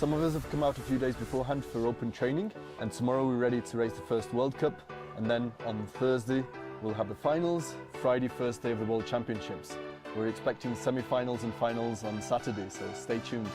Some of us have come out a few days beforehand for open training, and tomorrow we're ready to race the first World Cup, and then on Thursday we'll have the finals, Friday first day of the World Championships. We're expecting semi-finals and finals on Saturday, so stay tuned.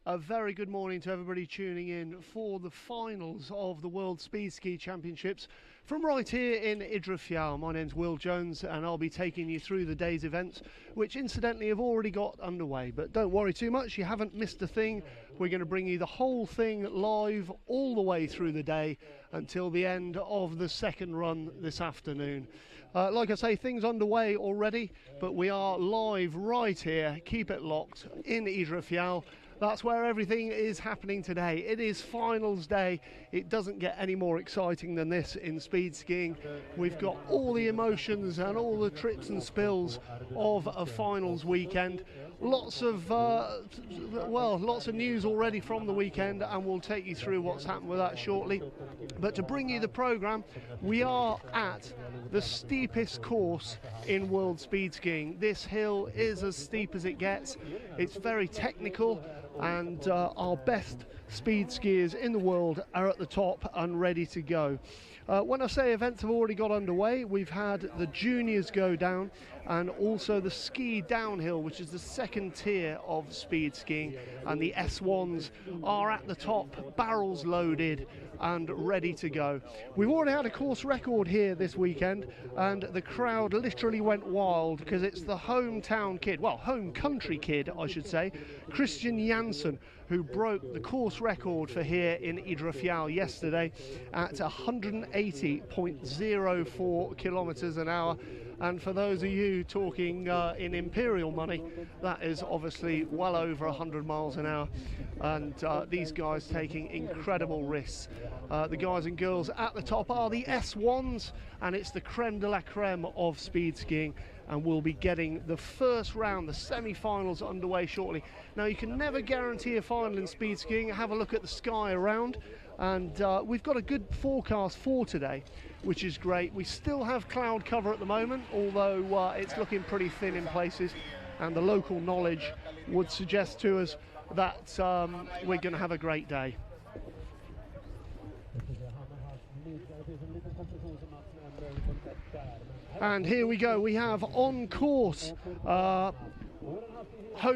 A very good morning to everybody tuning in for the finals of the World Speed Ski Championships from right here in Idre. My name's Will Jones and I'll be taking you through the day's events, which incidentally have already got underway. But don't worry too much, you haven't missed a thing. We're going to bring you the whole thing live all the way through the day until the end of the second run this afternoon. Like I say, things underway already, but we are live right here. Keep it locked in Idre. That's where everything is happening today. It is finals day. It doesn't get any more exciting than this in speed skiing. We've got all the emotions and all the trips and spills of a finals weekend. Lots of news already from the weekend, and we'll take you through what's happened with that shortly. But to bring you the programme, we are at the steepest course in world speed skiing. This hill is as steep as it gets. It's very technical, and our best speed skiers in the world are at the top and ready to go. When I say events have already got underway, we've had the juniors go down and also the ski downhill, which is the second tier of speed skiing, and the S1s are at the top, barrels loaded and ready to go. We've already had a course record here this weekend, and the crowd literally went wild because it's the hometown kid, well, home country kid I should say, Christian Janssen, who broke the course record for here in Idre yesterday at 180.04 kilometers an hour. And for those of you talking in imperial money, that is obviously well over 100 miles an hour. And these guys taking incredible risks. The guys and girls at the top are the S1s, and it's the creme de la creme of speed skiing. And we'll be getting the first round, the semi-finals, underway shortly. Now, you can never guarantee a final in speed skiing. Have a look at the sky around, and we've got a good forecast for today, which is great. We still have cloud cover at the moment, although it's looking pretty thin in places, and the local knowledge would suggest to us that we're going to have a great day. And here we go, we have on course, home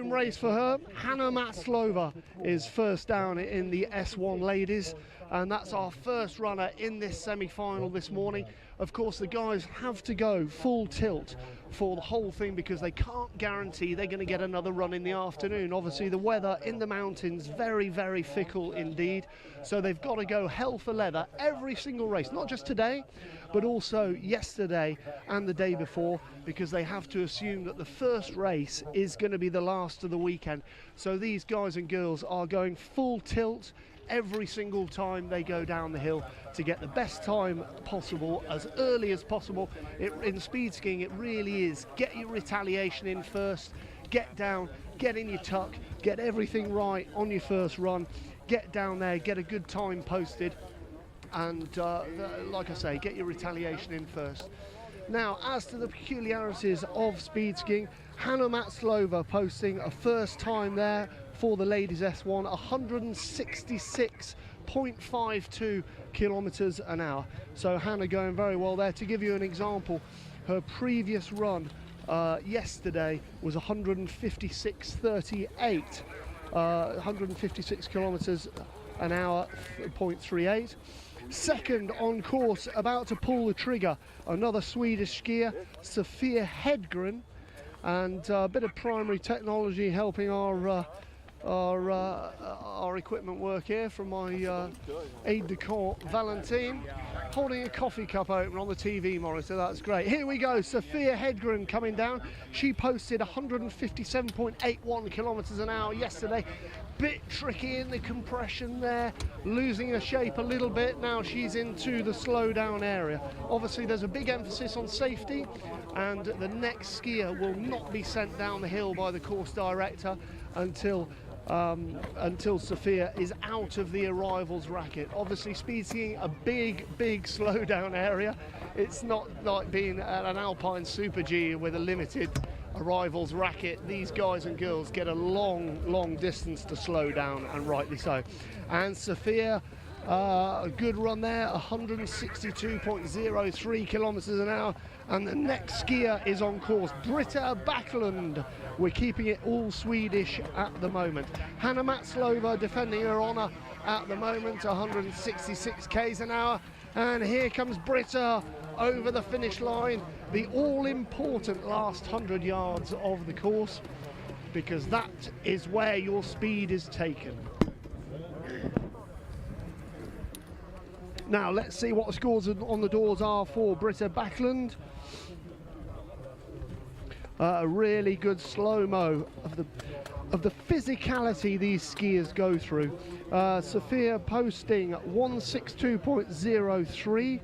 race for her. Hanna Maslova is first down in the S1 ladies, and that's our first runner in this semi-final this morning. Of course, the guys have to go full tilt for the whole thing because they can't guarantee they're going to get another run in the afternoon. Obviously, the weather in the mountains very, very fickle indeed. So they've got to go hell for leather every single race, not just today, but also yesterday and the day before, because they have to assume that the first race is going to be the last of the weekend. So these guys and girls are going full tilt every single time they go down the hill to get the best time possible as early as possible. In speed skiing, it really is get your retaliation in first, get down, get in your tuck, get everything right on your first run, get down there, get a good time posted, and like I say, get your retaliation in first. Now, as to the peculiarities of speed skiing, Hanna Maslova posting a first time there for the ladies S1, 166.52 kilometers an hour. So Hannah going very well there. To give you an example, her previous run yesterday was 156.38, 156 kilometers an hour, 0.38. Second on course, about to pull the trigger, another Swedish skier, Sofia Hedgren, and a bit of primary technology helping our equipment work here from my aide de camp, Valentine, holding a coffee cup open on the TV monitor. That's great. Here we go, Sofia Hedgren coming down. She posted 157.81 kilometers an hour yesterday. Bit tricky in the compression there, losing her shape a little bit. Now she's into the slow down area. Obviously there's a big emphasis on safety, and the next skier will not be sent down the hill by the course director until Sophia is out of the arrivals racket. Obviously, speed skiing, a big slowdown area. It's not like being at an Alpine Super G with a limited arrivals racket. These guys and girls get a long distance to slow down, and rightly so. And Sophia, a good run there, 162.03 kilometers an hour. And the next skier is on course, Britta Backlund. We're keeping it all Swedish at the moment. Hanna Matslova defending her honour at the moment, 166 k's an hour. And here comes Britta over the finish line, the all-important last 100 yards of the course, because that is where your speed is taken. Now let's see what the scores on the doors are for Britta Backlund. A really good slow-mo of the physicality these skiers go through. Sophia posting 162.03.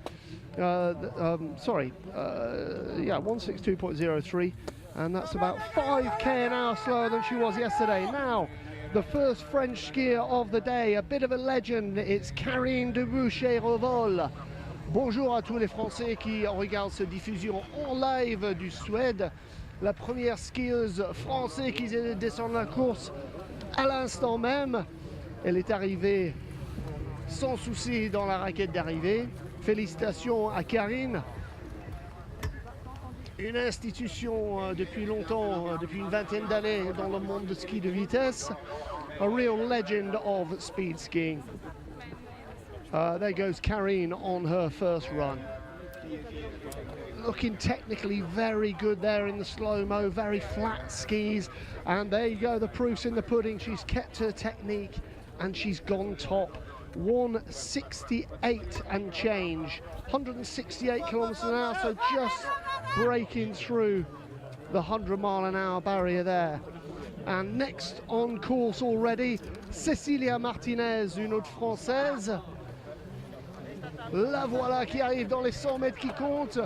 162.03, and that's about 5k an hour slower than she was yesterday. Now, the first French skier of the day, a bit of a legend, it's Karine Debouchet-Revol. Bonjour à tous les Français qui regardent cette diffusion en live du Suède. La première skieuse française qui descend la course à l'instant même. Elle est arrivée sans souci dans la raquette d'arrivée. Félicitations à Karine. Une institution depuis longtemps, depuis une vingtaine d'années dans le monde de ski de vitesse. A real legend of speed skiing. There goes Karine on her first run. Looking technically very good there in the slow-mo, very flat skis. And there you go, the proof's in the pudding. She's kept her technique and she's gone top. 168 and change, 168 kilometers an hour, so just breaking through the 100-mile-an-hour barrier there. And next on course already, Cécilia Martinez, une autre française. La voilà qui arrive dans les 100 mètres qui comptent.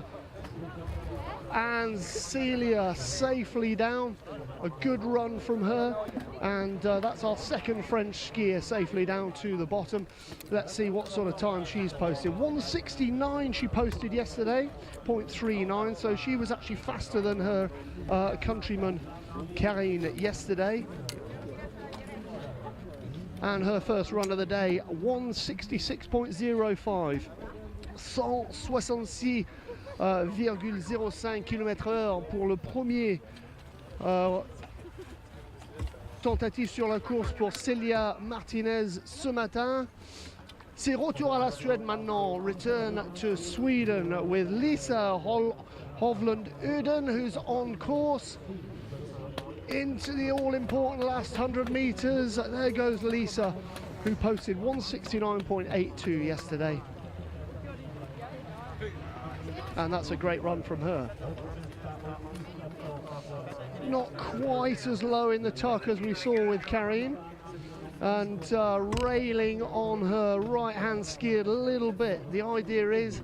And Celia safely down. A good run from her, and that's our second French skier safely down to the bottom. Let's see what sort of time she's posted. 169 she posted yesterday, 0.39, so she was actually faster than her countryman Karine yesterday. And her first run of the day, 166.05, 166,05 km/h pour le premier tentative sur la course pour Célia Martinez ce matin. C'est retour à la Suède maintenant. Return to Sweden with Lisa Hovland Uden, who's on course into the all-important last 100 meters. There goes Lisa, who posted 169.82 yesterday. And that's a great run from her. Not quite as low in the tuck as we saw with Karine, and railing on her right hand ski a little bit. The idea is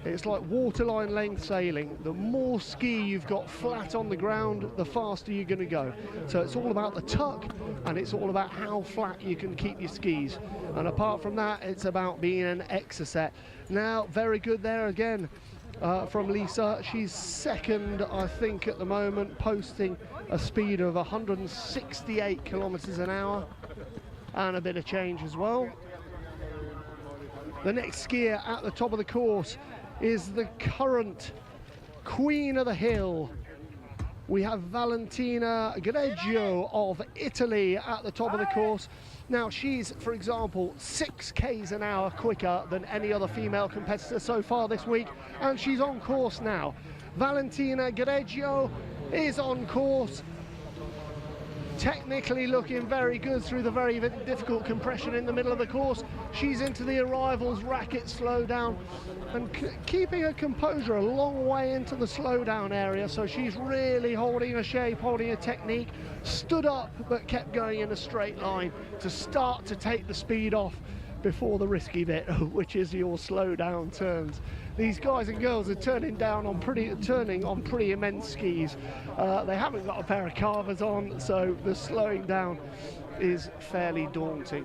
it's like waterline length sailing. The more ski you've got flat on the ground, the faster you're going to go. So it's all about the tuck, and it's all about how flat you can keep your skis. And apart from that, it's about being an exocet. Now, very good there again. From Lisa, she's second, I think, at the moment, posting a speed of 168 kilometers an hour and a bit of change as well. The next skier at the top of the course is the current queen of the hill. We have Valentina Greggio of Italy at the top of the course. Now, she's, for example, 6 k's an hour quicker than any other female competitor so far this week, and she's on course now. Valentina Greggio is on course, technically looking very good through the very difficult compression in the middle of the course. She's into the arrivals racket slow down and keeping her composure a long way into the slow down area, so she's really holding her shape, holding her technique, stood up but kept going in a straight line to start to take the speed off before the risky bit, which is your slow down turns. These guys and girls are turning on pretty immense skis. They haven't got a pair of carvers on, so the slowing down is fairly daunting.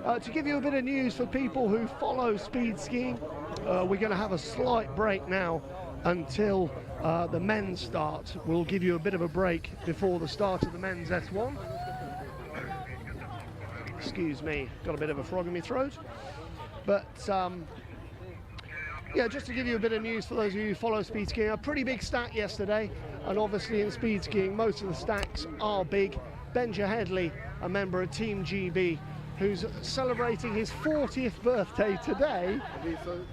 To give you a bit of news for people who follow speed skiing, we're going to have a slight break now until the men's start. We'll give you a bit of a break before the start of the men's S1. Excuse me, got a bit of a frog in my throat. But yeah, just to give you a bit of news for those of you who follow speed skiing, a pretty big stack yesterday, and obviously in speed skiing most of the stacks are big. Benja Headley, a member of Team GB, who's celebrating his 40th birthday today,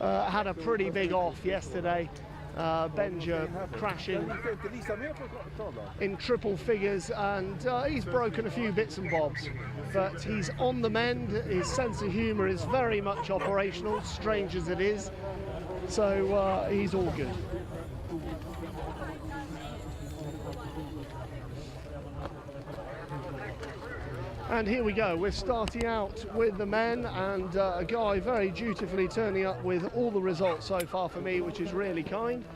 had a pretty big off yesterday. Benja crashing in triple figures, and he's broken a few bits and bobs, but he's on the mend. His sense of humour is very much operational, strange as it is, so he's all good. And here we go, we're starting out with the men, and a guy very dutifully turning up with all the results so far for me, which is really kind.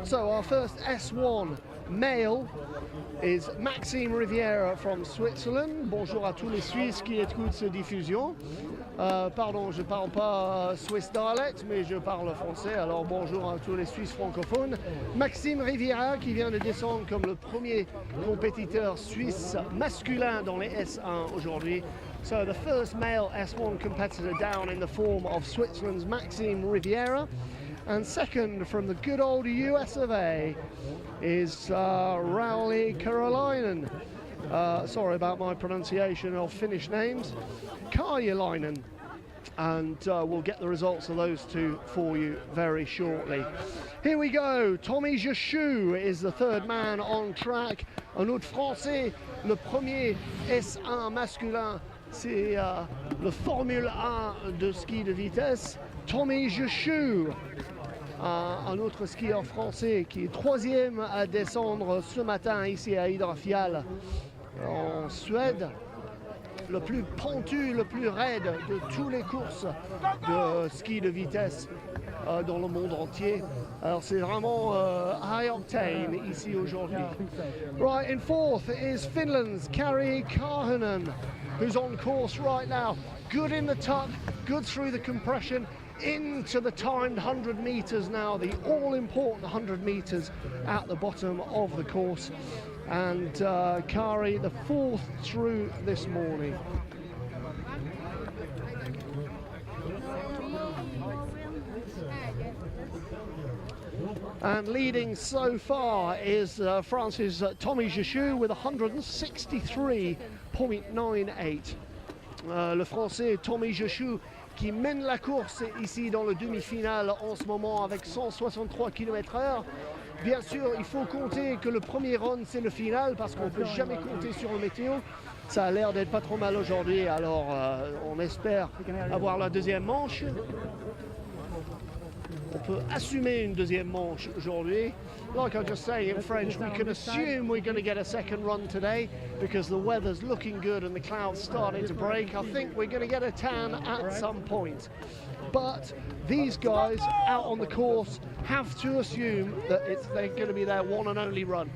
So our first S1 male is Maxime Riviera from Switzerland. Bonjour à tous les Suisses qui écoutent cette diffusion. Pardon, je parle pas Swiss dialect, mais je parle français, alors bonjour à tous les Suisses francophones. Maxime Riviera qui vient de descendre comme le premier compétiteur suisse masculin dans les S1 aujourd'hui. So the first male S1 competitor down in the form of Switzerland's Maxime Riviera. And second from the good old US of A is Rauli Karjalainen. Sorry about my pronunciation of Finnish names. Karjalainen. And we'll get the results of those two for you very shortly. Here we go. Tommy Jechou is the third man on track. Un autre Français, le premier S1 masculin, c'est le Formule 1 de ski de vitesse. Tommy Jechou, un autre skieur français qui est troisième à descendre ce matin ici à Idre en Suède. Le plus pentu, le plus raide de toutes les courses de ski de vitesse dans le monde entier. Alors c'est vraiment high octane ici aujourd'hui. Right, in fourth is Finland's Kari Karhunen, who's on course right now. Good in the tuck, good through the compression, into the timed 100 meters now, the all-important 100 meters at the bottom of the course. And Kari, the fourth through this morning. And leading so far is France's Tommy Jechou with 163.98. Le Français Tommy Jechou qui mène la course ici dans le demi-finale en ce moment avec 163 km/h. Bien sûr, il faut compter que le premier run, c'est le final, parce qu'on ne peut jamais compter sur le météo. Ça a l'air d'être pas trop mal aujourd'hui, alors on espère avoir la deuxième manche. On peut assumer une deuxième manche aujourd'hui. Like I just say in French, we can assume we're going to get a second run today because the weather's looking good and the clouds starting to break. I think we're going to get a tan at some point. But these guys out on the course have to assume that they're going to be their one and only run.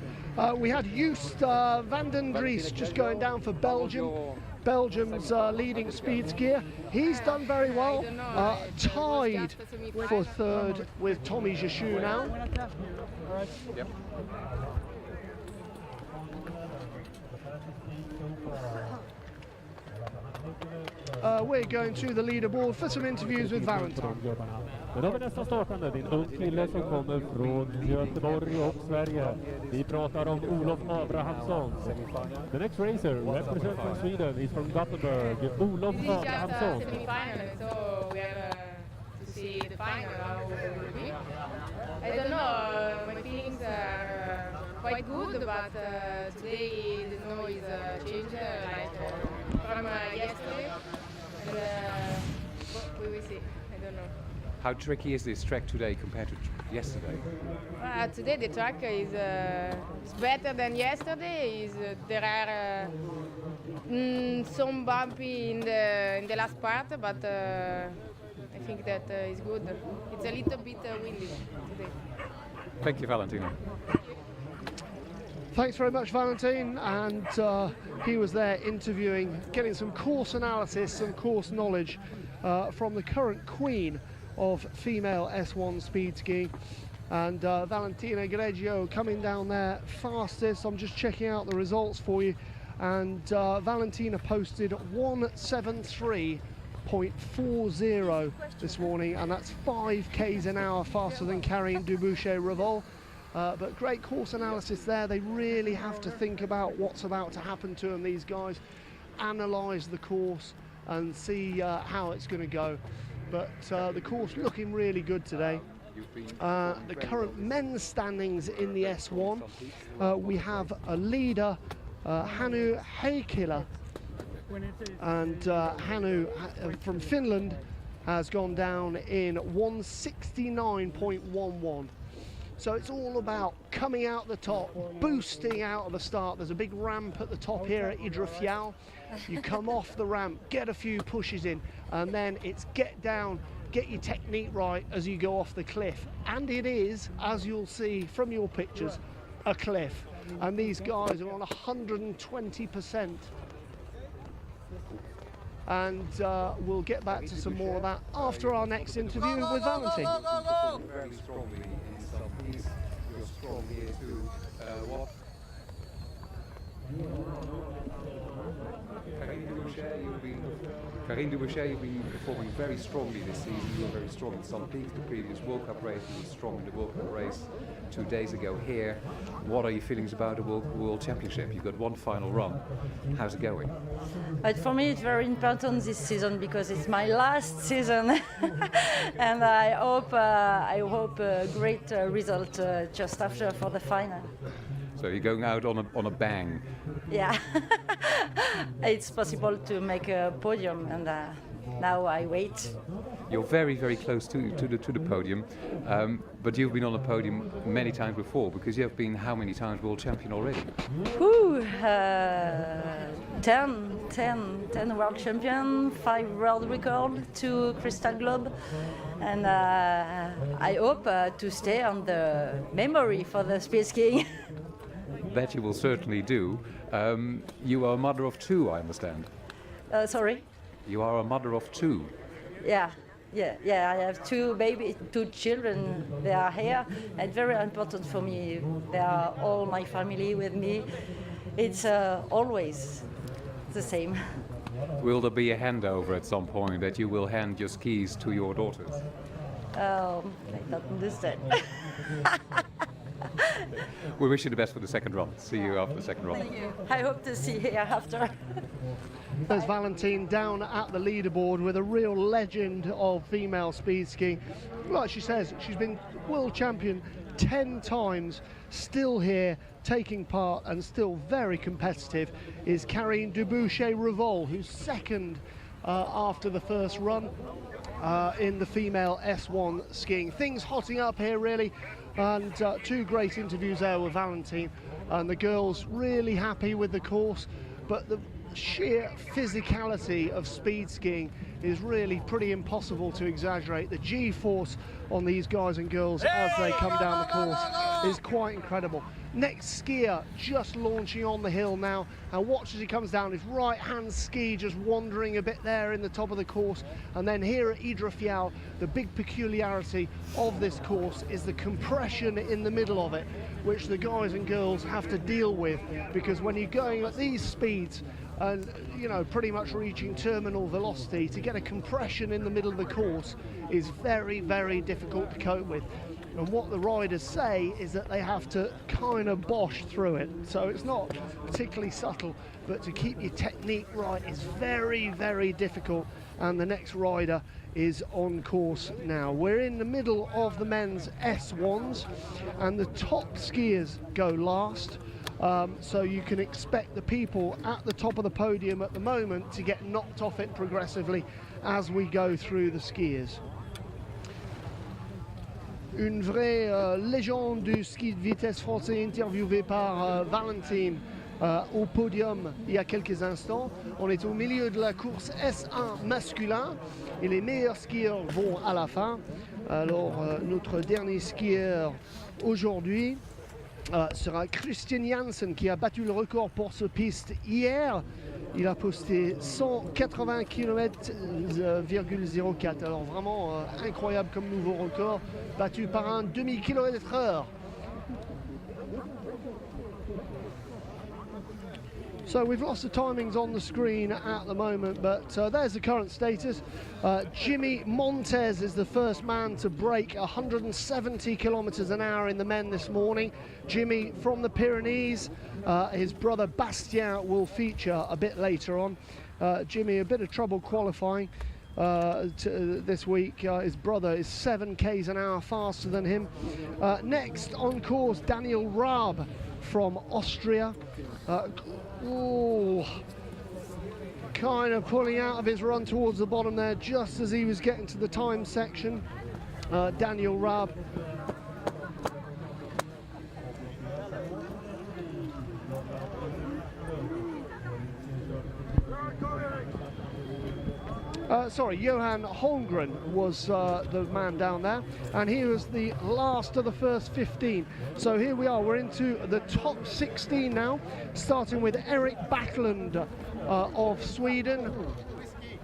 We had Joost van den Dries just going down for Belgium. Belgium's leading speed skier. He's done very well, tied for third with Tommy Jechou now. Yep. We're going to the leaderboard for some interviews with Valentine. Men då har vi nästa startande, det är en ung kille som kommer från Göteborg och Sverige. Vi pratar om Olof Abrahamsson. The next racer, representing from Sweden, is from Gothenburg, Olof Abrahamsson. Semi-final, so we have to see the final how it will be. I don't know, my feelings are quite good, but today the snow is changed like from yesterday. And, we will see, I don't know. How tricky is this track today compared to yesterday? Today the track is better than yesterday. There are Some bumpy in the last part, but I think that is good. It's a little bit windy today. Thank you, Valentina. Thanks very much, Valentine. And he was there interviewing, getting some course analysis, some course knowledge from the current queen of female S1 speed skiing. And Valentina Greggio coming down there fastest. I'm just checking out the results for you. And Valentina posted 1:73.40 this morning, and that's 5 k's an hour faster than Karine Dubuchet-Revol. But great course analysis there. They really have to think about what's about to happen to them, these guys, analyse the course and see how it's going to go. But the course looking really good today. The current men's standings in the S1, we have a leader, Hannu Heikkilä, and Hannu from Finland has gone down in 1:69.11. So it's all about coming out the top, boosting out of the start. There's a big ramp at the top here at Idre. You come off the ramp, get a few pushes in, and then it's get down, get your technique right as you go off the cliff. And it is, as you'll see from your pictures, a cliff. And these guys are on 120%. And we'll get back to some more of that after our next interview with Valentine. Very strongly in some piece. You're strong here too. What? Karine Dubuchet, you've been performing very strongly this season. You were very strong in some peaks. The previous World Cup race, you were strong in the World Cup race 2 days ago here. What are your feelings about the World Championship? You've got one final run. How's it going? But for me, it's very important this season because it's my last season, and I hope a great result just after for the final. So you're going out on a bang. Yeah, it's possible to make a podium, and now I wait. You're very, very close to the podium, but you've been on the podium many times before because you have been how many times world champion already? 10 world champion, 5 world record, 2 crystal globe, and I hope to stay on the memory for the speed skiing. That you will certainly do. You are a mother of 2, I understand. Sorry? You are a mother of 2. Yeah. I have 2 children. They are here, and very important for me. They are all my family with me. It's always the same. Will there be a handover at some point that you will hand your skis to your daughters? I don't understand. We wish you the best for the second run. See you after the second run. Thank you. I hope to see you here after. There's Valentine down at the leaderboard with a real legend of female speed skiing. Like she says, she's been world champion 10 times, still here taking part and still very competitive is Karine Dubuchet-Revol, who's second after the first run in the female S1 skiing. Things hotting up here really, and 2 great interviews there with Valentine, and the girls really happy with the course, but the sheer physicality of speed skiing is really pretty impossible to exaggerate. The G-force on these guys and girls as they come down the course is quite incredible. Next skier just launching on the hill now, and watch as he comes down, his right hand ski just wandering a bit there in the top of the course. And then here at Idre, the big peculiarity of this course is the compression in the middle of it, which the guys and girls have to deal with, because when you're going at these speeds and pretty much reaching terminal velocity, to get a compression in the middle of the course is very, very difficult to cope with. And what the riders say is that they have to kind of bosh through it. So it's not particularly subtle, but to keep your technique right is very, very difficult. And the next rider is on course now. We're in the middle of the men's S1s, and the top skiers go last. So you can expect the people at the top of the podium at the moment to get knocked off it progressively as we go through the skiers. Une vraie légende du ski de vitesse français interviewée par Valentine au podium il y a quelques instants. On est au milieu de la course S1 masculin et les meilleurs skieurs vont à la fin. Alors notre dernier skieur aujourd'hui sera Christian Jansen qui a battu le record pour ce piste hier. Il a posté 180 km,04. Alors vraiment incroyable comme nouveau record, battu par un demi-kilomètre/heure. So we've lost the timings on the screen at the moment, but there's the current status. Jimmy Montez is the first man to break 170 kilometers an hour in the men this morning. Jimmy from the Pyrenees. His brother Bastien will feature a bit later on. Jimmy, a bit of trouble qualifying this week. His brother is 7 k's an hour faster than him. Next on course, Daniel Raab from Austria. Kind of pulling out of his run towards the bottom there just as he was getting to the time section. Daniel Raab. Sorry, Johan Holmgren was the man down there, and he was the last of the first 15. So here we are, we're into the top 16 now, starting with Erik Backlund of Sweden.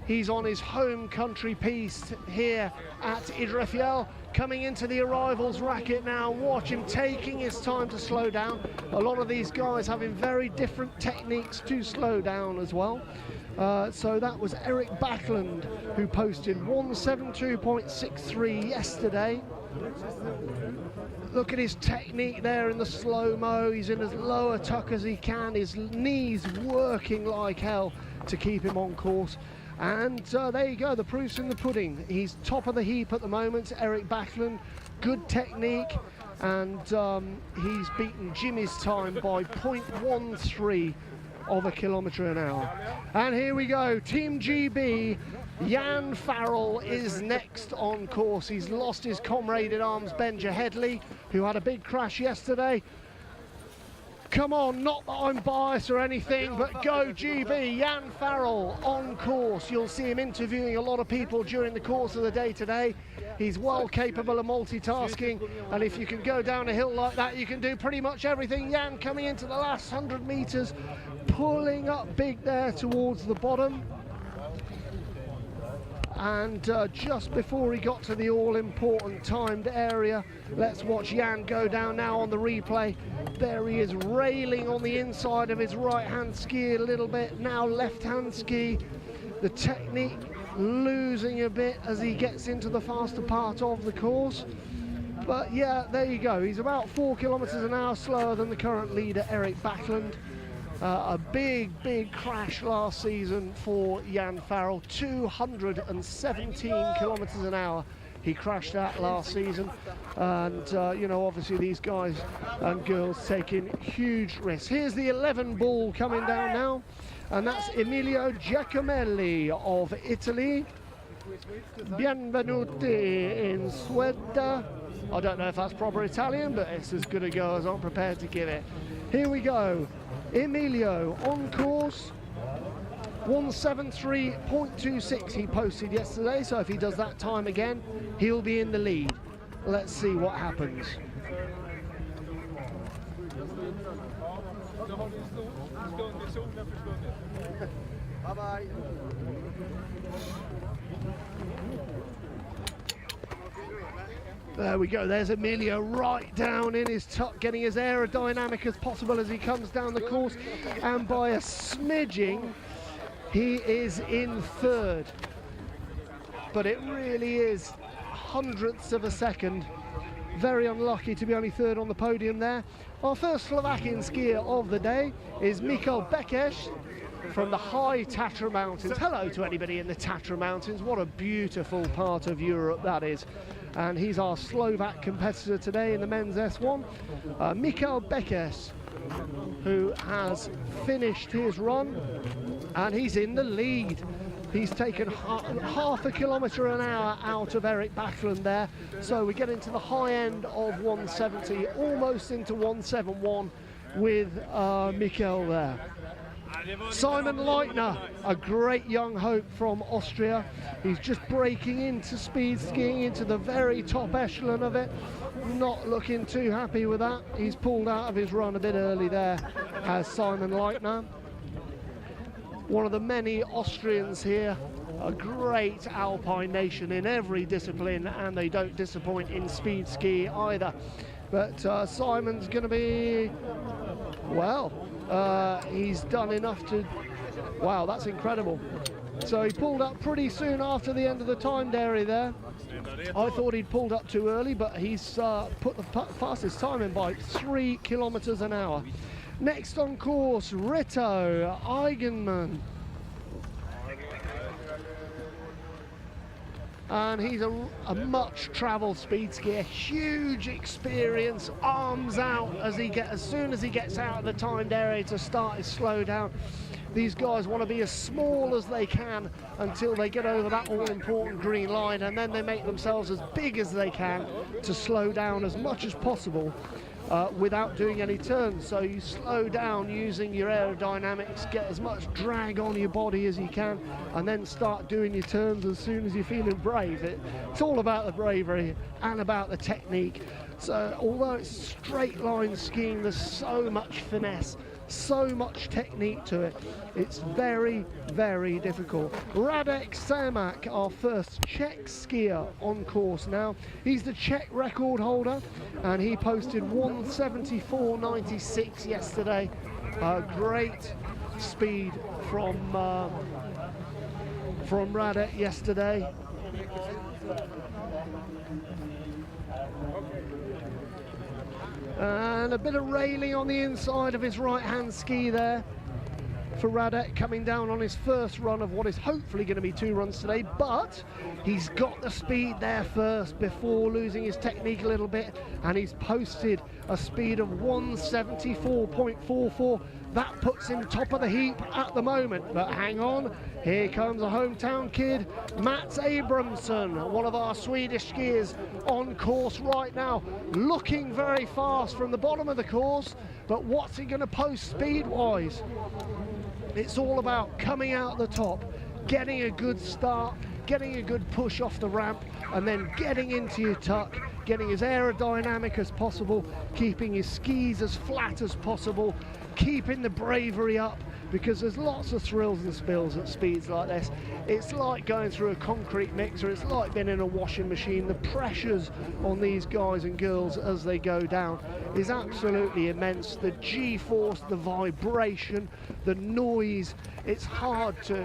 He's on his home country piste here at Idre, coming into the arrivals racket now. Watch him taking his time to slow down. A lot of these guys having very different techniques to slow down as well. So that was Erik Backlund, who posted 172.63 yesterday. Look at his technique there in the slow-mo. He's in as low a tuck as he can. His knees working like hell to keep him on course. And there you go, the proof's in the pudding. He's top of the heap at the moment, Erik Backlund. Good technique, and he's beaten Jimmy's time by 0.13 of a kilometre an hour. And here we go, Team GB, Jan Farrell is next on course. He's lost his comrade in arms, Benja Headley, who had a big crash yesterday. Come on, not that I'm biased or anything, but go GB, Jan Farrell on course. You'll see him interviewing a lot of people during the course of the day today. He's well capable of multitasking, and if you can go down a hill like that, you can do pretty much everything. Jan coming into the last 100 meters, pulling up big there towards the bottom. And just before he got to the all-important timed area, let's watch Jan go down now on the replay. There he is, railing on the inside of his right-hand ski a little bit, now left-hand ski. The technique losing a bit as he gets into the faster part of the course. But yeah, there you go. He's about 4 kilometers an hour slower than the current leader, Erik Backlund. A big crash last season for Jan Farrell, 217 kilometers an hour he crashed at last season. And you know, obviously these guys and girls taking huge risks. Here's the 11 ball coming down now, and that's Emilio Giacomelli of Italy. Benvenuti in Sweden. I don't know if that's proper Italian, but it's as good a go as I'm prepared to give it. Here we go. Emilio on course, 173.26 he posted yesterday, so if he does that time again, he'll be in the lead. Let's see what happens. Bye-bye. There we go, there's Emilio right down in his tuck, getting as aerodynamic as possible as he comes down the course, and by a smidging, he is in third. But it really is hundredths of a second. Very unlucky to be only third on the podium there. Our first Slovakian skier of the day is Michal Bekes from the high Tatra Mountains. Hello to anybody in the Tatra Mountains. What a beautiful part of Europe that is. And he's our Slovak competitor today in the men's S1, Michal Bekes, who has finished his run, and he's in the lead. He's taken half a kilometre an hour out of Erik Backlund there, so we get into the high end of 170, almost into 171, with Mikkel there. Simon Leitner, a great young hope from Austria. He's just breaking into speed skiing, into the very top echelon of it. Not looking too happy with that. He's pulled out of his run a bit early there, as Simon Leitner. One of the many Austrians here, a great alpine nation in every discipline, and they don't disappoint in speed ski either. But Simon's going to be, well, he's done enough to, wow, that's incredible. So he pulled up pretty soon after the end of the time dairy there. I thought he'd pulled up too early, but he's put the fastest time in by 3 kilometers an hour. Next on course, Rito Eigenmann. And he's a much travelled speed skier, huge experience, arms out as soon as he gets out of the timed area to start his slow down. These guys want to be as small as they can until they get over that all-important green line, and then they make themselves as big as they can to slow down as much as possible without doing any turns. So you slow down using your aerodynamics, get as much drag on your body as you can, and then start doing your turns as soon as you're feeling brave. It's all about the bravery and about the technique. So although it's straight line skiing, there's so much finesse, so much technique to it. It's very, very difficult. Radek Semak, our first Czech skier on course now. He's the Czech record holder, and he posted 174.96 yesterday. Great speed from Radek yesterday. And a bit of railing on the inside of his right-hand ski there for Radek, coming down on his first run of what is hopefully going to be 2 runs today, but he's got the speed there first before losing his technique a little bit, and he's posted a speed of 174.44. That puts him top of the heap at the moment, but hang on, here comes a hometown kid, Mats Abramson, one of our Swedish skiers on course right now, looking very fast from the bottom of the course, but what's he going to post speed-wise? It's all about coming out the top, getting a good start, getting a good push off the ramp, and then getting into your tuck, getting as aerodynamic as possible, keeping your skis as flat as possible, keeping the bravery up, because there's lots of thrills and spills at speeds like this. It's like going through a concrete mixer, it's like being in a washing machine. The pressures on these guys and girls as they go down is absolutely immense. The G-force, the vibration, the noise, it's hard to...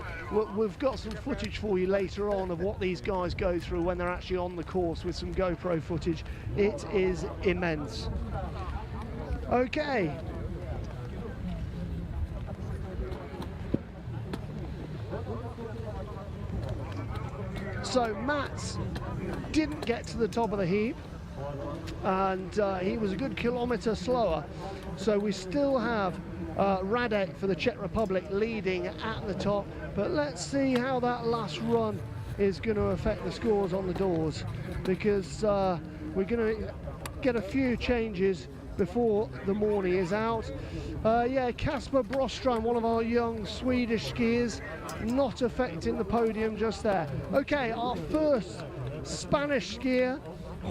We've got some footage for you later on of what these guys go through when they're actually on the course with some GoPro footage. It is immense. Okay. So Mats didn't get to the top of the heap, and he was a good kilometre slower. So we still have Radek for the Czech Republic leading at the top, but let's see how that last run is going to affect the scores on the doors, because we're going to get a few changes before the morning is out. Yeah, Kasper Broström, one of our young Swedish skiers, not affecting the podium just there. Okay, our first Spanish skier,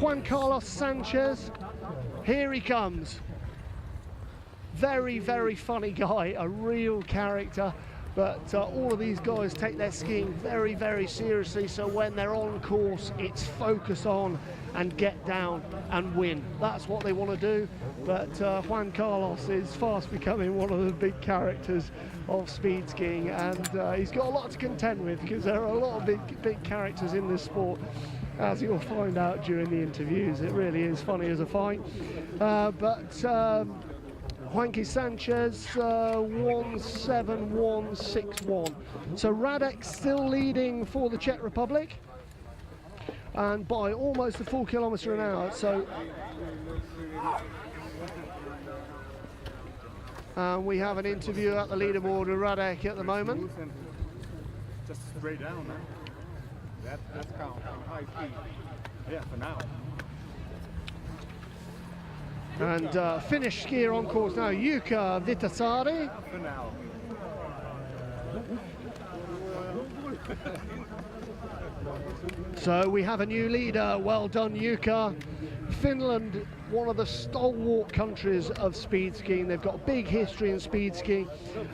Juan Carlos Sanchez. Here he comes. Very, very funny guy, a real character. But all of these guys take their skiing very, very seriously, so when they're on course, it's focus on and get down and win. That's what they want to do, but Juan Carlos is fast becoming one of the big characters of speed skiing, and he's got a lot to contend with, because there are a lot of big characters in this sport, as you'll find out during the interviews. It really is funny as a fight. Juanqui Sanchez, 17161. So Radek still leading for the Czech Republic, and by almost a full kilometre an hour. So we have an interview at the leaderboard with Radek at the moment. Just straight down, man. That's count high speed. Yeah, for now. And Finnish skier on course now, Jukka Viitasaari. For now. So we have a new leader. Well done, Jukka. Finland, one of the stalwart countries of speed skiing. They've got a big history in speed skiing,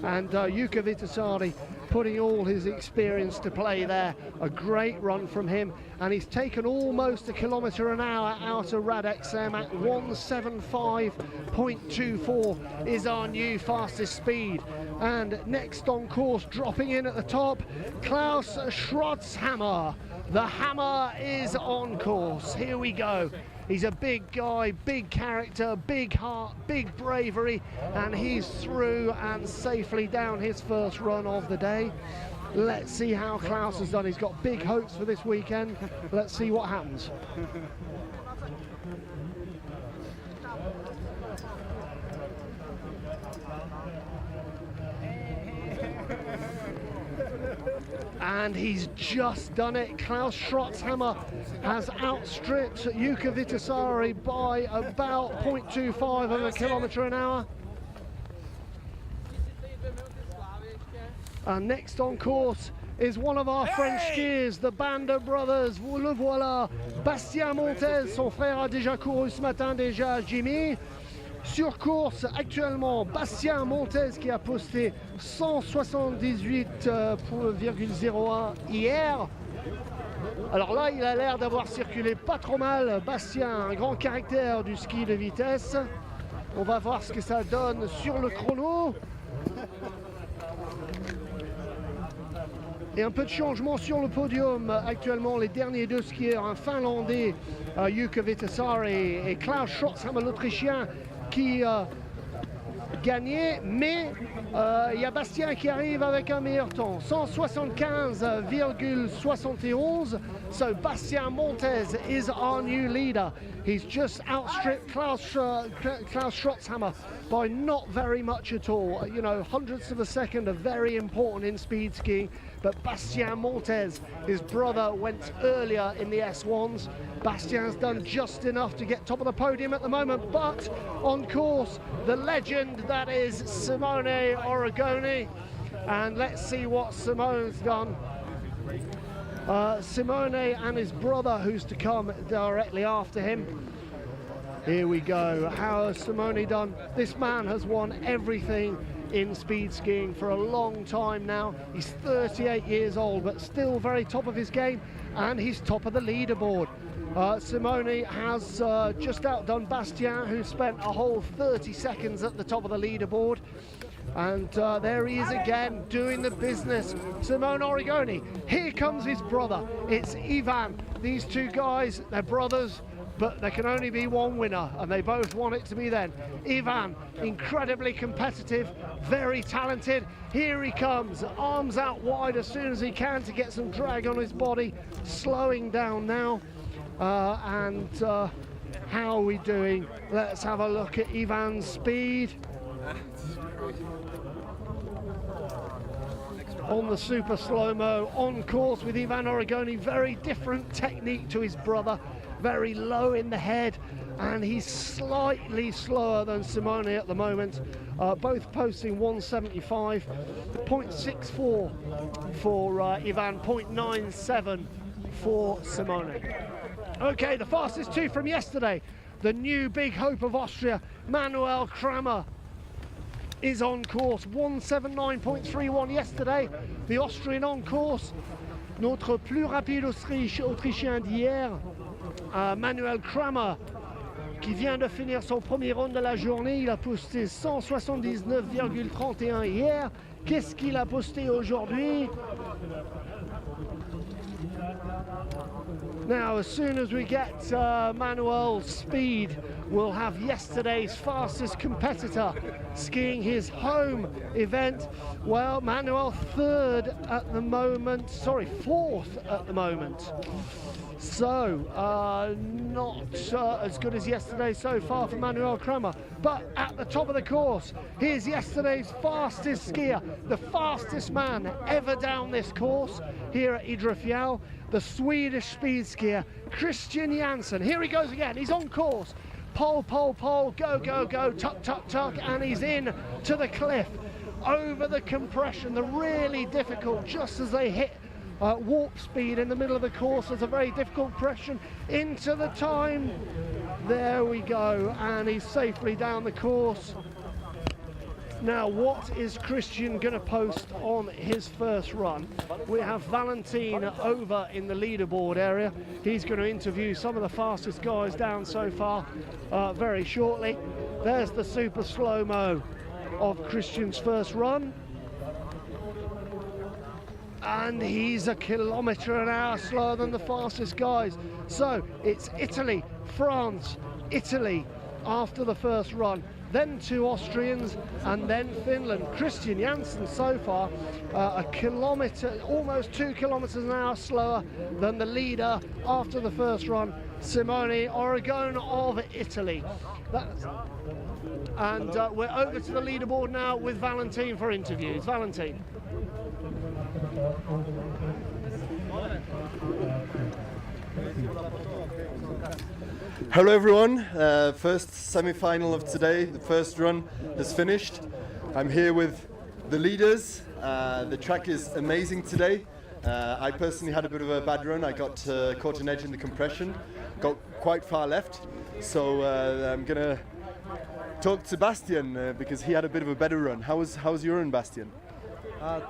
and Jukka Viitasaari putting all his experience to play there. A great run from him, and he's taken almost 1 kilometre an hour out of Radexem at 1:75.24 is our new fastest speed. And next on course, dropping in at the top, Klaus Schrotzhammer. The hammer is on course. Here we go. He's a big guy, big character, big heart, big bravery, and he's through and safely down his first run of the day. Let's see how Klaus has done. He's got big hopes for this weekend. Let's see what happens. And he's just done it. Klaus Schrotzhammer has outstripped Jukka Viitasaari by about 0.25 of a kilometre an hour. And next on course is one of our French skiers, the Banda brothers. Vous le voilà, Bastien Montez, son frère a déjà couru ce matin déjà, Jimmy. Sur course actuellement, Bastien Montez qui a posté 178,01 hier. Alors là, il a l'air d'avoir circulé pas trop mal. Bastien, un grand caractère du ski de vitesse. On va voir ce que ça donne sur le chrono. Et un peu de changement sur le podium. Actuellement, les derniers deux skieurs, un Finlandais, Jukka Viitasaari, et Klaus Schrotzhammer, l'Autrichien, qui gagnait, mais il y a Bastien qui arrive avec un meilleur temps, 175,71. So Bastien Montez is our new leader. He's just outstripped Klaus Schrotzhammer by not very much at all. You know, hundredths of a second are very important in speed skiing, but Bastien Montez, his brother, went earlier in the S1s. Bastien's done just enough to get top of the podium at the moment, but on course, the legend that is Simone Origoni. And let's see what Simone's done. Simone and his brother, who's to come directly after him. Here we go. How has Simone done? This man has won everything in speed skiing for a long time now. He's 38 years old, but still very top of his game, and he's top of the leaderboard. Simone has just outdone Bastien, who spent a whole 30 seconds at the top of the leaderboard. And there he is again, doing the business. Simone Origoni. Here comes his brother. It's Ivan. These two guys, they're brothers, but there can only be one winner, and they both want it to be then. Ivan, incredibly competitive, very talented. Here he comes, arms out wide as soon as he can to get some drag on his body. Slowing down now. How are we doing? Let's have a look at Ivan's speed. On the super slow-mo, on course with Ivan Origoni, very different technique to his brother, very low in the head, and he's slightly slower than Simone at the moment, both posting 175.64 for Ivan, 0.97 for Simone. Okay, the fastest two from yesterday, the new big hope of Austria, Manuel Kramer, is on course, 179.31 yesterday. The Austrian on course, notre plus rapide Autrichien d'hier, Manuel Kramer, qui vient de finir son premier round de la journée. Il a posté 179,31 hier. Qu'est-ce qu'il a posté aujourd'hui? Now, as soon as we get Manuel's speed, we'll have yesterday's fastest competitor skiing his home event. Well, Manuel fourth at the moment. So, not as good as yesterday so far for Manuel Kramer. But at the top of the course, here's yesterday's fastest skier, the fastest man ever down this course here at Idre, the Swedish speed skier, Christian Jansson. Here he goes again, he's on course. pole, go, go, go, tuck, tuck, tuck, and he's in to the cliff. Over the compression, the really difficult, just as they hit warp speed in the middle of the course, there's a very difficult compression into the time. There we go, and he's safely down the course. Now, what is Christian going to post on his first run? We have Valentin over in the leaderboard area. He's going to interview some of the fastest guys down so far very shortly. There's the super slow-mo of Christian's first run. And he's 1 kilometre an hour slower than the fastest guys. So it's Italy, France, Italy after the first run. Then 2 Austrians, and then Finland. Christian Janssen so far 1 kilometre, almost 2 kilometres an hour slower than the leader after the first run, Simone Origone of Italy. And we're over to the leaderboard now with Valentin for interviews. Valentin. Hello everyone, first semi-final of today, the first run has finished. I'm here with the leaders. The track is amazing today. I personally had a bit of a bad run. I got caught an edge in the compression, got quite far left. So I'm gonna talk to Bastian because he had a bit of a better run. How's your run, Bastian?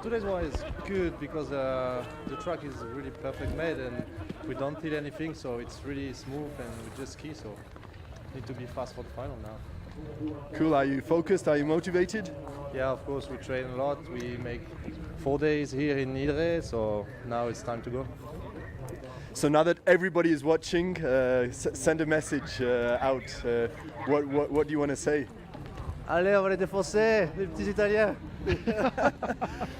Today's one is good because the track is really perfect made and we don't feel anything, so it's really smooth and we just ski, so need to be fast for the final now. Cool, are you focused? Are you motivated? Yeah, of course, we train a lot. We make 4 days here in Idre, so now it's time to go. So now that everybody is watching, send a message out. What do you want to say? Allez, on va les défoncer, les petits Italiens.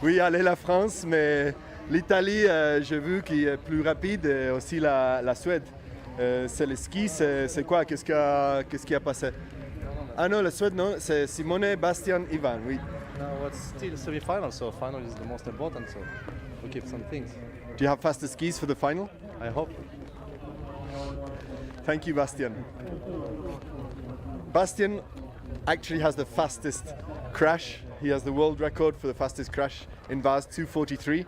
Oui, allez la France, mais l'Italie, j'ai vu qu'il est plus rapide et aussi la Suède. C'est le ski, c'est quoi? Qu'est-ce qui a passé? Ah non, la Suède, non, c'est Simone, Bastian, Ivan, oui. Now it's still semi-final, so final is the most important, so we keep some things. Do you have faster skis for the final? I hope. Thank you, Bastian. Bastian actually has the fastest crash. He has the world record for the fastest crash in Vars, 2:43.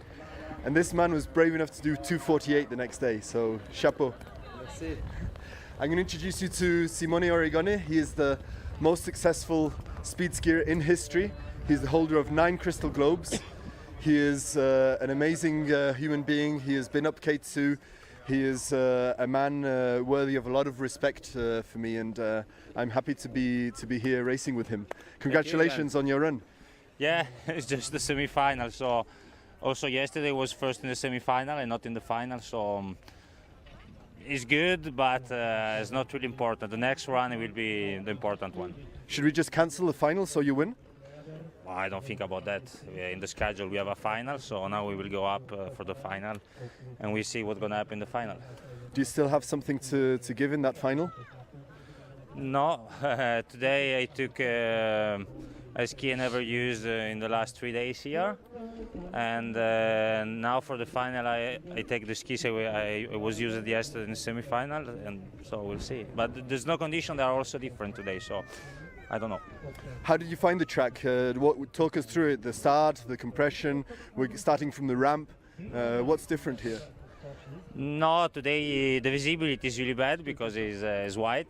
And this man was brave enough to do 2:48 the next day, so chapeau. Merci. I'm going to introduce you to Simone Origone. He is the most successful speed skier in history. He's the holder of 9 crystal globes. He is an amazing human being. He has been up K2. He is a man worthy of a lot of respect for me, and I'm happy to be here racing with him. Congratulations on your run. Yeah, it's just the semi-final. So also yesterday was first in the semi-final and not in the final. So it's good, but it's not really important. The next run will be the important one. Should we just cancel the final so you win? Well, I don't think about that. In the schedule we have a final, so now we will go up for the final and we see what's going to happen in the final. Do you still have something to give in that final? No, today I took a ski I never used in the last 3 days here, and now for the final I take the skis I was used yesterday in the semi-final, and so we'll see. But there's no condition, they are also different today, so I don't know. How did you find the track? Talk us through it, the start, the compression, we're starting from the ramp. What's different here? No, today the visibility is really bad because it's wide,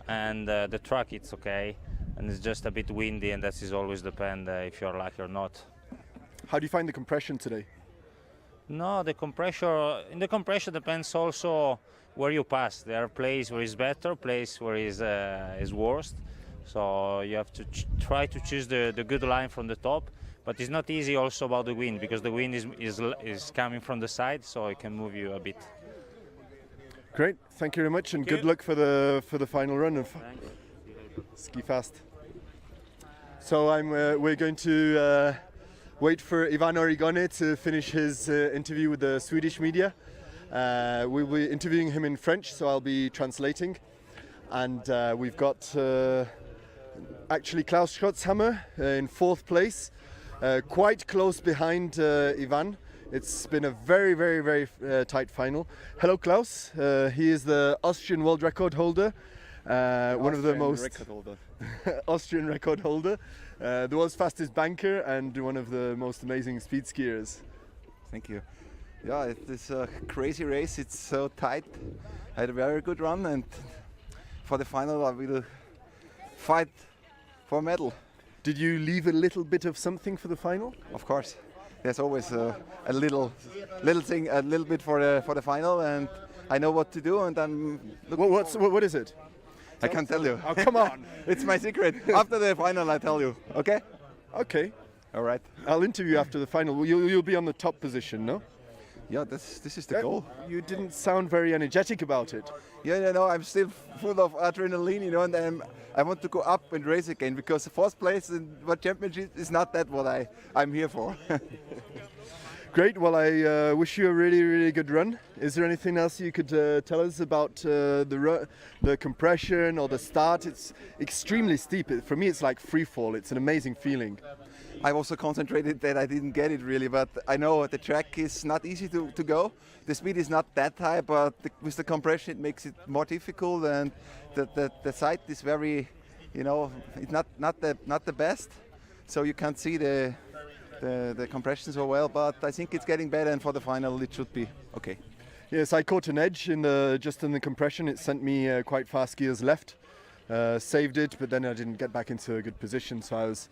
and the track it's okay, and it's just a bit windy, and that is always depend if you're lucky or not. How do you find the compression today? No, the compression depends also where you pass. There are places where it's better, places where it's worse. So you have to try to choose the good line from the top, but it's not easy also about the wind, because the wind is coming from the side, so it can move you a bit. Great, thank you very much, and good luck for the final run of Ski Fast. So we're going to wait for Ivan Origone to finish his interview with the Swedish media. We'll be interviewing him in French, so I'll be translating. And we've got actually Klaus Schrotzhammer in 4th place, quite close behind Ivan. It's been a very, very, very tight final. Hello, Klaus. He is the Austrian world record holder. one of the most record holder. Austrian record holder, the world's fastest banker, and one of the most amazing speed skiers. Thank you. Yeah, it is a crazy race. It's so tight. I had a very good run, and for the final I will fight for a medal. Did you leave a little bit of something for the final? Of course. There's always a little thing, a little bit for the final, and I know what to do, and I'm What is it? I can't tell you. Oh, come on. It's my secret. After the final I tell you. Okay? Okay. All right. I'll interview you after the final. You'll be on the top position, no? Yeah, this is the goal. You didn't sound very energetic about it. Yeah, you know, I'm still full of adrenaline, you know, and I want to go up and race again, because the fourth place in World Championship is not that what I'm here for. Great. Well, I wish you a really, really good run. Is there anything else you could tell us about the compression or the start? It's extremely steep. For me, it's like free fall. It's an amazing feeling. I also concentrated that I didn't get it really, but I know the track is not easy to go. The speed is not that high, but with the compression it makes it more difficult, and the sight is very, you know, it's not the best, so you can't see the compression so well. But I think it's getting better, and for the final it should be okay. Yes, I caught an edge just in the compression. It sent me quite fast gears left. Saved it, but then I didn't get back into a good position, so I was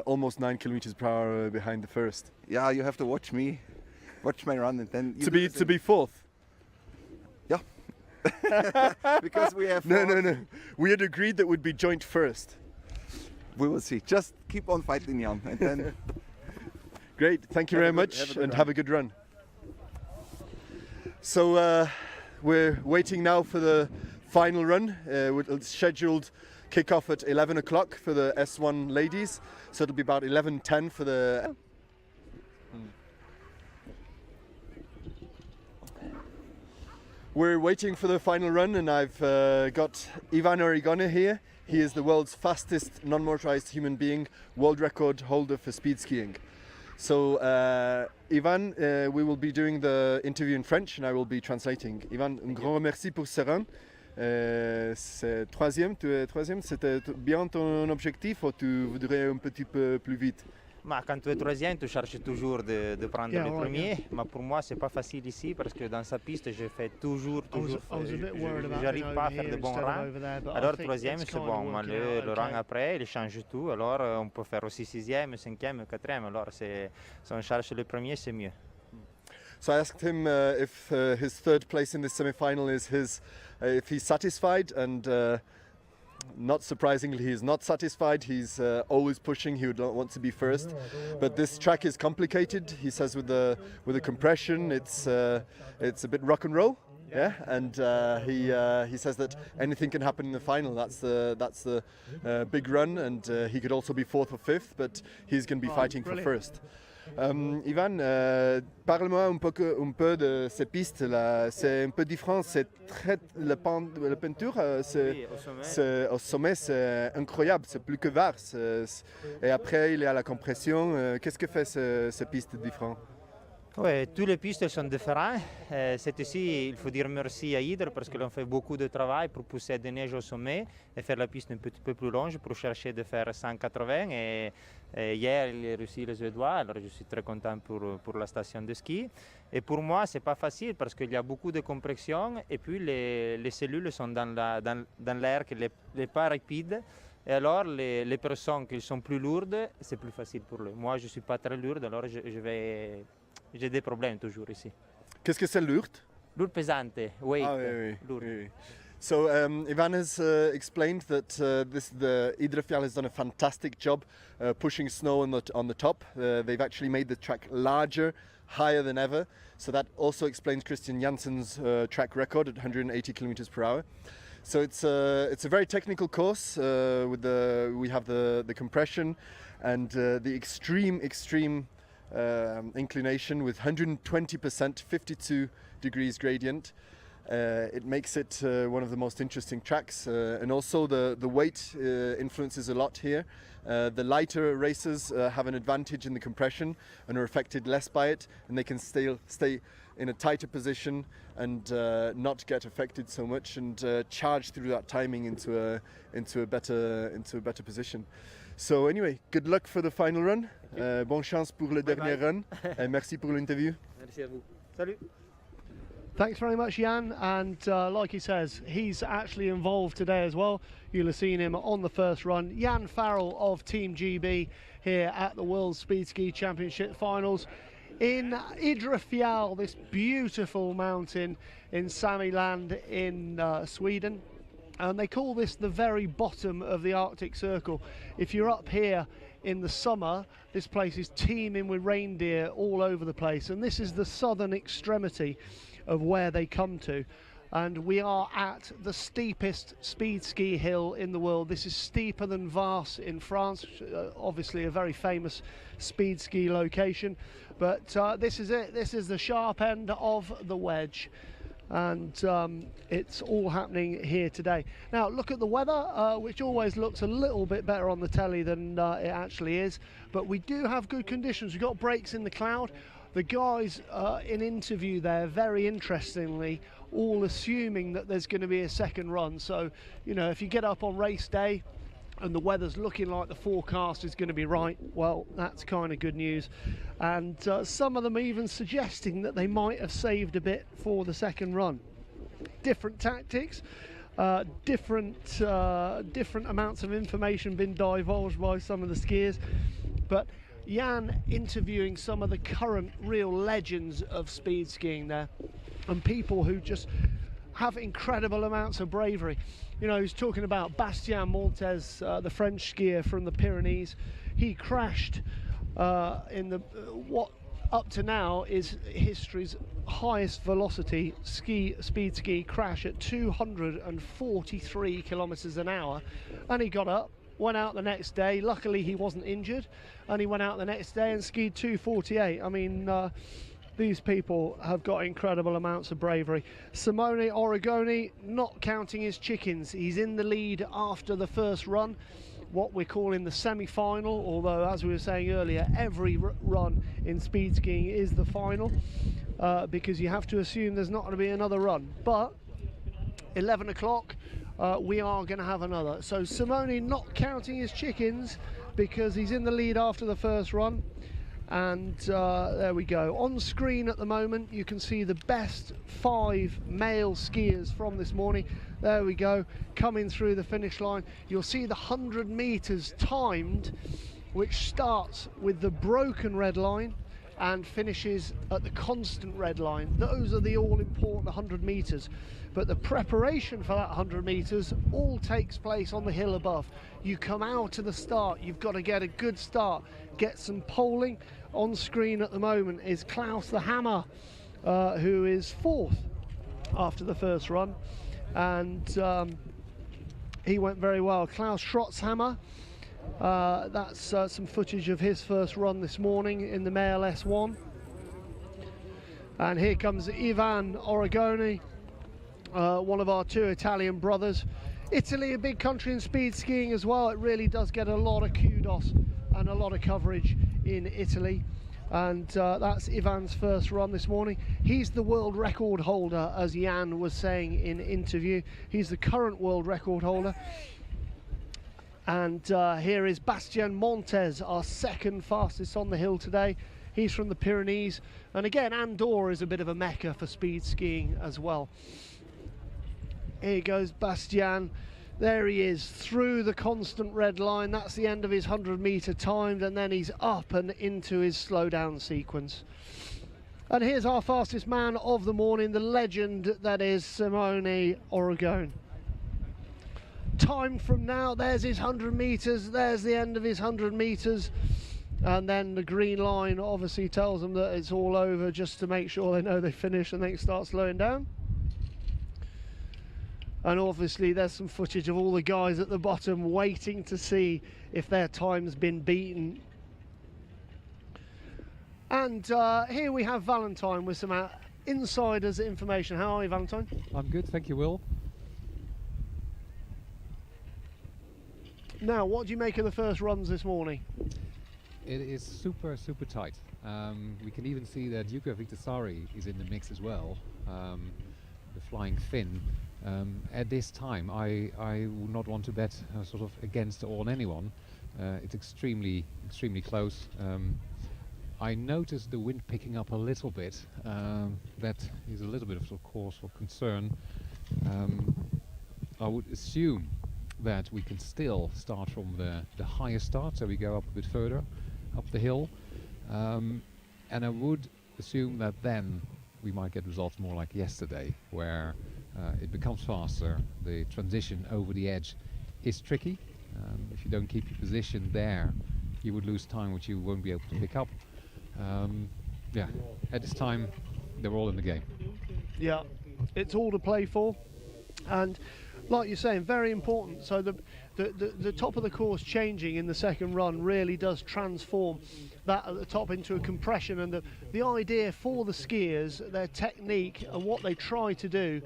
almost 9 kilometers per hour behind the first. Yeah, you have to watch my run, and then To be fourth. Yeah. Because we have No. We had agreed that we'd be joint first. We will see. Just keep on fighting, Jan, and then. Great, thank you very much, and have a good run. So we're waiting now for the final run. It's scheduled kick-off at 11 o'clock for the S1 ladies, so it'll be about 11:10 for the... We're waiting for the final run, and I've got Ivan Origone here. He is the world's fastest non-motorized human being, world record holder for speed skiing. So Ivan, we will be doing the interview in French and I will be translating. Ivan, un grand merci pour ce run. C'est troisième, tu es troisième. C'était bien ton objectif ou tu voudrais un petit peu plus vite? Quand tu es troisième, tu cherches toujours de prendre le premier. Mais pour moi, c'est pas facile ici parce que dans sa piste, je fais toujours. J'arrive pas à faire de bons rangs. Alors troisième, c'est bon. Mais le rang après, il change tout. Alors on peut faire aussi sixième, cinquième, quatrième. Alors si on cherche le premier, c'est mieux. So I asked him if his third place in this semi-final is if he's satisfied, and not surprisingly, he's not satisfied. He's always pushing. He would want to be first, but this track is complicated. He says with the compression, it's a bit rock and roll. Yeah, and he says that anything can happen in the final. That's the big run, and he could also be fourth or fifth, but he's going to be fighting for first. Ivan, parle-moi un peu de ces pistes là. C'est un peu différent. C'est très la peinture. Au sommet, c'est incroyable. C'est plus que vert. Et après, il y a la compression. Qu'est-ce que fait ces pistes différentes? Oui, toutes les pistes sont différentes. C'est ici, il faut dire merci à Idre parce que l'on fait beaucoup de travail pour pousser des neiges au sommet et faire la piste un petit peu plus longue pour chercher de faire 180. Et hier, il a réussi les Suédois, alors je suis très content pour la station de ski. Et pour moi, c'est pas facile parce qu'il y a beaucoup de compression et puis les cellules sont dans l'air qui n'est pas rapide. Et alors, les personnes qui sont plus lourdes, c'est plus facile pour eux. Moi, je ne suis pas très lourde, alors j'ai des problèmes toujours ici. Qu'est-ce que c'est lourd? Lourd pesante, weight. Ah, oui. Lourd. Oui. So Ivan has explained that the Idre has done a fantastic job pushing snow on the top. They've actually made the track larger, higher than ever. So that also explains Christian Jansen's track record at 180 kilometers per hour. So it's a very technical course. We have the compression and the extreme inclination with 120%, 52 degrees gradient. It makes it one of the most interesting tracks, and also the weight influences a lot here. The lighter racers have an advantage in the compression and are affected less by it, and they can stay in a tighter position and not get affected so much, and charge through that timing into a better position. So anyway, good luck for the final run. Bonne chance pour le dernier run. Merci pour l'interview. Merci à vous. Salut. Thanks very much, Jan. And like he says, he's actually involved today as well. You'll have seen him on the first run. Jan Farrell of Team GB here at the World Speed Ski Championship Finals in Idre, this beautiful mountain in Samiland in Sweden. And they call this the very bottom of the Arctic Circle. If you're up here in the summer, this place is teeming with reindeer all over the place. And this is the southern extremity of where they come to. And we are at the steepest speed ski hill in the world. This is steeper than Vars in France, obviously a very famous speed ski location. But this is it. This is the sharp end of the wedge. And it's all happening here today. Now look at the weather, which always looks a little bit better on the telly than it actually is, but we do have good conditions. We've got breaks in the cloud. The guys in interview there, very interestingly, all assuming that there's going to be a second run. So, you know, if you get up on race day and the weather's looking like the forecast is going to be right, well, that's kind of good news. And some of them even suggesting that they might have saved a bit for the second run. Different tactics, different amounts of information been divulged by some of the skiers, but Jan interviewing some of the current real legends of speed skiing there, and people who just have incredible amounts of bravery. You know, he's talking about Bastien Montes, the French skier from the Pyrenees. He crashed in the what up to now is history's highest velocity speed ski crash at 243 kilometers an hour, and he got up, went out the next day. Luckily he wasn't injured, and he went out the next day and skied 248. I mean, these people have got incredible amounts of bravery. Simone Origoni not counting his chickens. He's in the lead after the first run, what we're calling the semi-final, although as we were saying earlier, every run in speed skiing is the final, because you have to assume there's not going to be another run. But 11 o'clock, we are going to have another. So Simone not counting his chickens because he's in the lead after the first run. And there we go. On screen at the moment you can see the best 5 male skiers from this morning. There we go, coming through the finish line. You'll see the 100 meters timed, which starts with the broken red line and finishes at the constant red line. Those are the all-important 100 meters. But the preparation for that 100 meters all takes place on the hill above. You come out to the start, you've got to get a good start, get some poling. On screen at the moment is Klaus the Hammer, who is 4th after the first run, and he went very well. Klaus Schrotzhammer, that's some footage of his first run this morning in the male S1. And here comes Ivan Origoni, one of our 2 Italian brothers. Italy, a big country in speed skiing as well. It really does get a lot of kudos and a lot of coverage in Italy. And that's Ivan's first run this morning. He's the world record holder, as Jan was saying in interview. He's the current world record holder. And here is Bastien Montes, our second fastest on the hill today. He's from the Pyrenees, and again Andorra is a bit of a mecca for speed skiing as well. Here goes Bastien. There he is, through the constant red line. That's the end of his 100 meter timed, and then he's up and into his slow down sequence. And here's our fastest man of the morning, the legend that is Simone Origoni. Time from now, there's his 100 meters, there's the end of his 100 meters, and then the green line obviously tells them that it's all over, just to make sure they know they finish and they can start slowing down. And obviously there's some footage of all the guys at the bottom waiting to see if their time's been beaten. And here we have Valentine with some insiders information. How are you, Valentine? I'm good, thank you, Will. Now, what do you make of the first runs this morning? It is super tight. We can even see that Jukka Vitasari is in the mix as well, the flying Finn. At this time, I would not want to bet sort of against or on anyone. It's extremely close. I noticed the wind picking up a little bit. That is a little bit of cause for concern. I would assume that we can still start from the highest start, so we go up a bit further up the hill. And I would assume that then we might get results more like yesterday, where it becomes faster. The transition over the edge is tricky. If you don't keep your position there, you would lose time, which you won't be able to pick up. Yeah, at this time, they're all in the game. Yeah, it's all to play for, and like you're saying, very important. So the top of the course changing in the second run really does transform that at the top into a compression, and the idea for the skiers, their technique and what they try to do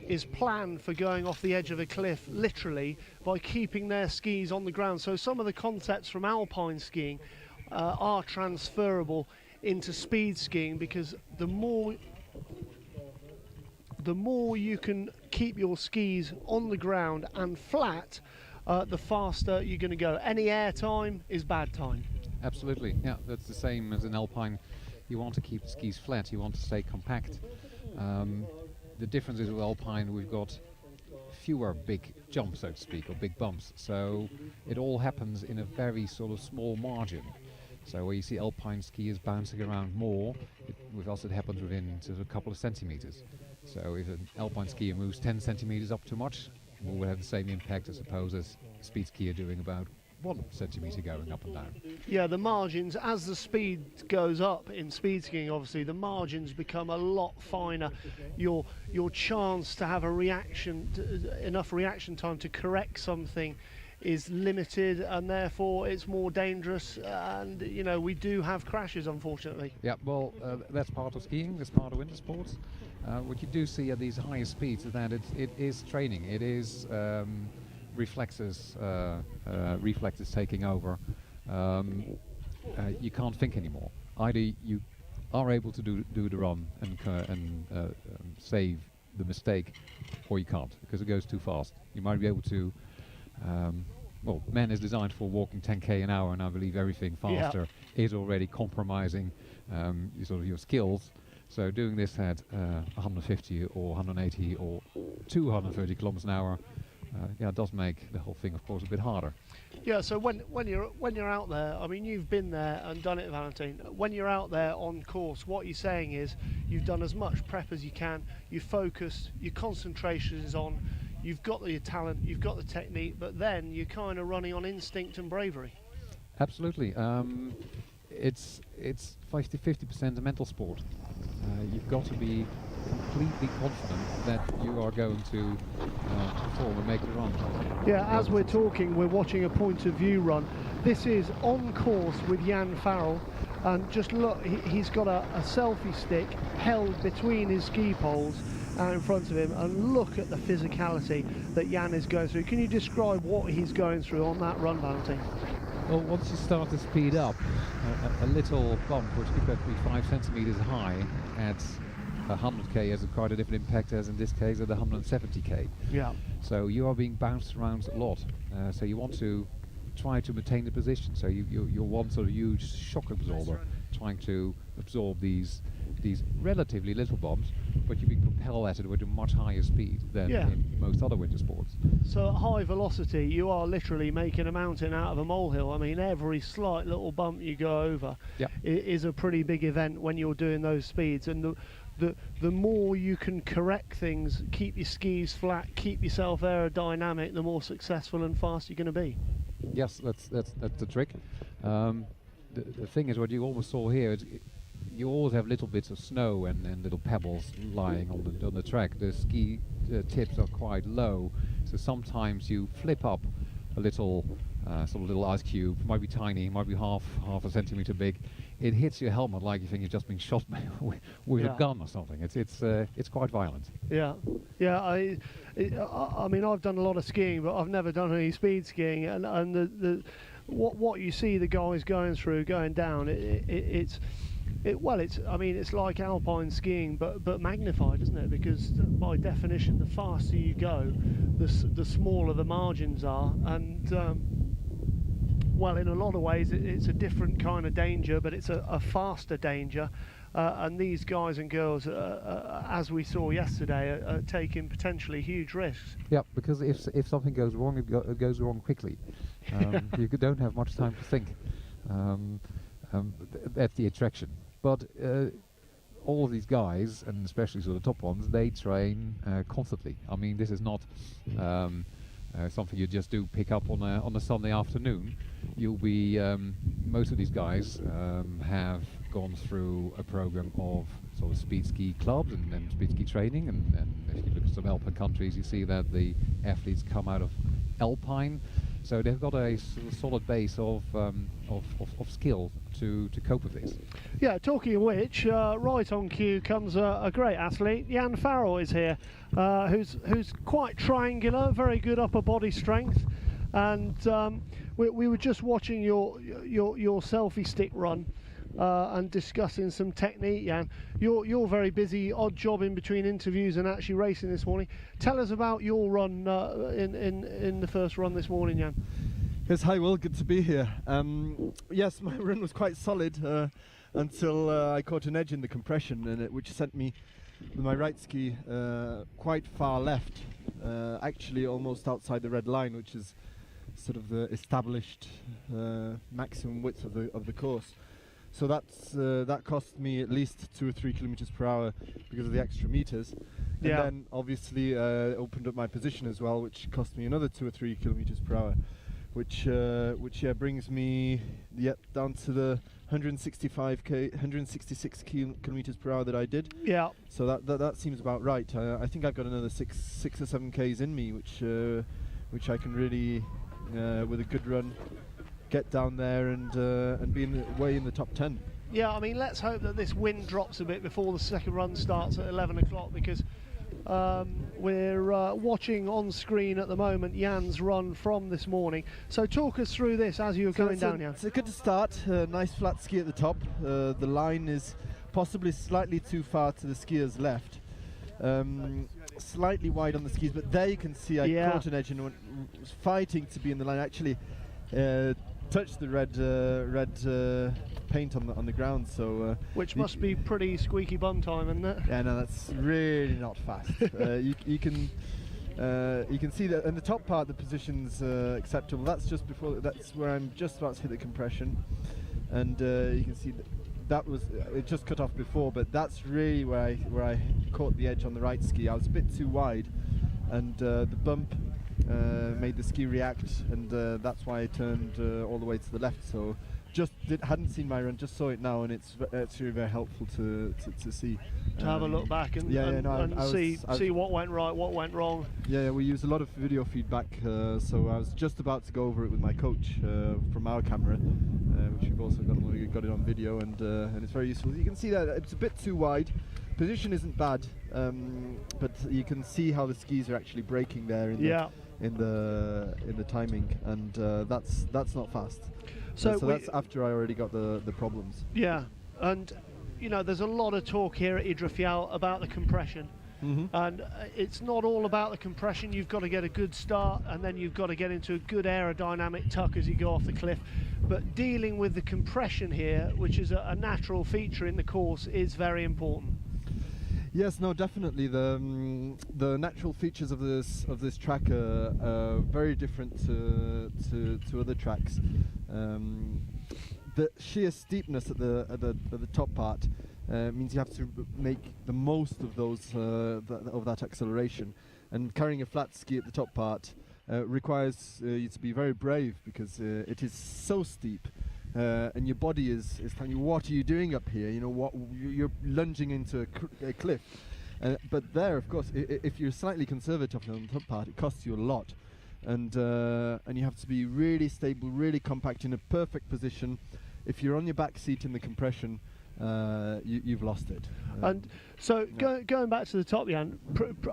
is plan for going off the edge of a cliff literally by keeping their skis on the ground. So some of the concepts from alpine skiing are transferable into speed skiing, because the more you can keep your skis on the ground and flat, the faster you're going to go. Any air time is bad time. Absolutely, yeah, that's the same as in alpine. You want to keep the skis flat, you want to stay compact. The difference is with alpine, we've got fewer big jumps, so to speak, or big bumps. So it all happens in a very sort of small margin. So where you see alpine skiers bouncing around more, with us it happens within sort of a couple of centimeters. So if an alpine skier moves 10 centimeters up too much, we will have the same impact, I suppose, as a speed skier doing about 1 centimeter going up and down. Yeah, the margins, as the speed goes up in speed skiing, obviously the margins become a lot finer. Your chance to have a reaction, enough reaction time to correct something is limited, and therefore it's more dangerous, and you know, we do have crashes, unfortunately. Yeah, well, that's part of skiing, that's part of winter sports. What you do see at these higher speeds is that it is training, it is reflexes taking over. You can't think anymore. Either you are able to do the run and save the mistake, or you can't, because it goes too fast. You might be able to. Well, man is designed for walking 10k an hour, and I believe everything faster is already compromising sort of your skills. So doing this at 150 or 180 or 230 kilometers an hour, yeah, it does make the whole thing, of course, a bit harder. Yeah. So when you're out there, I mean, you've been there and done it, Valentin. When you're out there on course, what you're saying is you've done as much prep as you can. You focus, your concentration is on. You've got the talent, you've got the technique, but then you're kind of running on instinct and bravery. Absolutely. It's 50% a mental sport. You've got to be completely confident that you are going to perform and make the run. Yeah, as we're talking, we're watching a point of view run. This is on course with Jan Farrell, and just look, he's got a selfie stick held between his ski poles in front of him, and look at the physicality that Jan is going through. Can you describe what he's going through on that run, Valentin? Well, once you start to speed up, a little bump, which could be 5 centimeters high, at 100k has quite a different impact as in this case at 170k. Yeah. So you are being bounced around a lot. So you want to try to maintain the position. So you're one sort of huge shock absorber, trying to absorb these relatively little bumps, but you're being propelled at it with a much higher speed than in most other winter sports. So at high velocity, you are literally making a mountain out of a molehill. I mean, every slight little bump you go over is a pretty big event when you're doing those speeds. And the more you can correct things, keep your skis flat, keep yourself aerodynamic, the more successful and fast you're going to be. Yes, that's the trick. The thing is, what you almost saw here is you always have little bits of snow and little pebbles lying on the track. The ski tips are quite low, so sometimes you flip up a little sort of little ice cube. Might be tiny, might be half a centimeter big. It hits your helmet like you think you've just been shot with a gun or something. It's quite violent. Yeah. I mean, I've done a lot of skiing, but I've never done any speed skiing, and what you see the guys going through, going down, I mean, it's like alpine skiing, but magnified, isn't it? Because by definition, the faster you go, the smaller the margins are, and well, in a lot of ways, it's a different kind of danger, but it's a faster danger. And these guys and girls, as we saw yesterday, are taking potentially huge risks. Yeah, because if something goes wrong, it goes wrong quickly. You don't have much time to think. That's the attraction. But all of these guys, and especially the top ones, they train constantly. I mean, this is not something you just do pick up on a Sunday afternoon. You'll be most of these guys have gone through a program of sort of speed ski clubs and speed ski training, and if you look at some alpine countries, you see that the athletes come out of alpine, so they've got a solid base of skill to cope with this. Yeah, talking of which, right on cue comes a great athlete. Jan Farrell is here, who's quite triangular, very good upper body strength, and we were just watching your selfie stick run and discussing some technique, Jan. You're very busy, odd job in between interviews and actually racing this morning. Tell us about your run in the first run this morning, Jan. Yes, hi Will, good to be here. Yes, my run was quite solid until I caught an edge in the compression, which sent me with my right ski quite far left, actually almost outside the red line, which is sort of the established maximum width of the course. So that cost me at least 2 or 3 kilometers per hour because of the extra meters. And then obviously opened up my position as well, which cost me another 2 or 3 kilometers per hour, which brings me down to the 166 kilometers per hour that I did. Yeah. So that seems about right. I think I've got another 6 or 7 k's in me, which I can really, with a good run, get down there and be way in the top 10. Yeah, I mean, let's hope that this wind drops a bit before the second run starts at 11 o'clock, because we're watching on screen at the moment Jan's run from this morning. So talk us through this as you're going down, Jan. It's a good start, nice flat ski at the top. The line is possibly slightly too far to the skier's left. Slightly wide on the skis, but there you can see I caught an edge and was fighting to be in the line. Actually touched the red paint on the ground, so which must be pretty squeaky bum time, isn't it? Yeah, no, that's really not fast. You can see that in the top part the position's acceptable. That's just before, that's where I'm just about to hit the compression, and you can see that was it just cut off before, but that's really where I caught the edge on the right ski. I was a bit too wide, and the bump made the ski react, and that's why I turned all the way to the left. So hadn't seen my run, just saw it now, and it's really very helpful to see. To have a look back and see what went right, what went wrong. Yeah, we use a lot of video feedback, so I was just about to go over it with my coach from our camera, which we've also got it on video, and it's very useful. You can see that it's a bit too wide. Position isn't bad, but you can see how the skis are actually braking there in the timing, and that's not fast. So that's after I already got the problems. Yeah, and you know, there's a lot of talk here at Idre about the compression. And it's not all about the compression. You've got to get a good start, and then you've got to get into a good aerodynamic tuck as you go off the cliff. But dealing with the compression here, which is a natural feature in the course, is very important. Yes, no, definitely. The natural features of this track are very different to other tracks. The sheer steepness at the top part means you have to make the most of that acceleration, and carrying a flat ski at the top part requires you to be very brave, because it is so steep. And your body is telling you, what are you doing up here? You know, you're lunging into a cliff. But there, of course, if you're slightly conservative on the top part, it costs you a lot. And you have to be really stable, really compact, in a perfect position. If you're on your back seat in the compression, you've lost it. And so going back to the top, Jan,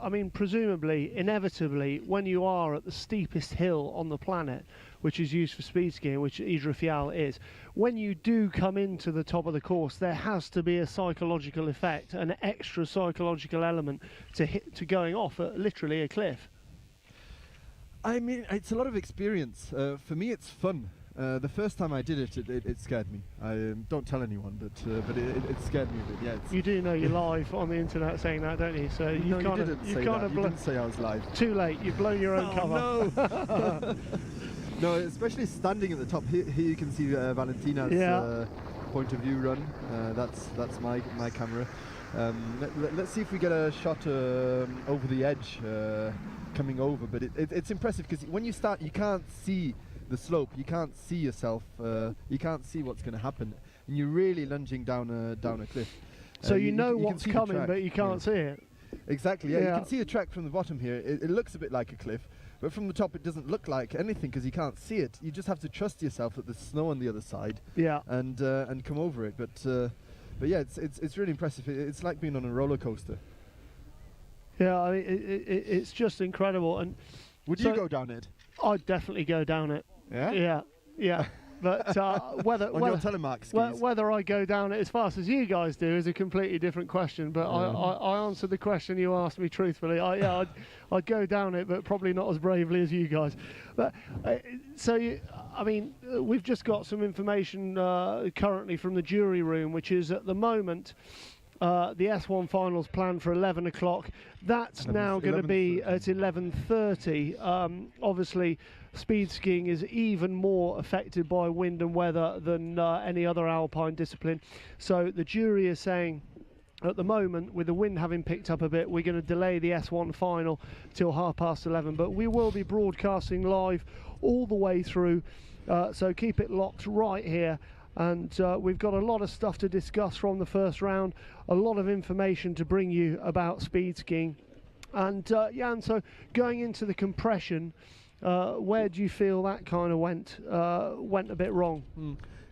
I mean, presumably, inevitably, when you are at the steepest hill on the planet, which is used for speed skiing, which Idre is. When you do come into the top of the course, there has to be a psychological effect, an extra psychological element to going off at literally a cliff. I mean, it's a lot of experience. For me, it's fun. The first time I did it, it scared me. I don't tell anyone, but it scared me a bit. Yeah. You do know you're live on the internet saying that, don't you? So you no, you didn't say I was live. Too late. You've blown your own cover. No. No, especially standing at the top. Here you can see Valentina's point of view run. That's my camera. Let's see if we get a shot over the edge coming over. But it's impressive because when you start, you can't see the slope. You can't see yourself. You can't see what's going to happen, and you're really lunging down a cliff. So you know what's coming, but you can't see it. Exactly. Yeah, you can see the track from the bottom here. It looks a bit like a cliff, but from the top it doesn't look like anything because you can't see it. You just have to trust yourself that there's snow on the other side. Yeah. And come over it. But yeah, it's really impressive. It's like being on a roller coaster. Yeah, I mean, it's just incredible. And would you go down it? I'd definitely go down it. Yeah. Yeah. But whether your telemark skis. Whether I go down it as fast as you guys do is a completely different question. But I answered the question you asked me truthfully. I'd go down it, but probably not as bravely as you guys. But I mean, we've just got some information currently from the jury room, which is at the moment the S1 finals planned for 11 o'clock. That's now going to be at 11:30. Obviously, speed skiing is even more affected by wind and weather than any other alpine discipline. So the jury is saying, at the moment, with the wind having picked up a bit, we're going to delay the S1 final till 11:30. But we will be broadcasting live all the way through. So keep it locked right here. And we've got a lot of stuff to discuss from the first round, a lot of information to bring you about speed skiing. And and so going into the compression, where do you feel that kind of went a bit wrong?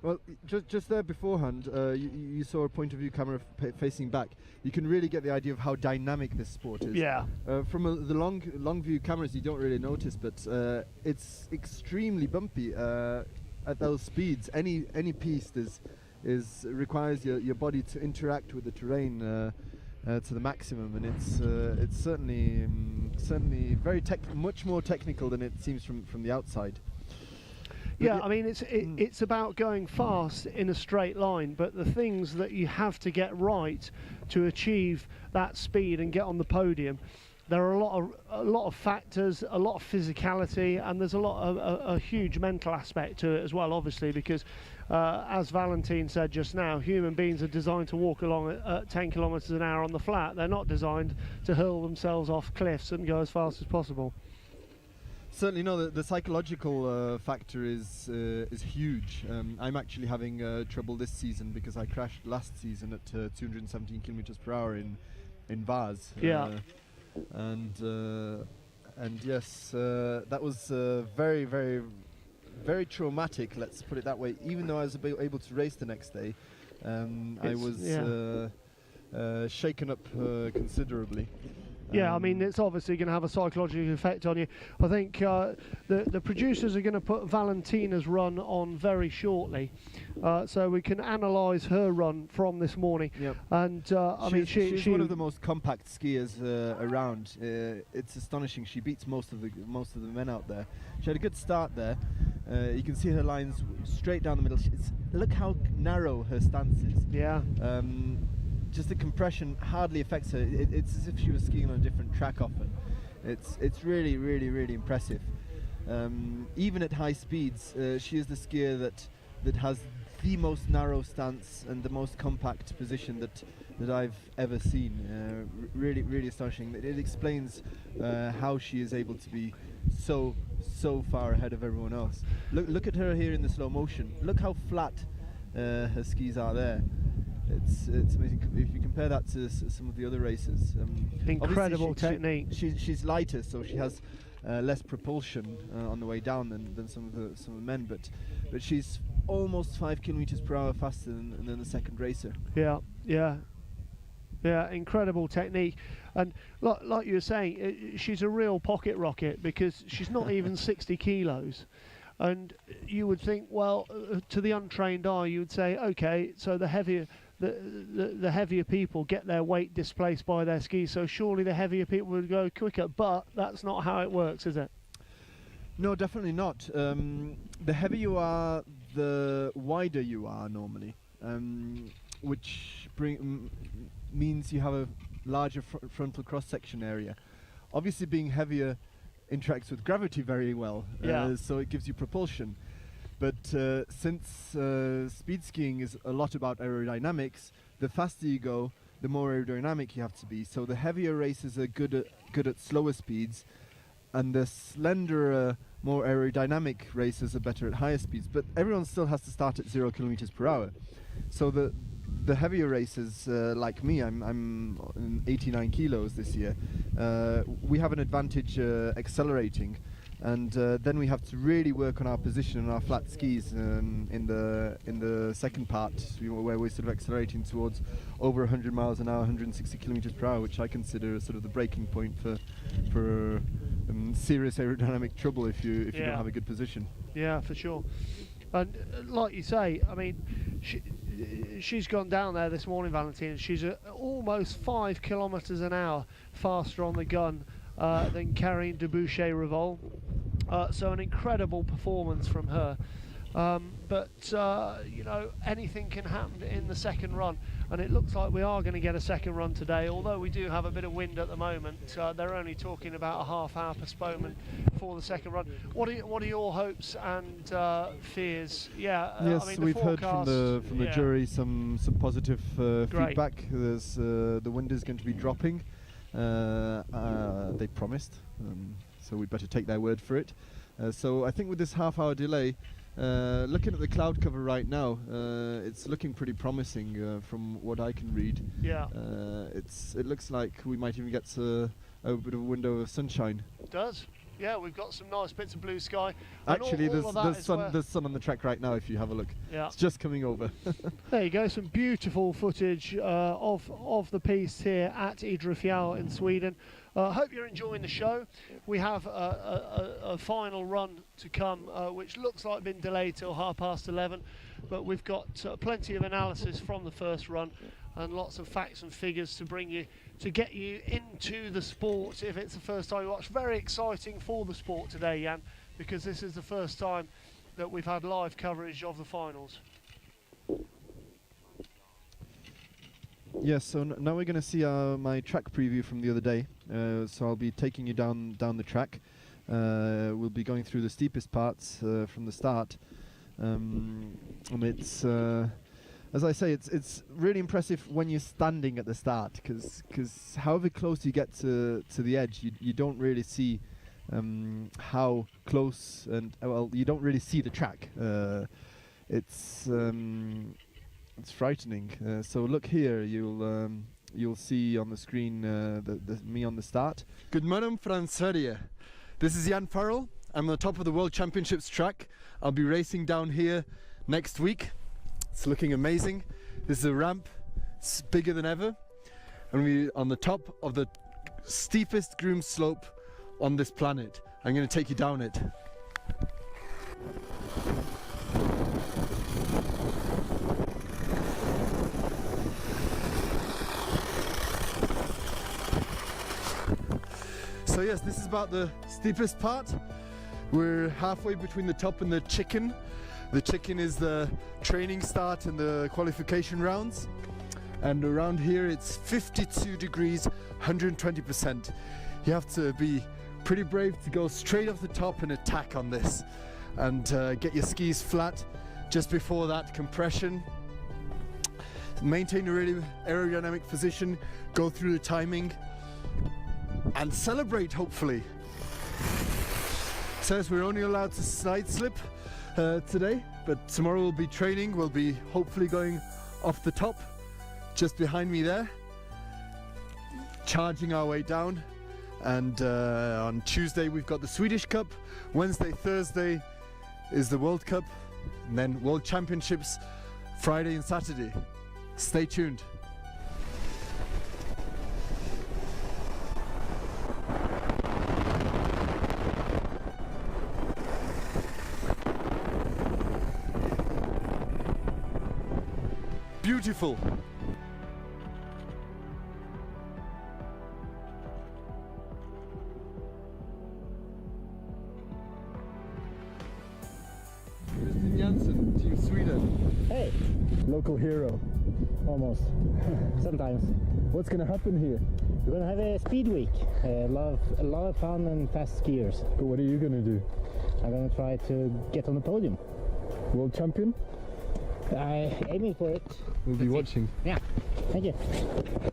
Well, just there beforehand, you saw a point of view camera facing back. You can really get the idea of how dynamic this sport is. Yeah. From the long view cameras, you don't really notice, but it's extremely bumpy. At those speeds, any piste requires your body to interact with the terrain to the maximum, and it's certainly very much more technical than it seems from the outside. Yeah, I mean it's about going fast in a straight line, but the things that you have to get right to achieve that speed and get on the podium, there are a lot of factors, a lot of physicality, and there's a huge mental aspect to it as well, obviously, because as Valentine said just now, human beings are designed to walk along at 10 kilometers an hour on the flat. They're not designed to hurl themselves off cliffs and go as fast as possible. Certainly, no. The psychological factor is huge. I'm actually having trouble this season because I crashed last season at 217 kilometers per hour in Vaz. Yeah. And yes, that was very, very, very traumatic. Let's put it that way. Even though I was able to race the next day, I was shaken up considerably. Yeah, I mean, it's obviously going to have a psychological effect on you. I think the producers are going to put Valentina's run on very shortly, so we can analyse her run from this morning. Yep. And I mean, she's one of the most compact skiers around. It's astonishing. She beats most of the men out there. She had a good start there. You can see her lines straight down the middle. Look how narrow her stance is. Yeah. Just the compression hardly affects her. It's as if she was skiing on a different track often. It's really, really, really impressive. Even at high speeds, she is the skier that has the most narrow stance and the most compact position that I've ever seen. Really, really astonishing. It explains how she is able to be so far ahead of everyone else. Look at her here in the slow motion. Look how flat her skis are there. It's amazing if you compare that to some of the other races. Incredible technique. She's lighter, so she has less propulsion on the way down than some of the men. But she's almost 5 kilometers per hour faster than the second racer. Yeah. Incredible technique, and like you were saying, she's a real pocket rocket because she's not even 60 kilos. And you would think, well, to the untrained eye, you would say, okay, so the heavier people get their weight displaced by their skis, so surely the heavier people would go quicker. But that's not how it works, is it? No, definitely not. The heavier you are, the wider you are normally, which means you have a larger frontal cross-section area. Obviously, being heavier interacts with gravity very well, so it gives you propulsion. But since speed skiing is a lot about aerodynamics, the faster you go, the more aerodynamic you have to be. So the heavier races are good at slower speeds, and the slenderer, more aerodynamic racers are better at higher speeds. But everyone still has to start at 0 kilometers per hour. So the heavier racers, like me, I'm 89 kilos this year. We have an advantage accelerating, and then we have to really work on our position on our flat skis in the second part, where we're sort of accelerating towards over 100 miles an hour, 160 kilometers per hour, which I consider sort of the breaking point for serious aerodynamic trouble if you don't have a good position. Yeah, for sure. And like you say, I mean, she's gone down there this morning, Valentina. She's almost 5 kilometers an hour faster on the gun than Karine Debouché-Revol. So an incredible performance from her. But you know, anything can happen in the second run, and it looks like we are going to get a second run today, although we do have a bit of wind at the moment. They're only talking about a half-hour postponement for the second run. What are your hopes and fears? Yes, I mean, we've heard from the jury some positive feedback. There's the wind is going to be dropping. They promised, so we'd better take their word for it. So I think with this half-hour delay, looking at the cloud cover right now, it's looking pretty promising from what I can read. Yeah. It looks like we might even get a bit of a window of sunshine. It does. Yeah, we've got some nice bits of blue sky. Actually, there's sun on the track right now if you have a look. Yeah. It's just coming over. There you go, some beautiful footage of the piste here at Idre Fjäll in Sweden. Hope you're enjoying the show. We have a final run to come, which looks like been delayed till 11:30, but we've got plenty of analysis from the first run and lots of facts and figures to bring you, to get you into the sport if it's the first time you watch. Very exciting for the sport today, Jan, because this is the first time that we've had live coverage of the finals. Yes, so now we're going to see my track preview from the other day. So I'll be taking you down the track. We'll be going through the steepest parts from the start. And it's, as I say, it's really impressive when you're standing at the start, because however close you get to the edge, you don't really see how close, and well, you don't really see the track. It's frightening. So look here, you'll see on the screen me on the start. Good morning from Sverige. This is Jan Farrell. I'm on the top of the World Championships track. I'll be racing down here next week. It's looking amazing. This is a ramp. It's bigger than ever. And we're on the top of the steepest groom slope on this planet. I'm going to take you down it. So yes, this is about the steepest part. We're halfway between the top and the chicken. The chicken is the training start and the qualification rounds. And around here it's 52 degrees, 120%. You have to be pretty brave to go straight off the top and attack on this. And get your skis flat. Just before that, compression. Maintain a really aerodynamic position, go through the timing, and celebrate, hopefully. Says we're only allowed to side slip today, but tomorrow we'll be training. We'll be hopefully going off the top, just behind me there, charging our way down. And on Tuesday we've got the Swedish Cup. Wednesday, Thursday is the World Cup, and then World Championships Friday and Saturday. Stay tuned. beautiful. Christian Janssen, Team Sweden. Hey, local hero, almost, sometimes. What's going to happen here? We're going to have a speed week, a lot of fun and fast skiers. But what are you going to do? I'm going to try to get on the podium. World champion? Aiming for it. We'll be watching. Yeah, thank you. Back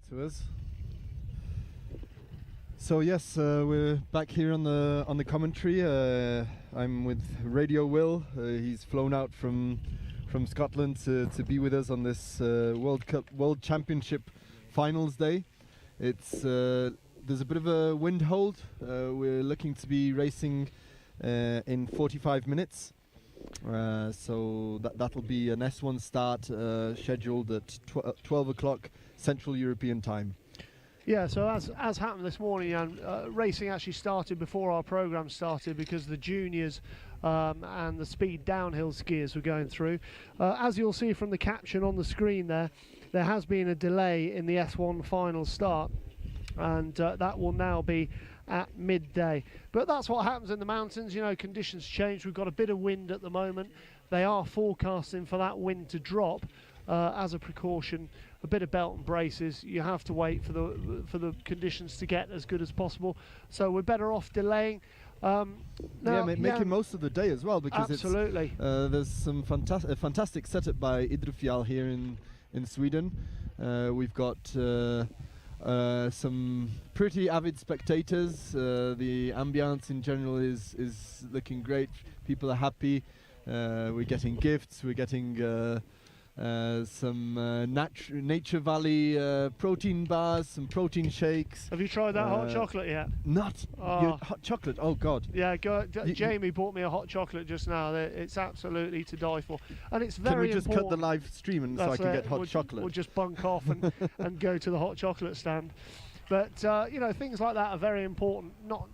to us. So yes, we're back here on the commentary. I'm with Radio Will. He's flown out from Scotland to be with us on this World Championship Finals Day. It's there's a bit of a wind hold. We're looking to be racing in 45 minutes. So that'll be an S1 start scheduled at 12 o'clock Central European time. Yeah, so as happened this morning, and racing actually started before our programme started because the juniors and the speed downhill skiers were going through. As you'll see from the caption on the screen there has been a delay in the S1 final start, and that will now be at midday. But that's what happens in the mountains, you know, conditions change. We've got a bit of wind at the moment. They are forecasting for that wind to drop as a precaution. A bit of belt and braces. You have to wait for the conditions to get as good as possible. So we're better off delaying. Making most of the day as well, because absolutely. There's some fantastic setup by Idre here in Sweden. We've got some pretty avid spectators. The ambience in general is looking great. People are happy. We're getting gifts. We're getting some Nature Valley protein bars, some protein shakes. Have you tried that hot chocolate yet? Not hot chocolate. Oh God! Yeah, Jamie bought me a hot chocolate just now. It's absolutely to die for, and it's very. Can we just cut the live stream and so I can get hot chocolate? We'll just bunk off and go to the hot chocolate stand. But you know, things like that are very important. Not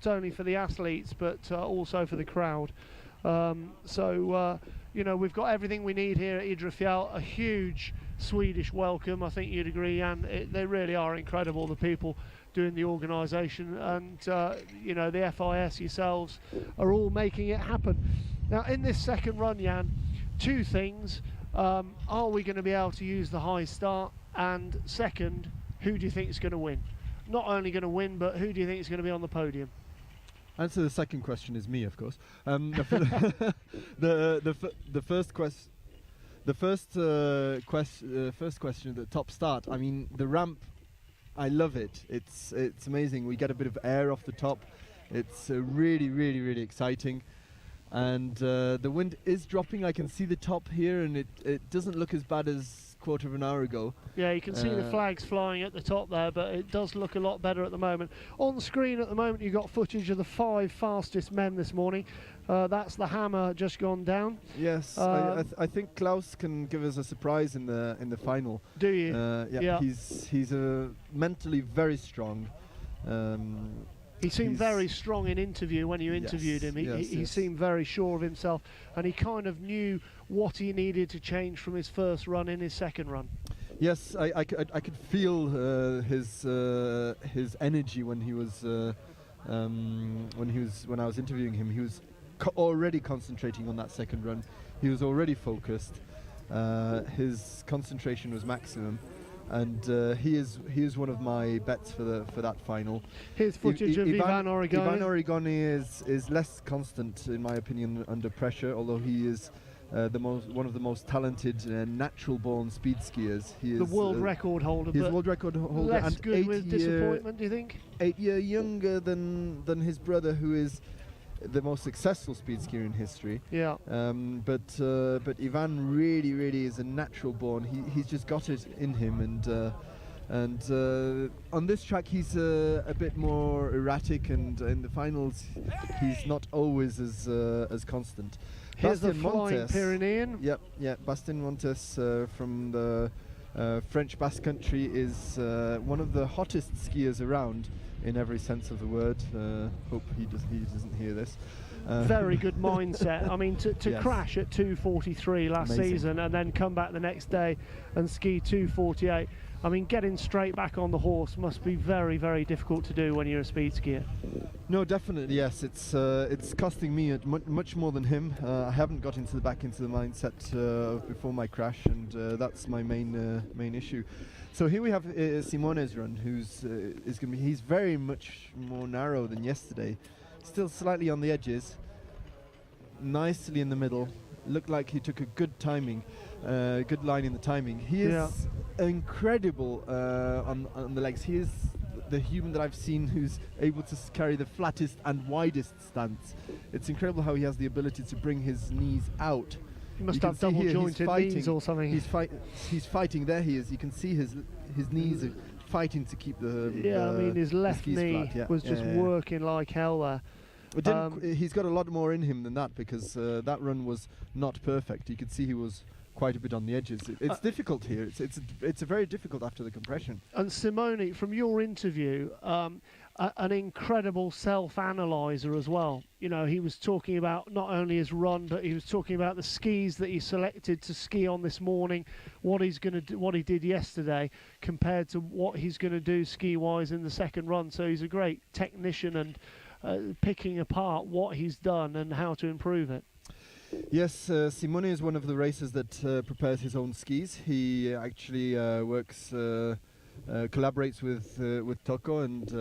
only for the athletes, but also for the crowd. You know, we've got everything we need here at Idre, a huge Swedish welcome. I think you'd agree, and they really are incredible, the people doing the organisation, and you know, the FIS yourselves are all making it happen. Now in this second run, Jan, two things. Are we going to be able to use the high start? And second, who do you think is going to win? Not only going to win, but who do you think is going to be on the podium? Answer the second question is me, of course. The first question, the top start. I mean, the ramp, I love it. It's amazing. We get a bit of air off the top. It's really exciting. And the wind is dropping. I can see the top here, and it doesn't look as bad as quarter of an hour ago. Yeah, you can see the flags flying at the top there, but it does look a lot better at the moment. On the screen at the moment, you've got footage of the 5 fastest men this morning. That's the hammer just gone down. Yes, I think Klaus can give us a surprise in the final. Do you? Yeah. He's mentally very strong. He seemed very strong in interview when you interviewed him. He seemed very sure of himself, and he kind of knew what he needed to change from his first run in his second run. Yes, I could feel his energy when he was when I was interviewing him. He was already concentrating on that second run. He was already focused. His concentration was maximum. And he is one of my bets for that final. Here's footage of Ivan Origani. Ivan Origani is less constant, in my opinion, under pressure. Although he is one of the most talented natural-born speed skiers. He is the world record holder. He's world record holder. Less and good with disappointment, do you think? 8 years younger than his brother, who is the most successful speed skier in history. Yeah. But Ivan really is a natural born. He's just got it in him, and on this track he's a bit more erratic, and in the finals he's not always as constant. Here's Bastien the flying Montes, Pyrenean. Yep. Bastien Montes from the French Basque Country is one of the hottest skiers around, in every sense of the word. Hope he doesn't hear this. Very good mindset. I mean, to Yes. crash at 2:43 last Amazing. season and then come back the next day and ski 2:48. I mean, getting straight back on the horse must be very, very difficult to do when you're a speed skier. No, definitely, yes. It's costing me much more than him. I haven't got back into the mindset before my crash, and that's my main issue. So here we have Simone's run, he's very much more narrow than yesterday. Still slightly on the edges, nicely in the middle. Looked like he took a good timing, good line in the timing. He is incredible on the legs. He is the human that I've seen who's able to carry the flattest and widest stance. It's incredible how he has the ability to bring his knees out. He must have double jointed knees or something. He's fighting. There he is. You can see his knees are fighting to keep the I mean, his left knee was just working like hell there. But he's got a lot more in him than that, because that run was not perfect. You could see he was quite a bit on the edges. It's difficult here. It's a very difficult after the compression. And Simone, from your interview, an incredible self-analyzer as well. You know, he was talking about not only his run, but he was talking about the skis that he selected to ski on this morning, what he's going to do, what he did yesterday, compared to what he's going to do ski-wise in the second run. So he's a great technician and picking apart what he's done and how to improve it. Yes, Simone is one of the racers that prepares his own skis. He actually collaborates with Tocco and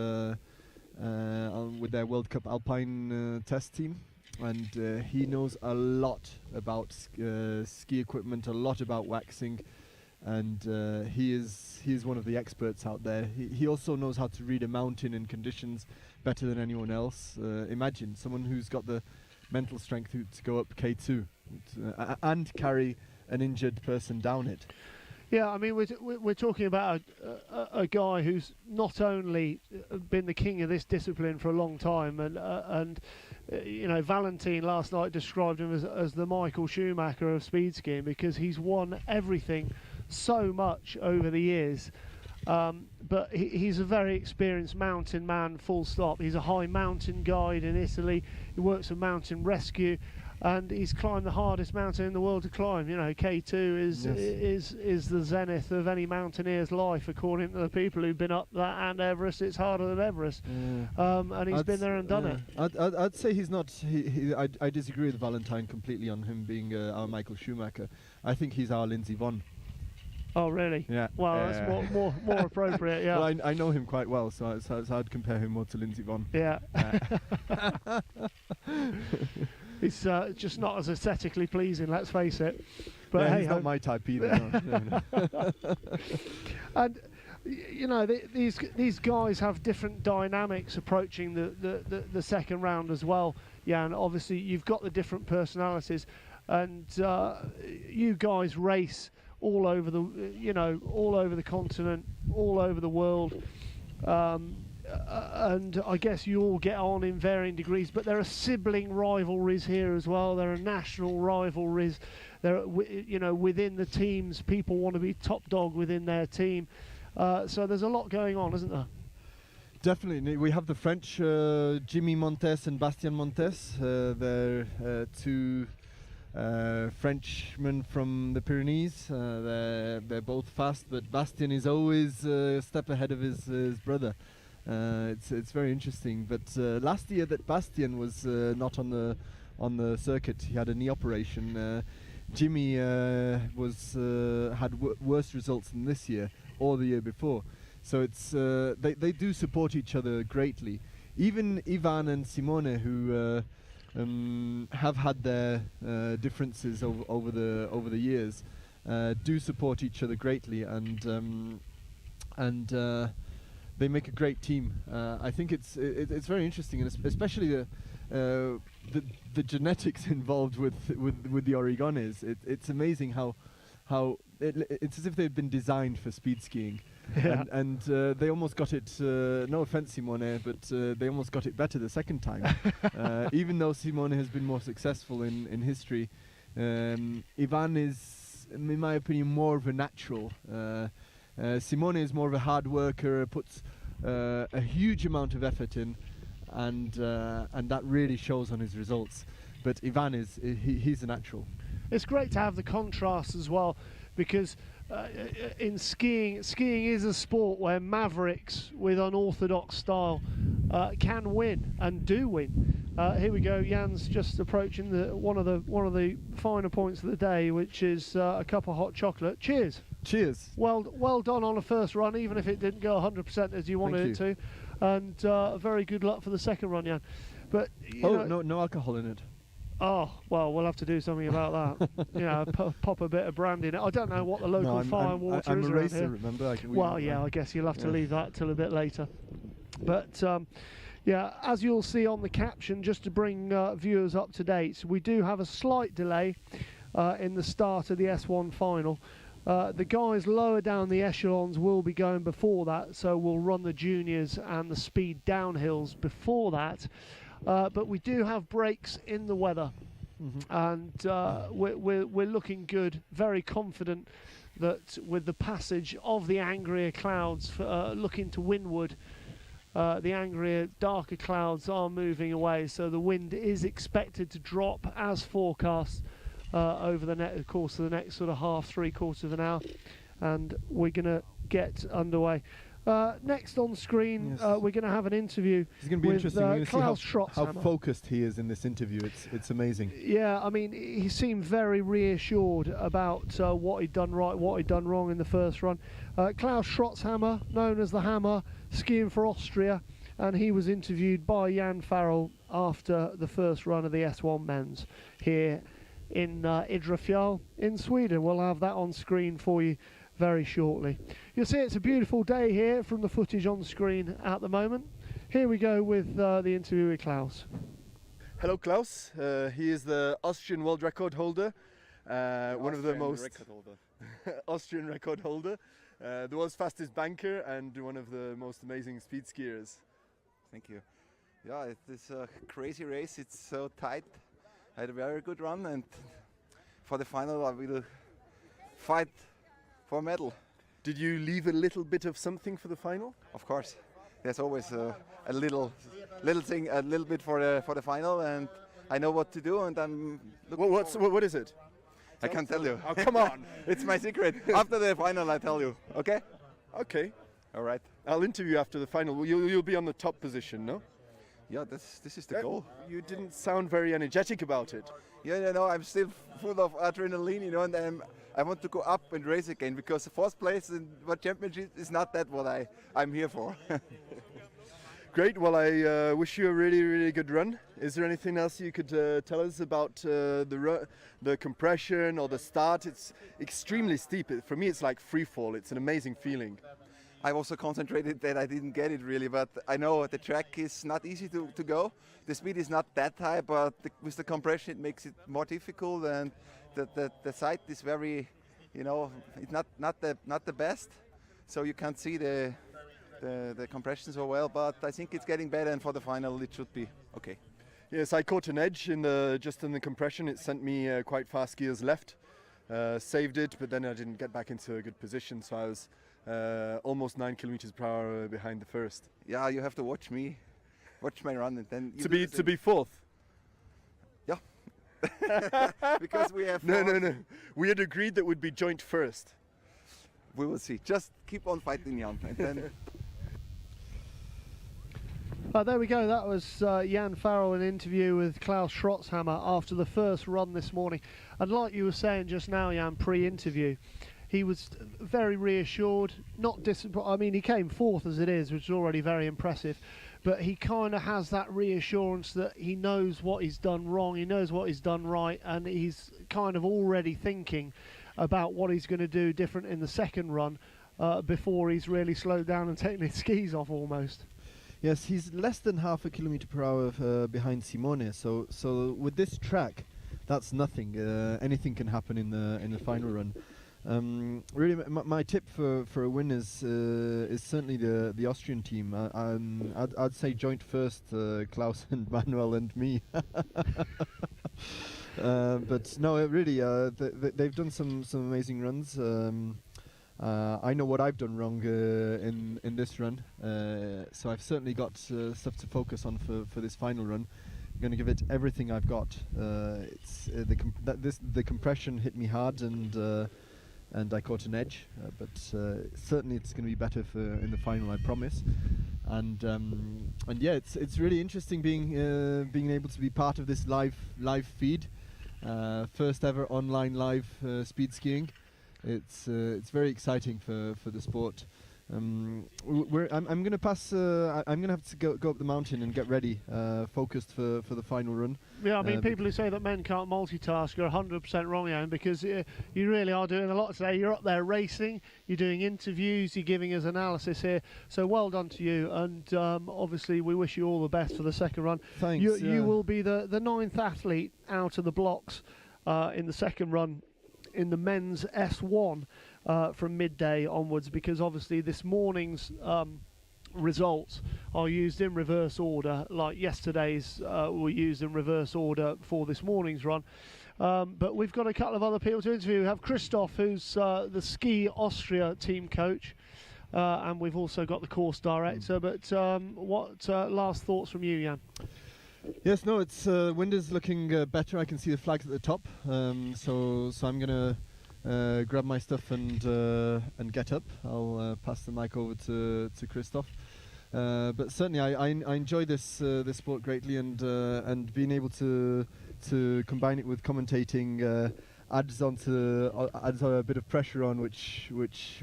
with their World Cup Alpine test team, and he knows a lot about ski equipment, a lot about waxing, and he is one of the experts out there. He also knows how to read a mountain in conditions better than anyone else. Imagine someone who's got the mental strength to go up K2 and carry an injured person down it. Yeah, I mean, we're talking about a guy who's not only been the king of this discipline for a long time, and you know, Valentin last night described him as the Michael Schumacher of speed skiing, because he's won everything so much over the years. But he's a very experienced mountain man, full stop. He's a high mountain guide in Italy. He works with mountain rescue, and he's climbed the hardest mountain in the world to climb. You know, K2 is the zenith of any mountaineer's life, according to the people who've been up that and Everest. It's harder than Everest, and he's been there and done it. I'd say he's not. I disagree with Valentine completely on him being our Michael Schumacher. I think he's our Lindsey Vonn. Oh, really? Yeah. Well, that's more appropriate, yeah. Well, I know him quite well, so I'd compare him more to Lindsey Vonn. Yeah. It's just not as aesthetically pleasing, let's face it. But yeah, hey, he's not my type either. No. And you know, these guys have different dynamics approaching the second round as well. Yeah, and obviously you've got the different personalities, and you guys race all over the continent, all over the world, and I guess you all get on in varying degrees. But there are sibling rivalries here as well. There are national rivalries. There are, within the teams, people want to be top dog within their team. So there's a lot going on, isn't there? Definitely. We have the French, Jimmy Montes and Bastien Montes. They're two Frenchmen from the Pyrenees. They're both fast, but Bastien is always a step ahead of his brother. It's very interesting. But last year that Bastien was not on the circuit, he had a knee operation. Jimmy had worse results than this year or the year before. So it's they do support each other greatly. Even Ivan and Simone, who have had their differences over the years, do support each other greatly, and they make a great team. I think it's very interesting, and especially the genetics involved with the Oregones. It's amazing how it's as if they've been designed for speed skiing. Yeah. And they almost got it, no offense Simone, but they almost got it better the second time. Even though Simone has been more successful in history, Ivan is, in my opinion, more of a natural. Simone is more of a hard worker, puts a huge amount of effort in, and that really shows on his results. But Ivan he's a natural. It's great to have the contrast as well, because in skiing is a sport where mavericks with unorthodox style can win and do win. Here we go. Jan's just approaching one of the finer points of the day, which is a cup of hot chocolate. Cheers. Cheers. Well done on the first run, even if it didn't go 100% as you wanted it to, and very good luck for the second run, Jan. But no alcohol in it. Oh, well, we'll have to do something about that. Pop a bit of brandy in it. I don't know what the local fire and water is I'm a around racer, here. remember? I guess you'll have to leave that till a bit later. But, as you'll see on the caption, just to bring viewers up to date, we do have a slight delay in the start of the S1 final. The guys lower down the echelons will be going before that, so we'll run the juniors and the speed downhills before that. But we do have breaks in the weather, and we're looking good, very confident that with the passage of the angrier clouds looking to windward, the angrier, darker clouds are moving away, so the wind is expected to drop as forecast over the course of the next sort of half, 3/4 of an hour, and we're going to get underway. Next on screen, we're going to have an interview. It's going to be interesting. We're Klaus see how Schrotzhammer. focused he is in this interview. It's amazing. Yeah, I mean, he seemed very reassured about what he'd done right, what he'd done wrong in the first run. Klaus Schrotzhammer, known as the Hammer, skiing for Austria, and he was interviewed by Jan Farrell after the first run of the S1 men's here in Idre in Sweden. We'll have that on screen for you very shortly. You'll see it's a beautiful day here from the footage on screen at the moment. Here we go with the interview with Klaus. Hello Klaus, he is the Austrian world record holder, one of the most Austrian record holder, the world's fastest banker and one of the most amazing speed skiers. Thank you. Yeah, it's a crazy race, it's so tight. I had a very good run, and for the final I will fight for a medal. Did you leave a little bit of something for the final? Of course. There's always a little thing, a little bit for the final, and I know what to do, and I'm looking what is it? I can't tell you. Oh, come on. It's my secret. After the final I tell you, okay? Okay. All right. I'll interview you after the final. You'll be on the top position, no? Yeah, this is the goal. You didn't sound very energetic about it. Yeah, I'm still full of adrenaline, and I want to go up and race again, because the fourth place in World Championship is not that what I'm here for. Great. Well, I wish you a really, really good run. Is there anything else you could tell us about the compression or the start? It's extremely steep. For me, it's like free fall. It's an amazing feeling. I also concentrated that I didn't get it really, but I know the track is not easy to go. The speed is not that high, but with the compression it makes it more difficult, and the sight is very, it's not the best, so you can't see the compression so well. But I think it's getting better, and for the final it should be okay. Yes, I caught an edge just in the compression. It sent me quite fast gears left, saved it, but then I didn't get back into a good position, so I was almost 9 kilometers per hour behind the first. Yeah, you have to watch me, watch my run, and then to be fourth. Yeah, because we have no. We had agreed that we'd be joint first. We will see. Just keep on fighting, Jan, and then. There we go. That was Jan Farrell, an interview with Klaus Schrotzhammer after the first run this morning. And like you were saying just now, Jan, pre-interview, he was very reassured, not disappointed. I mean, he came fourth as it is, which is already very impressive. But he kind of has that reassurance that he knows what he's done wrong, he knows what he's done right, and he's kind of already thinking about what he's going to do different in the second run before he's really slowed down and taken his skis off almost. Yes, he's less than half a kilometer per hour behind Simone. So with this track, that's nothing. Anything can happen in the final run. Really, my tip for a win is certainly the Austrian team. I'd say joint first, Klaus and Manuel and me. But no, really, they've done some amazing runs. I know what I've done wrong in this run, so I've certainly got stuff to focus on for this final run. I'm going to give it everything I've got. It's the compression hit me hard, and I caught an edge, but certainly it's going to be better in the final, I promise. And yeah, it's really interesting being able to be part of this live feed, first ever online live speed skiing. It's very exciting for the sport. I'm going to pass. I'm going to have to go up the mountain and get ready, focused for the final run. Yeah, I mean, people who say that men can't multitask are 100% wrong, Jan, because you really are doing a lot today. You're up there racing, you're doing interviews, you're giving us analysis here. So well done to you, and obviously we wish you all the best for the second run. Thanks. You will be the 9th athlete out of the blocks in the second run in the men's S1 from midday onwards, because obviously this morning's results are used in reverse order, like yesterday's were used in reverse order for this morning's run. But we've got a couple of other people to interview. We have Christoph, who's the Ski Austria team coach, and we've also got the course director. But what last thoughts from you, Jan? Yes, no, it's wind is looking better. I can see the flags at the top, so I'm gonna grab my stuff and get up. I'll pass the mic over to Christoph. But certainly, I enjoy this sport greatly, and being able to combine it with commentating adds a bit of pressure on, which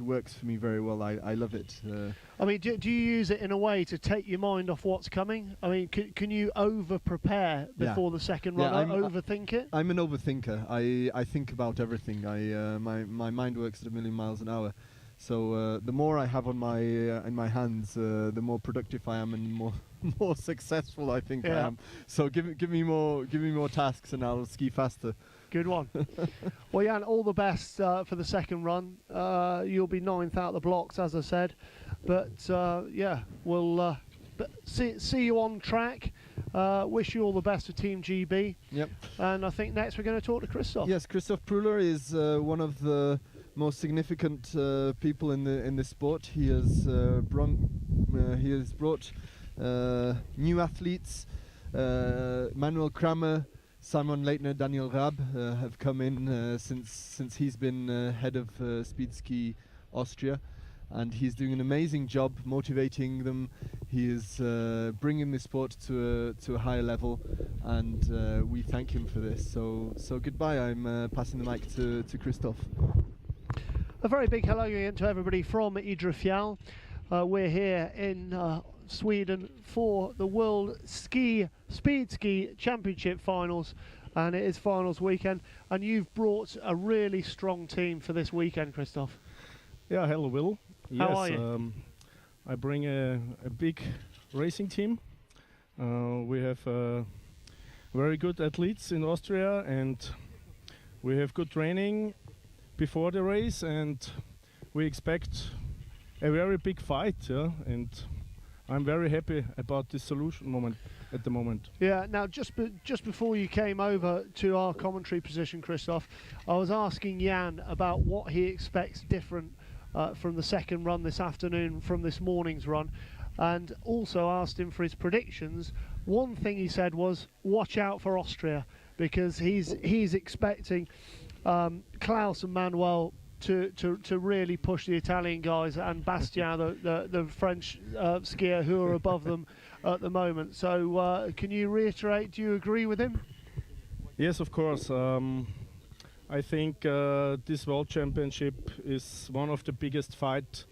works for me very well. I love it. I mean, do you use it in a way to take your mind off what's coming? I mean, can you over-prepare before the second run, overthink it? I'm an overthinker. I think about everything. My mind works at 1,000,000 miles an hour. So the more I have on my in my hands, the more productive I am, and more successful I think I am. So give me more tasks, and I'll ski faster. Good one. Well, Jan, all the best for the second run. You'll be 9th out of the blocks, as I said. But yeah, we'll see you on track. Wish you all the best for Team GB. Yep. And I think next we're going to talk to Christoph. Yes, Christoph Prühler is one of the most significant people in the sport. He has brought new athletes. Manuel Kramer, Simon Leitner, Daniel Raab have come in since he's been head of Speed Ski Austria, and he's doing an amazing job motivating them. He is bringing the sport to a higher level, and we thank him for this. So goodbye. I'm passing the mic to Christoph. A very big hello again to everybody from Idre Fjall. We're here in Sweden for the World Speed Ski Championship Finals, and it is finals weekend, and you've brought a really strong team for this weekend, Christoph. Yeah, hello Will. How are you? I bring a big racing team. We have very good athletes in Austria, and we have good training before the race, and we expect a very big fight, and I'm very happy about this solution at the moment. Yeah, now just before you came over to our commentary position, Christoph, I was asking Jan about what he expects different from the second run this afternoon from this morning's run, and also asked him for his predictions. One thing he said was, watch out for Austria, because he's expecting Klaus and Manuel to really push the Italian guys, and Bastien, the French skier, who are above them at the moment. So can you reiterate, do you agree with him? Yes, of course. I think this World Championship is one of the biggest fights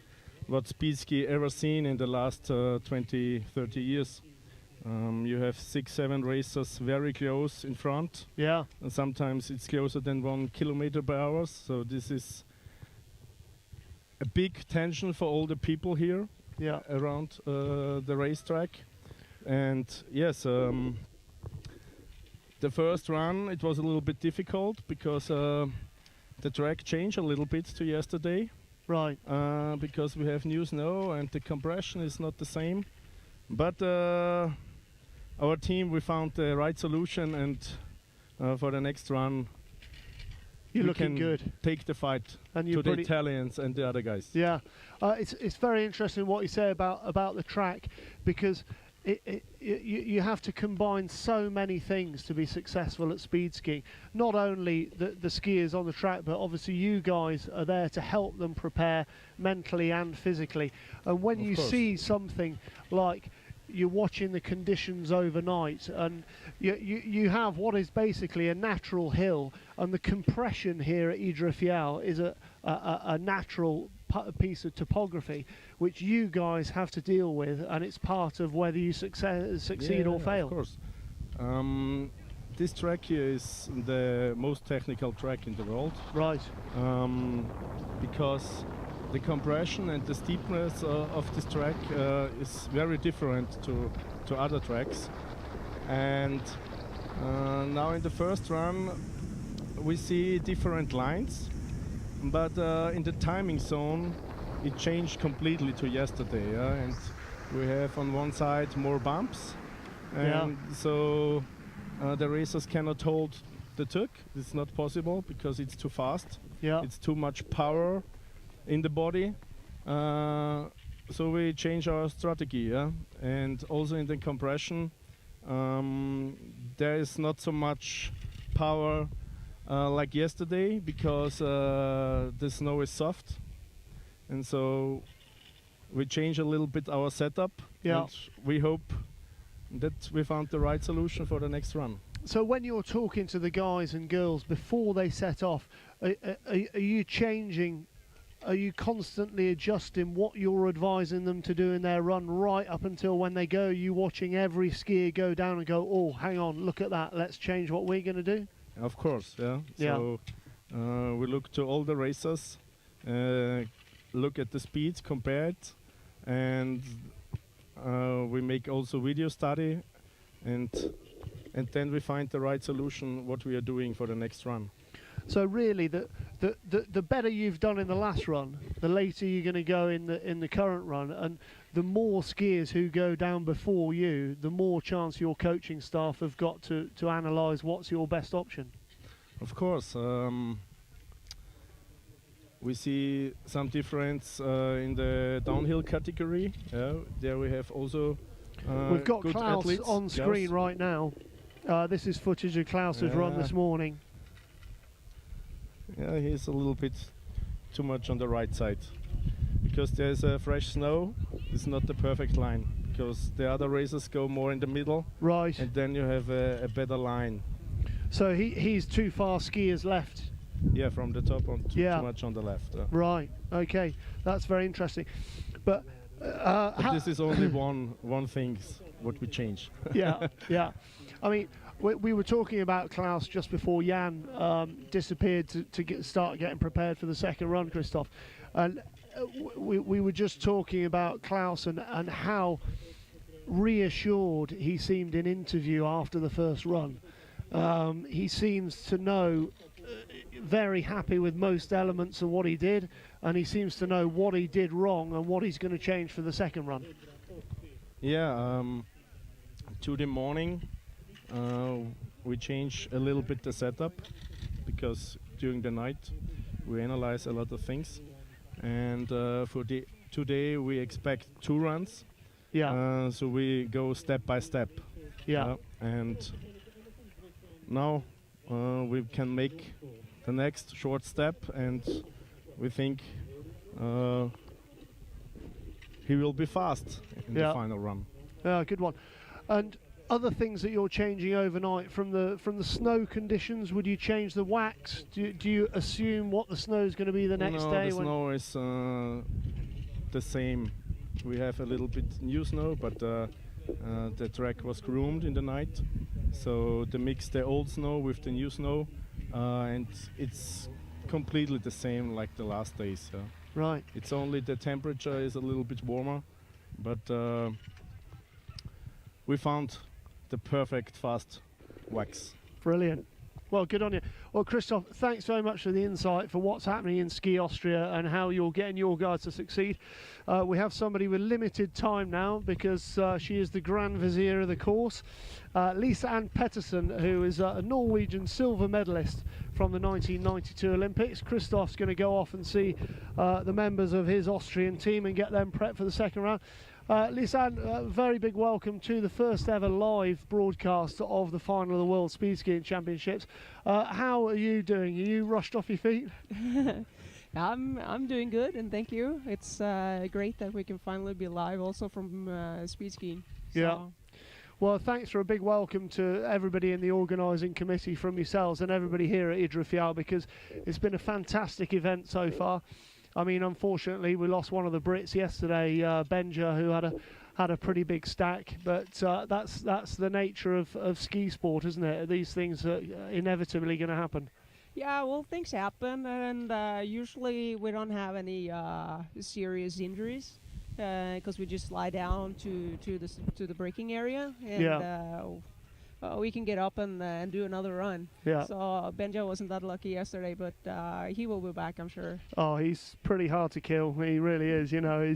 what speed ski ever seen in the last 20-30 years. You have 6-7 racers very close in front. Yeah. And sometimes it's closer than 1 kilometer per hour. So this is a big tension for all the people here around the racetrack. And yes, the first run, it was a little bit difficult because the track changed a little bit to yesterday. Right. Because we have new snow and the compression is not the same. But our team, we found the right solution, and for the next run, You're we looking can good. take the fight And to you're the pretty- Italians and the other guys. Yeah, it's very interesting what you say about the track, because you have to combine so many things to be successful at speed skiing. Not only the skiers on the track, but obviously you guys are there to help them prepare mentally and physically. And when Of you course. see something like you're watching the conditions overnight, and you have what is basically a natural hill, and the compression here at Idre Fial is a natural piece of topography which you guys have to deal with, and it's part of whether you succeed or fail. Of course. This track here is the most technical track in the world. Right. Because the compression and the steepness of this track is very different to other tracks. And now in the first run we see different lines, but in the timing zone it changed completely to yesterday, and we have on one side more bumps, and so the racers cannot hold the tuk. It's not possible because it's too fast. It's too much power in the body, so we change our strategy, and also in the compression there is not so much power like yesterday, because the snow is soft, and so we change a little bit our setup, and we hope that we found the right solution for the next run. So when you're talking to the guys and girls before they set off, are you changing? Are you constantly adjusting what you're advising them to do in their run right up until when they go? Are you watching every skier go down and go, oh, hang on, look at that, let's change what we're going to do? Of course, yeah. So we look to all the racers, look at the speeds, compare it, and we make also video study, and then we find the right solution what we are doing for the next run. So really, the better you've done in the last run, the later you're going to go in the current run, and the more skiers who go down before you, the more chance your coaching staff have got to analyse what's your best option. Of course, we see some difference in the downhill category. There we have also we've got good Klaus athletes. on screen right now. This is footage of Klaus's run this morning. Yeah, he's a little bit too much on the right side, because there's fresh snow. It's not the perfect line, because the other racers go more in the middle, right, and then you have a better line. So he's too far skiers left. Yeah, from the top on too much on the left. Right. Okay, that's very interesting. But this is only one thing what we change. Yeah. I mean, we were talking about Klaus just before Jan disappeared to start getting prepared for the second run, Christoph, and we were just talking about Klaus and how reassured he seemed in interview after the first run. He seems to know, very happy with most elements of what he did, and he seems to know what he did wrong and what he's going to change for the second run. Yeah, to the morning we change a little bit the setup, because during the night we analyze a lot of things, and for today we expect 2 runs. So we go step by step. And now we can make the next short step, and we think he will be fast in the final run. Yeah, good one. And other things that you're changing overnight from the snow conditions, would you change the wax? Do you assume what the snow is going to be the next day? No, the snow is the same. We have a little bit new snow, but the track was groomed in the night, so they mix the old snow with the new snow, and it's completely the same like the last days. Right. It's only the temperature is a little bit warmer, but we found the perfect fast wax. Brilliant. Well, good on you. Well, Christoph, thanks very much for the insight for what's happening in Ski Austria and how you're getting your guys to succeed. We have somebody with limited time now, because she is the Grand Vizier of the course, Lisa Ann Pettersen, who is a Norwegian silver medalist from the 1992 Olympics. Christoph's going to go off and see the members of his Austrian team and get them prepped for the second round. Lisanne, very big welcome to the first ever live broadcast of the final of the World Speed Skiing Championships. How are you doing? Are you rushed off your feet? I'm doing good, and thank you. It's great that we can finally be live also from speed skiing. So. Yeah. Well, thanks for a big welcome to everybody in the organising committee from yourselves and everybody here at Idre Fjell, because it's been a fantastic event so far. I mean, unfortunately, we lost one of the Brits yesterday, Benja, who had a pretty big stack. But that's the nature of ski sport, isn't it? These things are inevitably going to happen. Yeah, well, things happen, and usually we don't have any serious injuries because we just lie down to the braking area, and we can get up and do another run. Yeah. So Benja wasn't that lucky yesterday, but he will be back, I'm sure. Oh, he's pretty hard to kill. He really is. You know,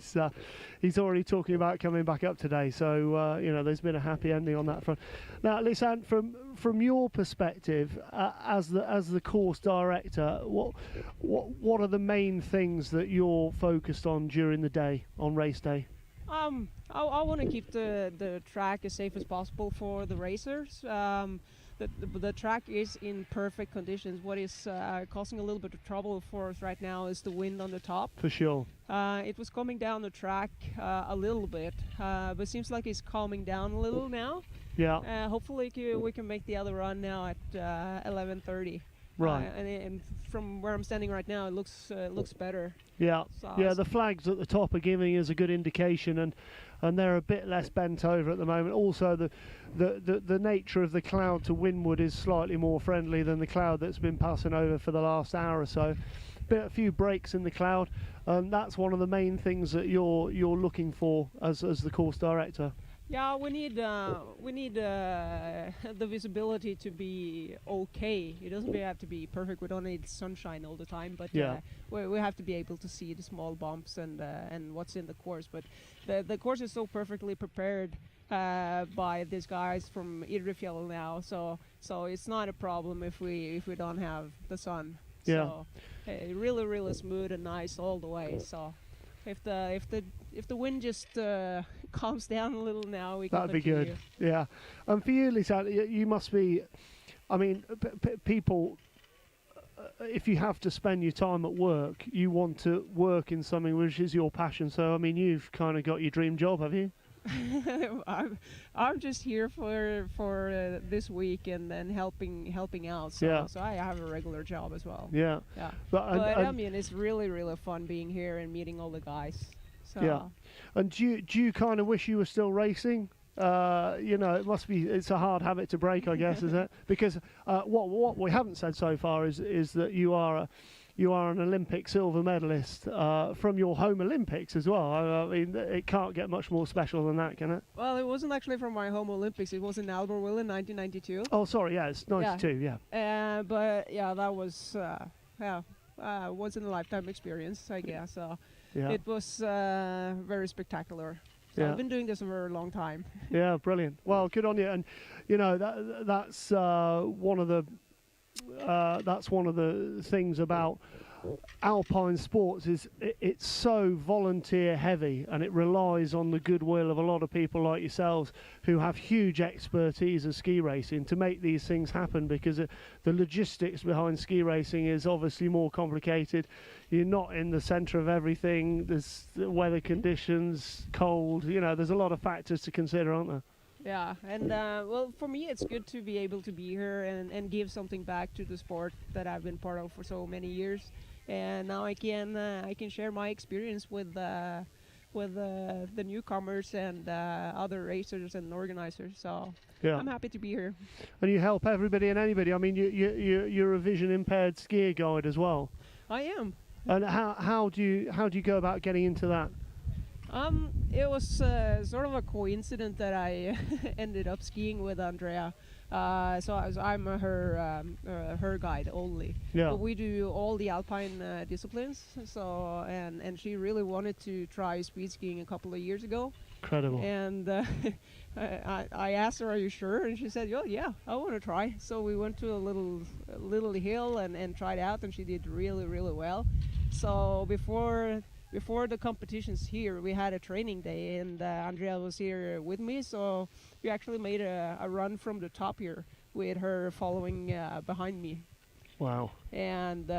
he's already talking about coming back up today. So you know, there's been a happy ending on that front. Now, Lisanne, from your perspective as the course director, what are the main things that you're focused on during the day, on race day? I want to keep the track as safe as possible for the racers. The track is in perfect conditions. What is causing a little bit of trouble for us right now is the wind on the top. For sure. It was coming down the track a little bit, but seems like it's calming down a little now. Yeah. Hopefully we can make the other run now at 11:30. Right. And from where I'm standing right now, it looks better. Yeah. So Yeah. The flags at the top are giving us a good indication, and they're a bit less bent over at the moment. Also, the nature of the cloud to windward is slightly more friendly than the cloud that's been passing over for the last hour or so. A few breaks in the cloud, and that's one of the main things that you're looking for as the course director. Yeah, we need the visibility to be okay. It doesn't have to be perfect. We don't need sunshine all the time, but we have to be able to see the small bumps and what's in the course. But the course is so perfectly prepared by these guys from Idre Fjell now, so it's not a problem if we don't have the sun. Yeah. So really smooth and nice all the way. So if the wind just calms down a little now, we can That'd be continue. good. Yeah. And for you, Lisa, you must be. I mean, people. If you have to spend your time at work, you want to work in something which is your passion. So, I mean, you've kind of got your dream job, have you? I'm just here for this week and then helping out. So I have a regular job as well. Yeah. Yeah. But I mean, it's really fun being here and meeting all the guys. So. Yeah. And do you kind of wish you were still racing? You know, it's a hard habit to break, I guess, is it? Because what we haven't said so far is that you are an Olympic silver medalist from your home Olympics as well. I mean, it can't get much more special than that, can it? Well, it wasn't actually from my home Olympics. It was in Albertville in 1992. Oh, sorry, yeah, it's 92, yeah. But yeah, that was once in a lifetime experience, I guess. So it was very spectacular. So I've been doing this for a very long time. Yeah, brilliant. Well, good on you. And you know that's one of the things about alpine sports is it's so volunteer heavy, and it relies on the goodwill of a lot of people like yourselves who have huge expertise of ski racing to make these things happen, because the logistics behind ski racing is obviously more complicated. You're not in the center of everything. There's the weather conditions, cold, you know, there's a lot of factors to consider, aren't there? Yeah, and well, for me it's good to be able to be here and give something back to the sport that I've been part of for so many years. And now I can share my experience with the newcomers and other racers and organizers. So I'm happy to be here. And you help everybody and anybody. I mean, you're a vision impaired skier guide as well. I am. And how do you go about getting into that? It was sort of a coincidence that I ended up skiing with Andrea I'm her guide only. Yeah. But we do all the alpine disciplines. So and she really wanted to try speed skiing a couple of years ago. Incredible. And I asked her, "Are you sure?" And she said, "Oh yeah, I want to try." So we went to a little hill and tried out, and she did really well. So before the competitions here, we had a training day, and Andrea was here with me. So we actually made a run from the top here with her following behind me. Wow. And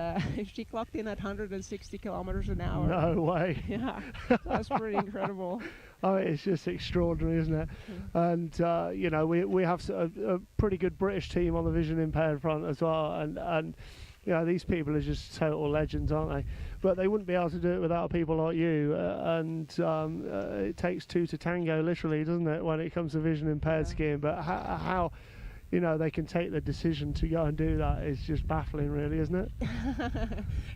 she clocked in at 160 kilometers an hour. No way. Yeah, that's pretty incredible. Oh, it's just extraordinary, isn't it? And you know, we have a pretty good British team on the vision impaired front as well, and you know, these people are just total legends, aren't they? But they wouldn't be able to do it without people like you. It takes two to tango, literally, doesn't it, when it comes to vision impaired skiing? But how you know, they can take the decision to go and do that is just baffling, really, isn't it?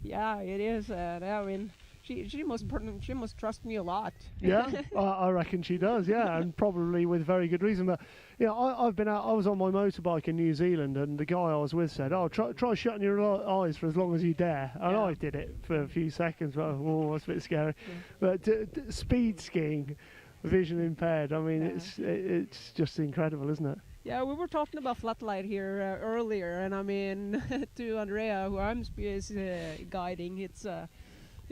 Yeah, it is. I mean, she must trust me a lot. Yeah, I reckon she does. Yeah, and probably with very good reason. But you know, I've been out. I was on my motorbike in New Zealand, and the guy I was with said, "Oh, try shutting your eyes for as long as you dare." And I did it for a few seconds. But it's a bit scary. Yeah. But speed skiing, vision impaired. I mean, it's just incredible, isn't it? Yeah, we were talking about flat light here earlier, and I mean, to Andrea, who I'm guiding, it's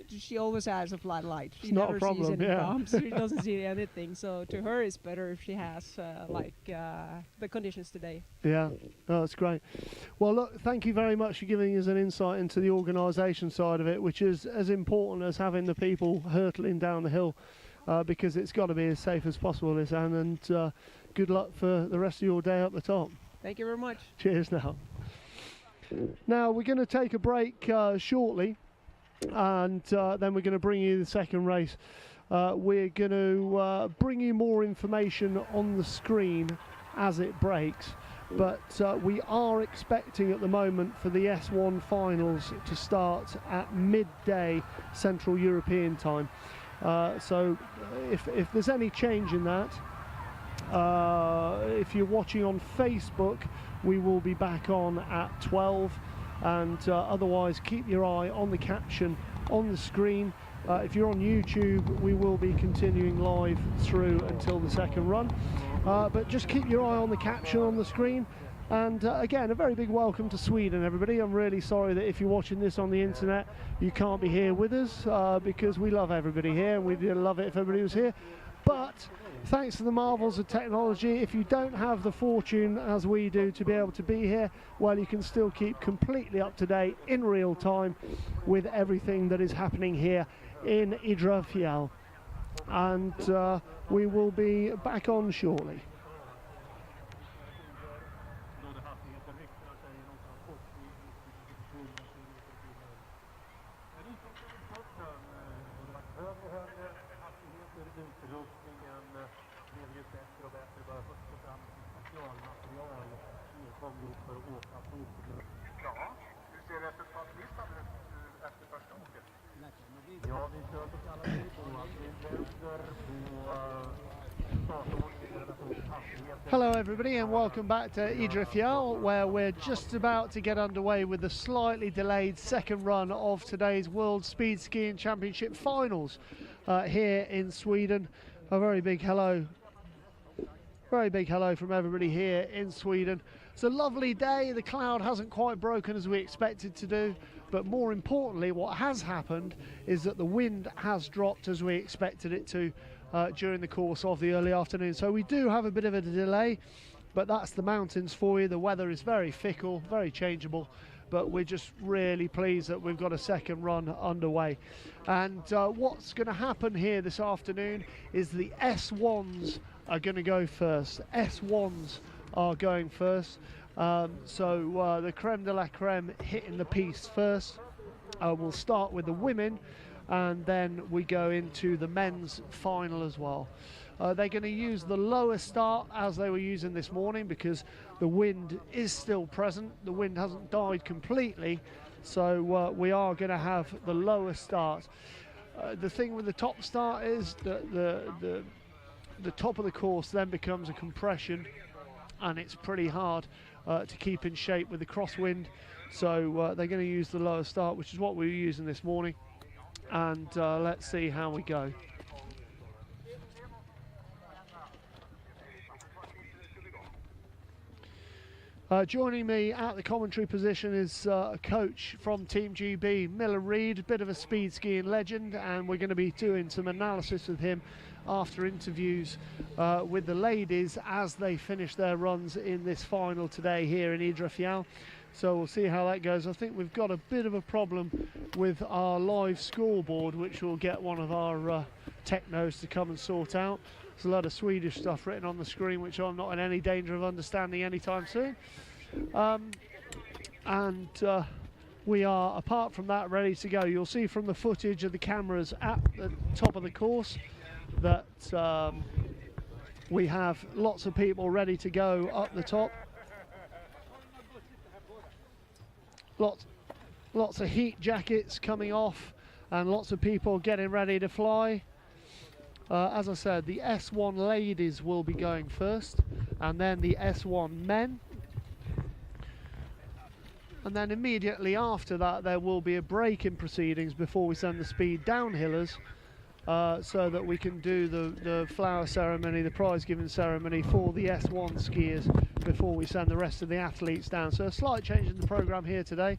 she always has a flat light. She never sees any bumps. She doesn't see anything. So to her, it's better if she has the conditions today. Yeah, that's great. Well, look, thank you very much for giving us an insight into the organisation side of it, which is as important as having the people hurtling down the hill, because it's got to be as safe as possible, this Anne, and good luck for the rest of your day up the top. Thank you very much. Cheers now. Now we're going to take a break shortly, and then we're going to bring you the second race. We're going to bring you more information on the screen as it breaks, but we are expecting at the moment for the S1 finals to start at midday Central European time. So if there's any change in that, if you're watching on Facebook, we will be back on at 12, and otherwise keep your eye on the caption on the screen. If you're on YouTube, we will be continuing live through until the second run, but just keep your eye on the caption on the screen. And again, a very big welcome to Sweden, everybody. I'm really sorry that if you're watching this on the internet, you can't be here with us, because we love everybody here, and we'd love it if everybody was here. But thanks to the marvels of technology, if you don't have the fortune as we do to be able to be here, well, you can still keep completely up to date in real time with everything that is happening here in Idre Fjell. And we will be back on shortly. Hello everybody, and welcome back to Idre Fjell, where we're just about to get underway with the slightly delayed second run of today's World Speed Skiing Championship finals here in Sweden. A very big hello from everybody here in Sweden. It's a lovely day. The cloud hasn't quite broken as we expected to do, but more importantly, what has happened is that the wind has dropped as we expected it to during the course of the early afternoon. So we do have a bit of a delay, but that's the mountains for you. The weather is very fickle, very changeable, but we're just really pleased that we've got a second run underway. And what's going to happen here this afternoon is the S1s are going to go first. S1s are going first. So the creme de la creme hitting the piste first. We'll start with the women, and then we go into the men's final as well. They're going to use the lower start as they were using this morning, because the wind is still present. The wind hasn't died completely, so we are going to have the lower start. The thing with the top start is that the top of the course then becomes a compression, and it's pretty hard to keep in shape with the crosswind. So they're going to use the lower start, which is what we were using this morning. And let's see how we go. Joining me at the commentary position is a coach from Team GB, Miller Reid, a bit of a speed skiing legend, and we're going to be doing some analysis with him after interviews with the ladies as they finish their runs in this final today here in Idre. So we'll see how that goes. I think we've got a bit of a problem with our live scoreboard, which we'll get one of our technos to come and sort out. There's a lot of Swedish stuff written on the screen, which I'm not in any danger of understanding anytime soon. We are, apart from that, ready to go. You'll see from the footage of the cameras at the top of the course that we have lots of people ready to go up the top. Lots of heat jackets coming off and lots of people getting ready to fly. As I said, the S1 ladies will be going first, and then the S1 men. And then immediately after that, there will be a break in proceedings before we send the speed downhillers, so that we can do the flower ceremony, the prize giving ceremony for the S1 skiers before we send the rest of the athletes down. So a slight change in the programme here today,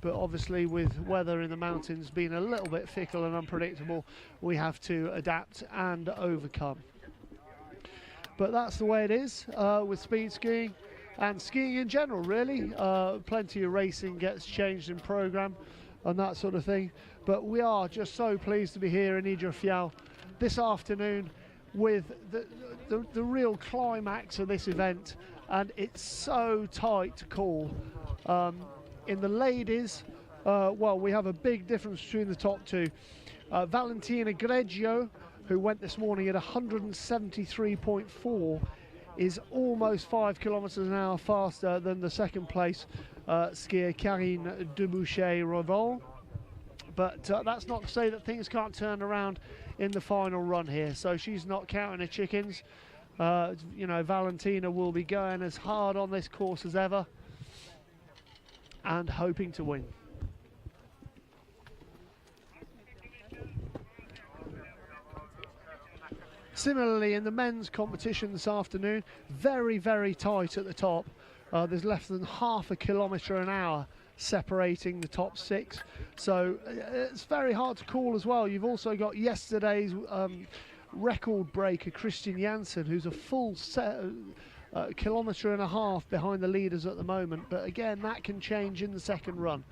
but obviously with weather in the mountains being a little bit fickle and unpredictable, we have to adapt and overcome. But that's the way it is with speed skiing and skiing in general, really. Plenty of racing gets changed in programme and that sort of thing. But we are just so pleased to be here in Idre this afternoon with the real climax of this event, and it's so tight to call. In the ladies, well, we have a big difference between the top two. Valentina Greggio, who went this morning at 173.4, is almost 5 kilometers an hour faster than the second place skier Karine Debouchet-Revol. But that's not to say that things can't turn around in the final run here. So she's not counting her chickens. You know, Valentina will be going as hard on this course as ever and hoping to win. Similarly, in the men's competition this afternoon, very, very tight at the top. There's less than half a kilometre an hour separating the top six. So it's very hard to call as well. You've also got yesterday's record breaker, Christian Janssen, who's a full kilometre and a half behind the leaders at the moment. But again, that can change in the second run.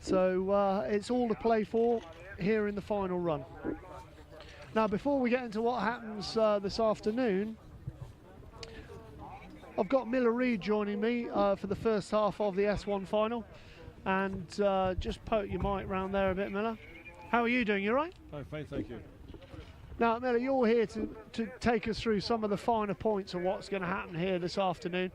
So it's all to play for here in the final run. Now, before we get into what happens this afternoon, I've got Miller Reid joining me for the first half of the S1 final. And just poke your mic round there a bit, Miller. How are you doing? You all right? I'm fine, thank you. Now, Miller, you're here to take us through some of the finer points of what's going to happen here this afternoon.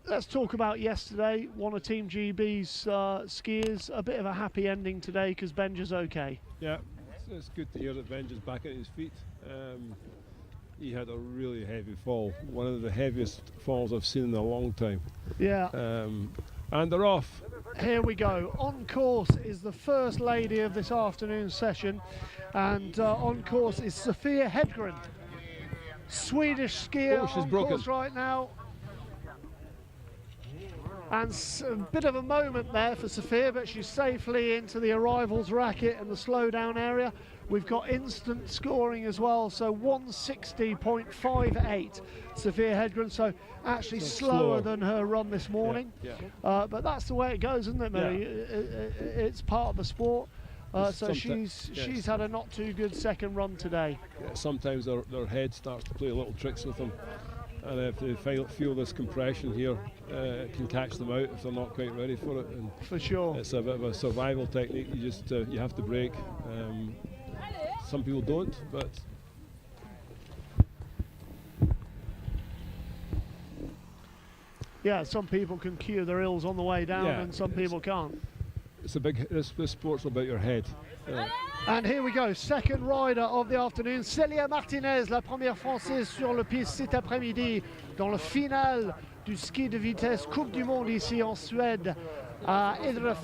Let's talk about yesterday. One of Team GB's skiers. A bit of a happy ending today because Benja's okay. Yeah, it's good to hear that Benja's back at his feet. He had a really heavy fall, one of the heaviest falls I've seen in a long time. Yeah. And they're off. Here we go. On course is the first lady of this afternoon's session, and on course is Sofia Hedgren, Swedish skier she's on broken. course right now. And a bit of a moment there for Sofia, but she's safely into the arrivals racket and the slowdown area. We've got instant scoring as well, so 160.58 Sofia Hedgren, so actually slower than her run this morning. Yeah. But that's the way it goes, isn't it, Millie? Yeah. It's part of the sport. So Sometimes, she's had a not too good second run today. Yeah, sometimes their head starts to play little tricks with them. And if they feel this compression here, it can catch them out if they're not quite ready for it. And for sure. It's a bit of a survival technique. You just you have to break. Some people don't, but yeah, some people can cure their ills on the way down, and some people can't. this sport's about your head. And here we go, second rider of the afternoon, Célia Martinez, la première française sur le piste cet après-midi dans le final du ski de vitesse Coupe du Monde ici en Suède à Idre.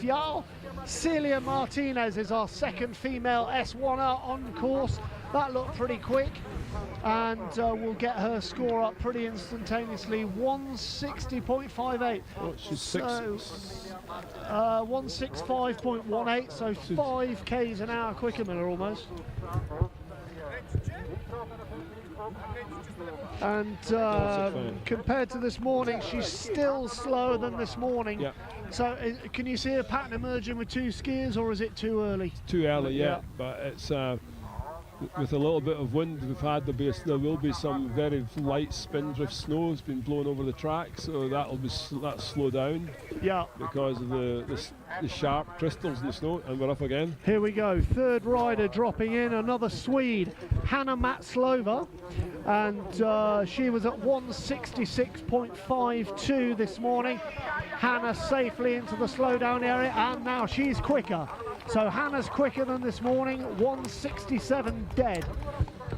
Célia Martinez is our second female S1er on course. That looked pretty quick, and we'll get her score up pretty instantaneously. 160.58. Oh, she's so 165.18, so 5 k's an hour quicker, Miller, almost. And compared to this morning, she's still slower than this morning. Yeah. So can you see a pattern emerging with two skiers, or is it too early? Too early, yeah. But it's with a little bit of wind we've had, there will be some very light spindrift snow has been blown over the track, so that'll slow down. Yeah. Because of the sharp crystals in the snow, and we're up again. Here we go, third rider dropping in, another Swede, Hanna Matslova, and she was at 166.52 this morning. Hanna safely into the slowdown area, and now she's quicker. So Hanna's quicker than this morning, 167 dead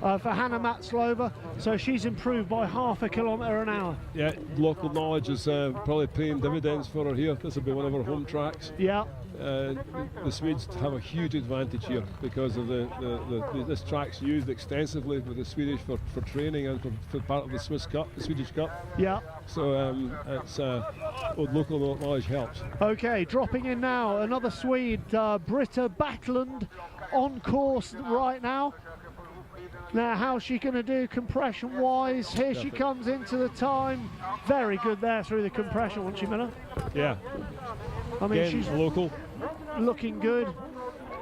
for Hanna Matslova. So she's improved by half a kilometre an hour. Yeah, local knowledge is probably paying dividends for her here. This will be one of her home tracks. Yeah. The Swedes have a huge advantage here because of this track's used extensively with the Swedish for training and for part of the Swedish Cup. Yeah. So it's local knowledge helps. Okay, dropping in now, another Swede, Britta Backlund, on course right now. Now, how's she going to do compression-wise? Here she comes into the time. Very good there through the compression, wasn't she, Miller? Yeah. I mean, again, she's local, looking good,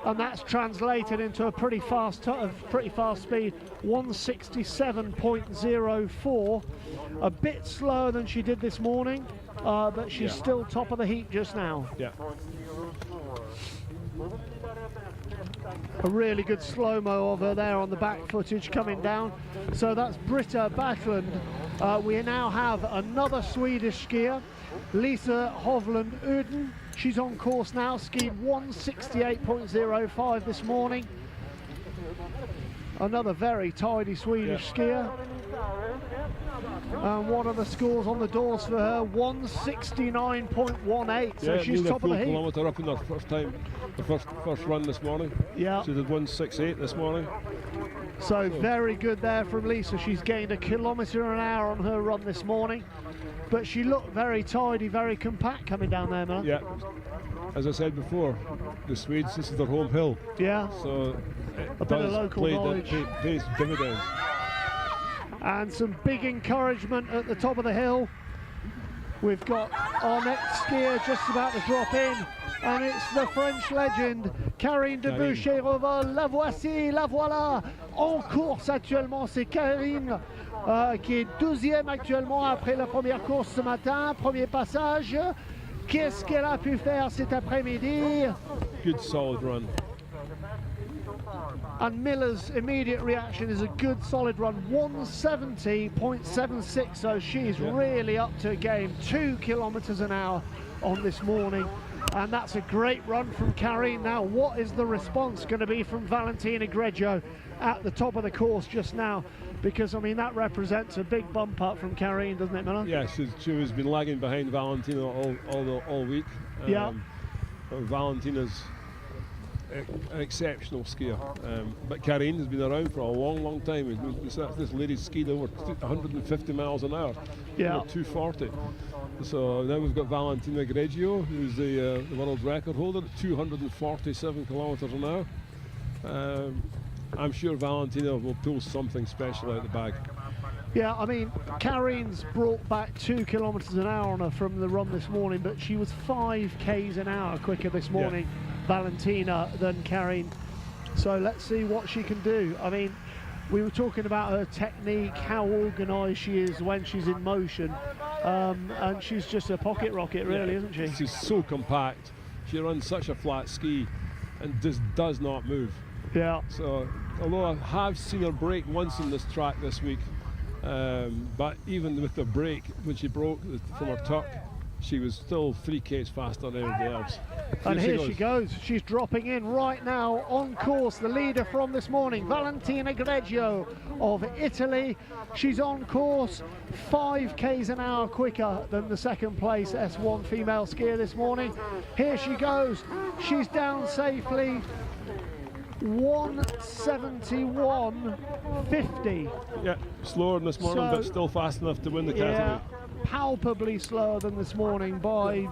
and that's translated into a pretty fast speed, 167.04. A bit slower than she did this morning, but she's still top of the heap just now. Yeah. A really good slow-mo of her there on the back footage coming down. So that's Britta Backlund. We now have another Swedish skier, Lisa Hovland Uden. She's on course now, skied 168.05 this morning. Another very tidy Swedish skier. And what are the scores on the doors for her? 169.18. So she's top of the heap. Kilometre up in her first time, the first run this morning. Yeah. She did 168 this morning. So very good there from Lisa. She's gained a kilometre an hour on her run this morning. But she looked very tidy, very compact coming down there, man. Yeah. As I said before, the Swedes, this is their home hill. Yeah. So a bit of local knowledge. Pays dividends. And some big encouragement at the top of the hill. We've got our next skier just about to drop in, and it's the French legend, Karine de Boucherova. La voici, la voilà, en course actuellement. C'est Karine qui est 12e actuellement après la première course ce matin, premier passage. Qu'est-ce qu'elle a pu faire cet après-midi? Good solid run. And Miller's immediate reaction is a good solid run, 170.76, so she's really up to game, 2 kilometres an hour on this morning, and that's a great run from Karine. Now, what is the response going to be from Valentina Greggio at the top of the course just now? Because, I mean, that represents a big bump up from Karine, doesn't it, Miller? Yeah, she has been lagging behind Valentina all week. Yeah. Valentina's an exceptional skier, but Karine has been around for a long time. This lady skied over 150 miles an hour, over 240. So now we've got Valentina Greggio, who's the world record holder at 247 kilometres an hour. I'm sure Valentina will pull something special out the bag. Yeah, I mean, Karine's brought back 2 kilometres an hour on her from the run this morning, but she was 5 k's an hour quicker this morning, Valentina, than Karine. So let's see what she can do. I mean, we were talking about her technique, how organised she is when she's in motion, and she's just a pocket rocket, really, isn't she? She's so compact. She runs such a flat ski and just does not move. Yeah. So, although I have seen her break once on this track this week, but even with the break, when she broke from her tuck, she was still 3Ks faster than everybody else. And here she goes. She's dropping in right now on course. The leader from this morning, Valentina Greggio of Italy. She's on course 5 k's an hour quicker than the second place S1 female skier this morning. Here she goes. She's down safely. 171.50. Yeah, slower than this morning, but still fast enough to win the category. Yeah, palpably slower than this morning by 2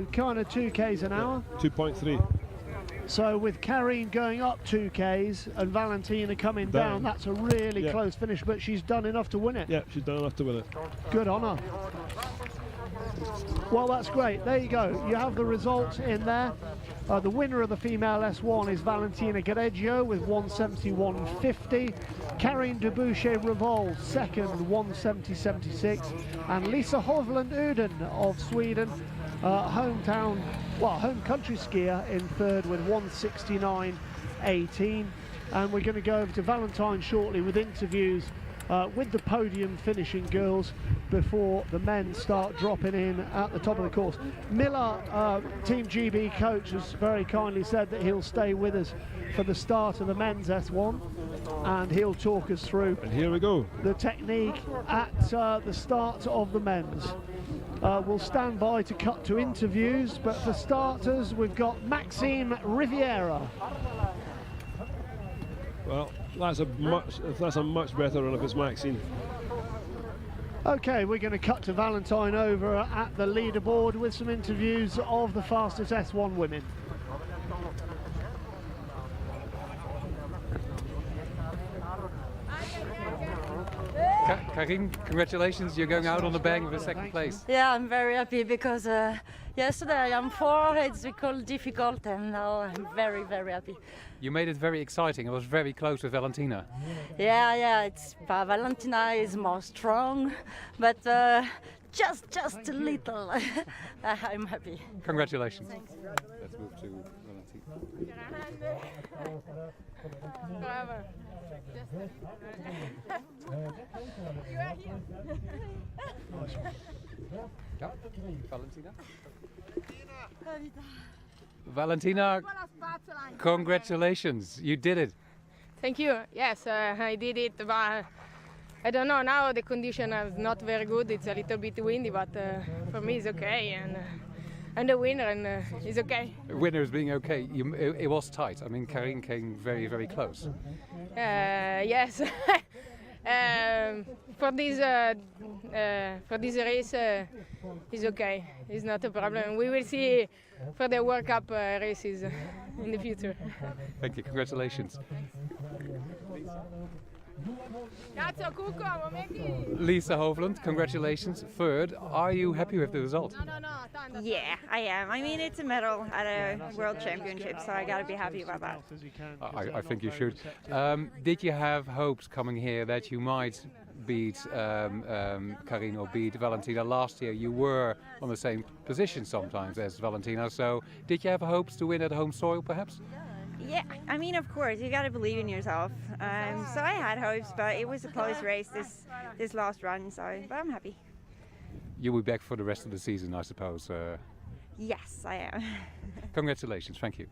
Ks. kind of 2 k's an hour. 2.3. So with Karine going up 2 k's and Valentina coming down, that's a really close finish, but she's done enough to win it. Yeah, she's done enough to win it. Good on her. Well, that's great. There you go. You have the results in there. The winner of the female S1 is Valentina Greggio with 171.50. Karine Debouché-Revol second, 170.76. And Lisa Hovland Uden of Sweden, home country skier, in third with 169.18. And we're going to go over to Valentine shortly with interviews with the podium finishing girls before the men start dropping in at the top of the course. Miller, Team GB coach, has very kindly said that he'll stay with us for the start of the men's S1, and he'll talk us through and here we go, the technique at the start of the men's. We'll stand by to cut to interviews, but for starters we've got Maxime Riviera. Well, that's a much better run if it's Maxine. Okay, we're going to cut to Valentine over at the leaderboard with some interviews of the fastest S1 women. Karine, congratulations, you're going out on the bang with a second place. Yeah, I'm very happy because yesterday I'm 4, it's difficult, and now I'm very, very happy. You made it very exciting. It was very close with Valentina. Yeah, it's Valentina is more strong, but just a little. I'm happy. Congratulations. Thanks. Let's move to Valentina. Valentina, congratulations, you did it. Thank you. Yes, I did it, but I don't know, now the condition is not very good. It's a little bit windy, but for me it's okay, and I'm the winner, and it's okay. Winner is being okay. It was tight. I mean, Karine came very, very close. Yes. For this race, it's okay. It's not a problem. We will see for the World Cup races in the future. Thank you. Congratulations. Lisa Hovland, congratulations. Third. Are you happy with the result? Yeah, I am. I mean, it's a medal at a World Championship, so I got to be happy about that. I think you should. Did you have hopes coming here that you might beat Karine or beat Valentina? Last year you were on the same position sometimes as Valentina, so did you have hopes to win at home soil perhaps? Yeah, I mean, of course, you got to believe in yourself. So I had hopes, but it was a close race this last run, but I'm happy. You'll be back for the rest of the season, I suppose. Yes, I am. Congratulations, thank you.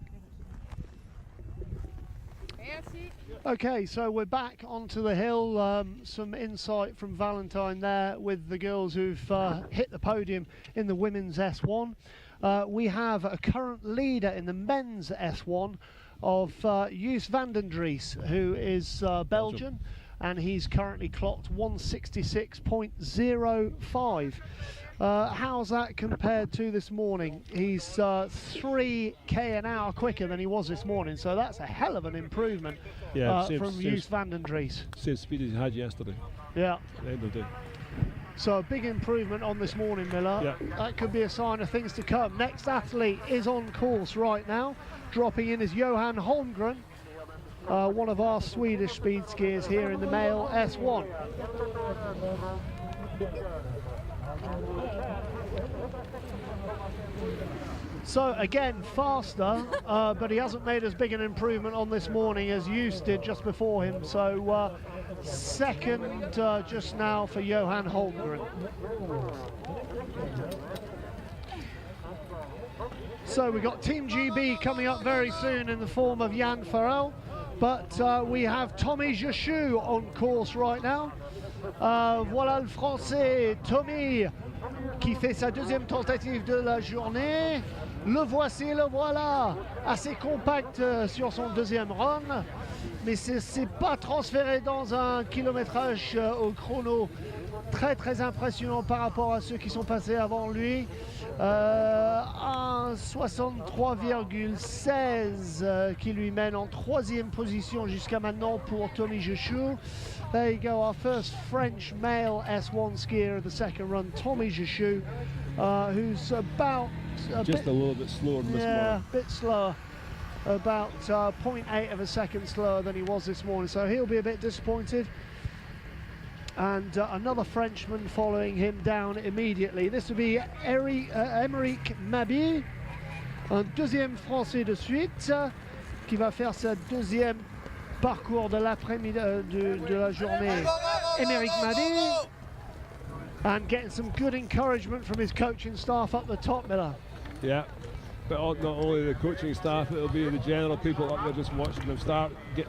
Okay, so we're back onto the hill. Some insight from Valentine there with the girls who've hit the podium in the women's S1. We have a current leader in the men's S1 of Jus van den Dries, who is Belgian, and he's currently clocked 166.05. How's that compared to this morning? He's 3k an hour quicker than he was this morning, so that's a hell of an improvement from Jus van den Dries. Same speed as he had yesterday. Yeah. At the end of the day. So a big improvement on this morning, Miller. Yeah. That could be a sign of things to come. Next athlete is on course right now. Dropping in is Johan Holmgren, one of our Swedish speed skiers here in the male S1. So again, faster, but he hasn't made as big an improvement on this morning as Jus did just before him. So second just now for Johan Holmgren. So we've got Team GB coming up very soon in the form of Yann Farrell, but we have Tommy Jechou on course right now. Voilà le Français Tommy qui fait sa deuxième tentative de la journée. Le voici, le voilà, assez compact sur son deuxième run, mais c'est pas transféré dans un kilométrage au chrono très impressionnant par rapport à ceux qui sont passés avant lui. 1,63,16 qui lui mène en troisième position jusqu'à maintenant pour Tommy Jechou. There you go, our first French male S1 skier of the second run, Tommy Jechou, who's about a little bit slower than this morning. Yeah, a bit slower, about 0.8 of a second slower than he was this morning, so he'll be a bit disappointed. And another Frenchman following him down immediately. This will be Émeric Mabille, un deuxième Français de suite, qui va faire sa deuxième parcours de l'après-midi de la journée. Émeric Mabille, and getting some good encouragement from his coaching staff up the top, Miller. Yeah, but not only the coaching staff, it'll be the general people up there just watching them start, get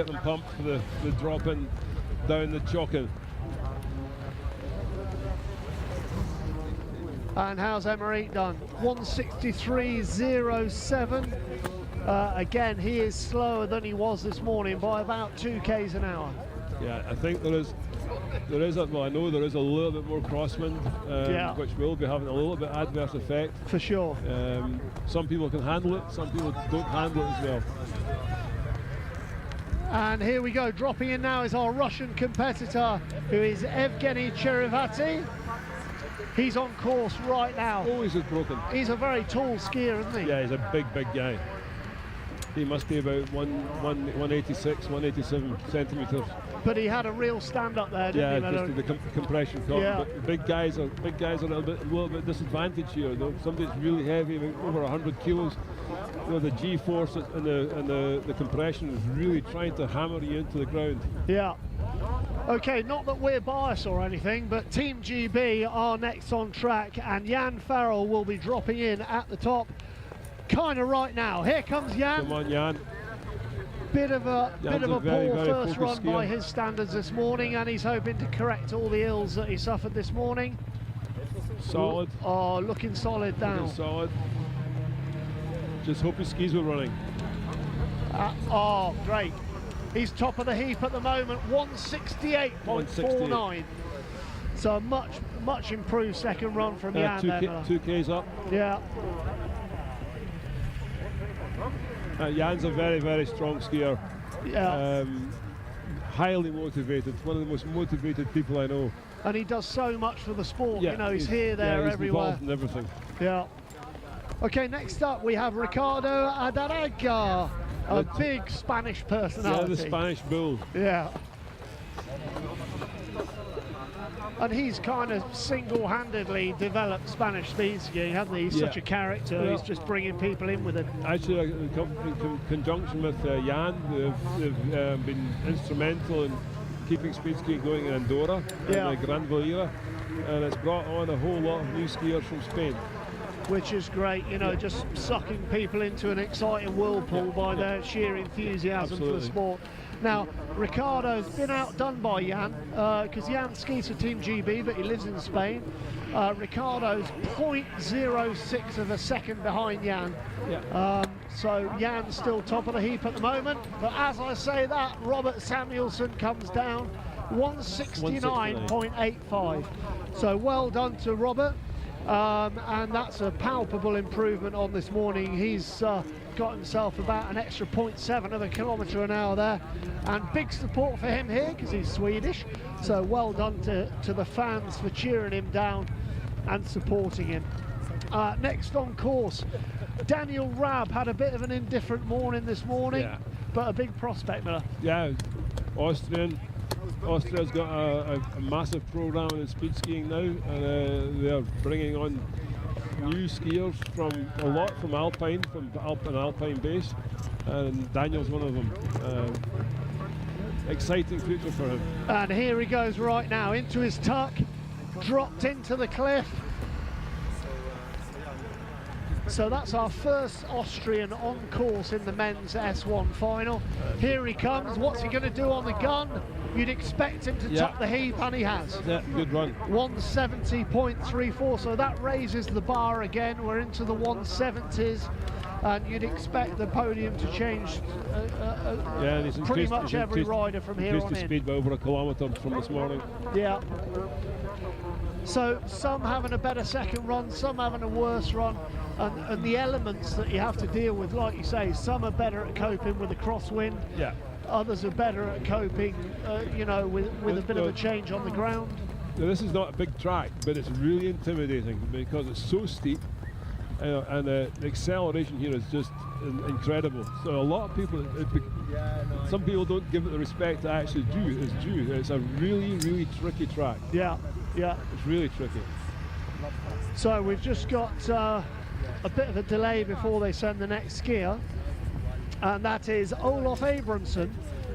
them pumped for the drop in down the Chockin. And how's Émeric done? 1:63.07. Again, he is slower than he was this morning by about 2 k's an hour. Yeah, I think well, I know there is a little bit more crosswind, which will be having a little bit adverse effect. For sure. Some people can handle it, some people don't handle it as well. And here we go, dropping in now is our Russian competitor, who is Evgeny Cherevati. He's on course right now. Always is broken. He's a very tall skier, isn't he? Yeah, he's a big guy. He must be about 186, 187 centimetres. But he had a real stand up there, didn't he? Yeah, just the compression caught. Yeah. But big guys are a little bit disadvantaged here. Though somebody that's really heavy, over 100 kilos, you know, the G-force and the compression is really trying to hammer you into the ground. Yeah. Okay, not that we're biased or anything, but Team GB are next on track, and Yann Farrell will be dropping in at the top, kind of right now. Here comes Yann. Come on, Yann. Bit of a very, poor very first run skier by his standards this morning, and he's hoping to correct all the ills that he suffered this morning. Solid. Oh, looking solid down. Looking solid. Just hope his skis were running. Oh, great. He's top of the heap at the moment, 168.49. So much improved second run from Yann there. 2 k's up. Yeah. Jan's a very, very strong skier. Yeah. Highly motivated, one of the most motivated people I know. And he does so much for the sport, Yeah, you know, he's here, there, he's everywhere. involved in everything. Yeah. Okay, next up we have Ricardo Adaraga, a big Spanish personality. Yeah, the Spanish bull. Yeah. And he's kind of single-handedly developed Spanish speed skiing, hasn't he? He's such a character, Well, he's just bringing people in with him. Actually, in conjunction with Jan, they've been instrumental in keeping speed skiing going in Andorra and Gran Valira, and it's brought on a whole lot of new skiers from Spain. Which is great, you know, just sucking people into an exciting whirlpool by their sheer enthusiasm for the sport. Now, Ricardo's been outdone by Yann, because Yann skis for Team GB, but he lives in Spain. Ricardo's 0.06 of a second behind Yann. So Yann's still top of the heap at the moment, but as I say that, Robert Samuelson comes down 169.85. So well done to Robert. And that's a palpable improvement on this morning. He's got himself about an extra 0.7 of a kilometre an hour there, and big support for him here because he's Swedish, so well done to the fans for cheering him down and supporting him. Next on course, Daniel Raab had a bit of an indifferent morning this morning, but a big prospect, Miller. Yeah, Austria's got a massive program in speed skiing now, and they're bringing on new skiers from Alpine, Alpine base, and Daniel's one of them. Exciting future for him. And here he goes right now into his tuck, dropped into the cliff. So that's our first Austrian on course in the men's S1 final. Here he comes. What's he going to do on the gun? You'd expect him to top the heap, and he has. Yeah, good run. 170.34, so that raises the bar again. We're into the 170s, and you'd expect the podium to change pretty much every rider from here on in. Increased the speed by over a kilometre from this morning. Yeah. So some having a better second run, some having a worse run, and the elements that you have to deal with, like you say, some are better at coping with a crosswind. Yeah. Others are better at coping, you know, with a bit of a change on the ground. Now, this is not a big track, but it's really intimidating because it's so steep, and the acceleration here is just incredible. So a lot of people, some people don't give it the respect it actually is due. It's a really, really tricky track. Yeah, yeah. It's really tricky. So we've just got a bit of a delay before they send the next skier. And that is Olof Abramson,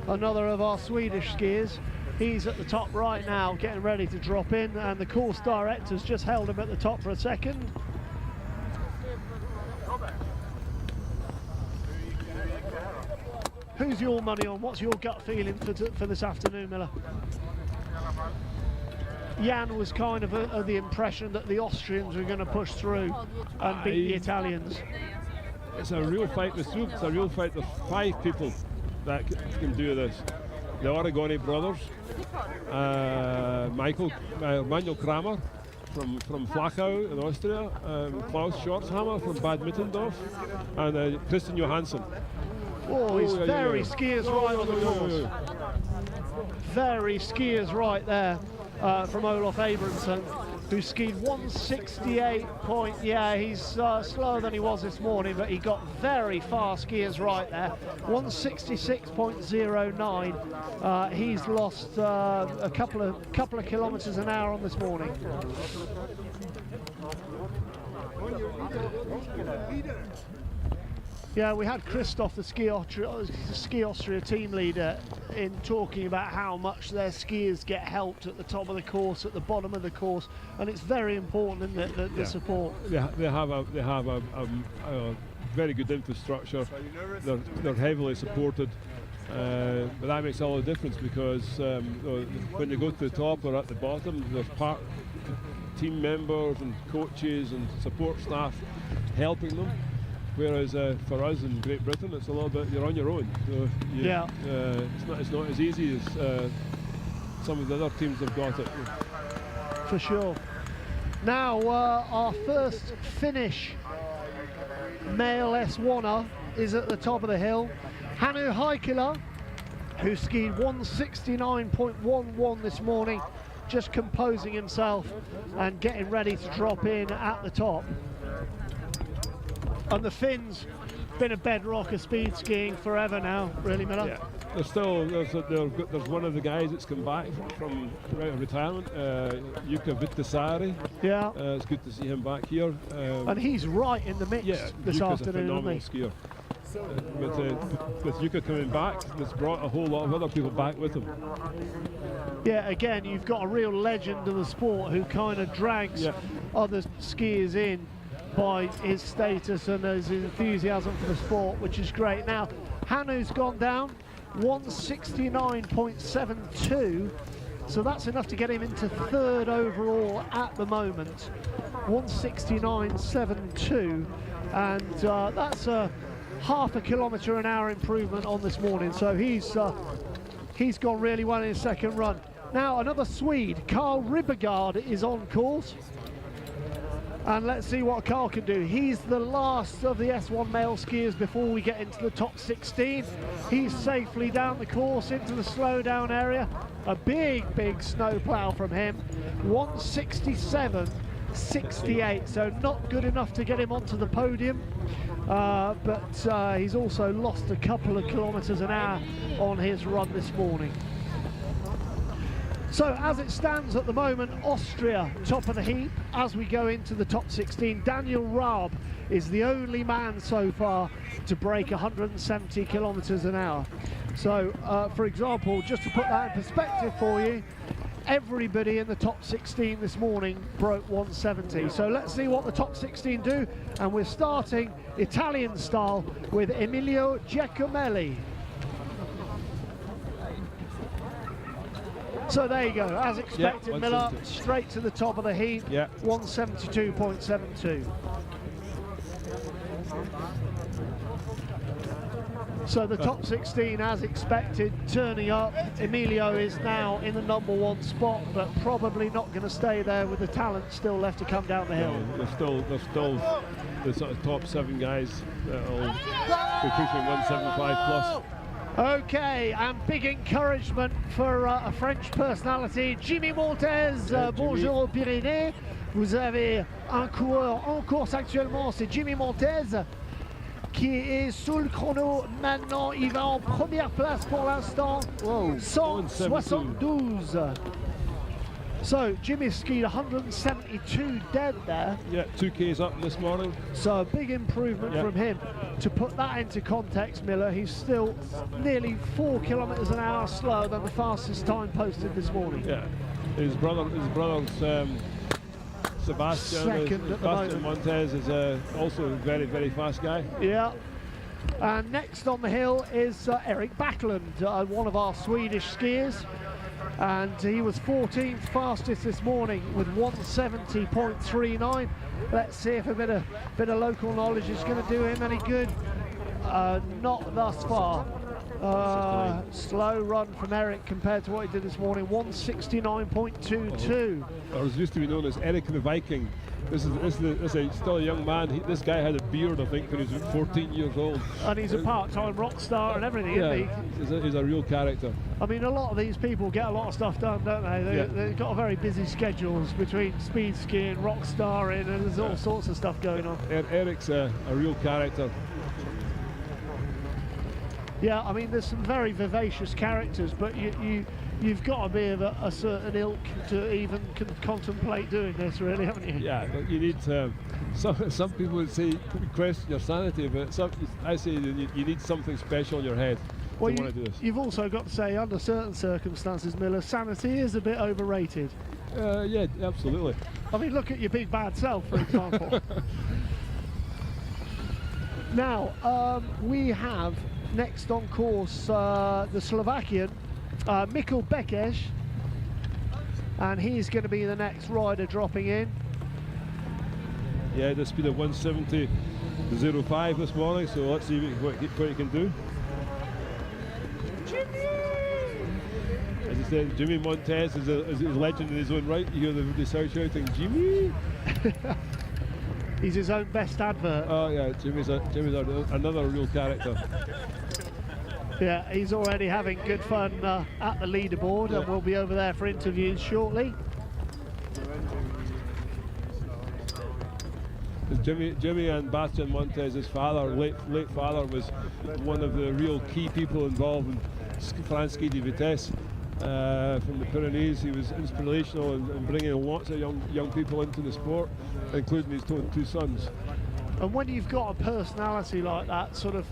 another of our Swedish skiers. He's at the top right now, getting ready to drop in, and the course director's just held him at the top for a second. Who's your money on? What's your gut feeling for this afternoon, Miller? Jan was kind of the impression that the Austrians were going to push through and beat the Italians. It's a real fight. It's a real fight. There's 5 people that can do this. The Oregoni brothers, Manuel Kramer from Flachau in Austria, Klaus Schwarzhammer from Bad Mittendorf, and Christian Johansson. Oh, he's very skiers right on the course. Very skiers right there from Olof Abramson, who skied 168 point. Yeah, he's slower than he was this morning, but he got very fast skiers right there. 166.09. He's lost a couple of kilometers an hour on this morning. Yeah, we had Christoph, the Ski Austria team leader, in talking about how much their skiers get helped at the top of the course, at the bottom of the course, and it's very important, isn't it, the support. They have a very good infrastructure. They're heavily supported, but that makes a lot of difference because when you go to the top or at the bottom, there's team members and coaches and support staff helping them. Whereas for us in Great Britain, it's a little bit, you're on your own. So it's not as easy as some of the other teams have got it. For sure. Now, our first Finnish male S1er is at the top of the hill. Hannu Heikkilä, who skied 169.11 this morning, just composing himself and getting ready to drop in at the top. And the Finns, been a bedrock of speed skiing forever now, really, Miller. Yeah, there's one of the guys that's come back from retirement, Jukka Vittasaari. Yeah, it's good to see him back here. And he's right in the mix this afternoon, isn't he? Skier. With Jukka coming back, it's brought a whole lot of other people back with him. Yeah, again, you've got a real legend of the sport who kind of drags other skiers in by his status and his enthusiasm for the sport, which is great. Now, Hannu's gone down 169.72, so that's enough to get him into 3rd overall at the moment. 169.72, and that's a half a kilometre an hour improvement on this morning. So he's gone really well in his second run. Now another Swede, Carl Ribergaard, is on course. And let's see what Carl can do. He's the last of the S1 male skiers before we get into the top 16. He's safely down the course into the slowdown area. A big snow plough from him. 167.68, so not good enough to get him onto the podium. But he's also lost a couple of kilometres an hour on his run this morning. So as it stands at the moment, Austria top of the heap as we go into the top 16. Daniel Raab is the only man so far to break 170 kilometres an hour. So for example, just to put that in perspective for you, everybody in the top 16 this morning broke 170. So let's see what the top 16 do. And we're starting Italian style with Emilio Giacomelli. So there you go, as expected, Yeah, Miller straight to the top of the heat, Yeah. 172.72. So the top 16, as expected, turning up. Emilio is now in the #1 spot, but probably not going to stay there with the talent still left to come down the hill. There's still the sort of top 7 guys that'll be pushing 175 plus. Okay, and big encouragement for a French personality, Jimmy Montez. Bonjour aux Pyrénées. Vous avez un coureur en course actuellement, c'est Jimmy Montez, qui est sous le chrono maintenant. Il va en première place pour l'instant, 172. So Jimmy skied 172 dead there. Yeah, 2Ks up this morning. So a big improvement from him. To put that into context, Miller, he's still nearly 4 kilometers an hour slower than the fastest time posted this morning. Yeah, his brother's Sebastian Montez is also a very, very fast guy. Yeah. And next on the hill is Eric Backlund, one of our Swedish skiers. And he was 14th fastest this morning with 170.39. Let's see if a bit of local knowledge is going to do him any good. Not thus far. Slow run from Eric compared to what he did this morning, 169.22. Or as used to be known as Eric the Viking. This is still a young man. This guy had a beard, I think, when he was 14 years old. And he's a part-time rock star and everything, isn't he? He's a real character. I mean, a lot of these people get a lot of stuff done, don't they? They've got a very busy schedules between speed skiing, rock starring, and there's all sorts of stuff going on. Eric's a real character. Yeah, I mean, there's some very vivacious characters, but you've got to be of a certain ilk to even contemplate doing this, really, haven't you? Yeah, but you need some people would say question your sanity, but I say you need something special in your head to want to do this. You've also got to say, under certain circumstances, Miller, sanity is a bit overrated. Yeah, absolutely. I mean, look at your big bad self, for example. Now, we have next on course the Slovakian Mikkel Bekes, and he's going to be the next rider dropping in. Yeah, the speed of 170.05 this morning, so let's see what he can do. As I said, Jimmy Montez is a legend in his own right. You hear the crowd shouting, Jimmy! He's his own best advert. Oh yeah, Jimmy's another real character. Yeah, he's already having good fun at the leaderboard, and we'll be over there for interviews shortly. Jimmy and Bastian Montez's father, late father, was one of the real key people involved in France Ski de Vitesse from the Pyrenees. He was inspirational in bringing lots of young people into the sport, including his two sons. And when you've got a personality like that, sort of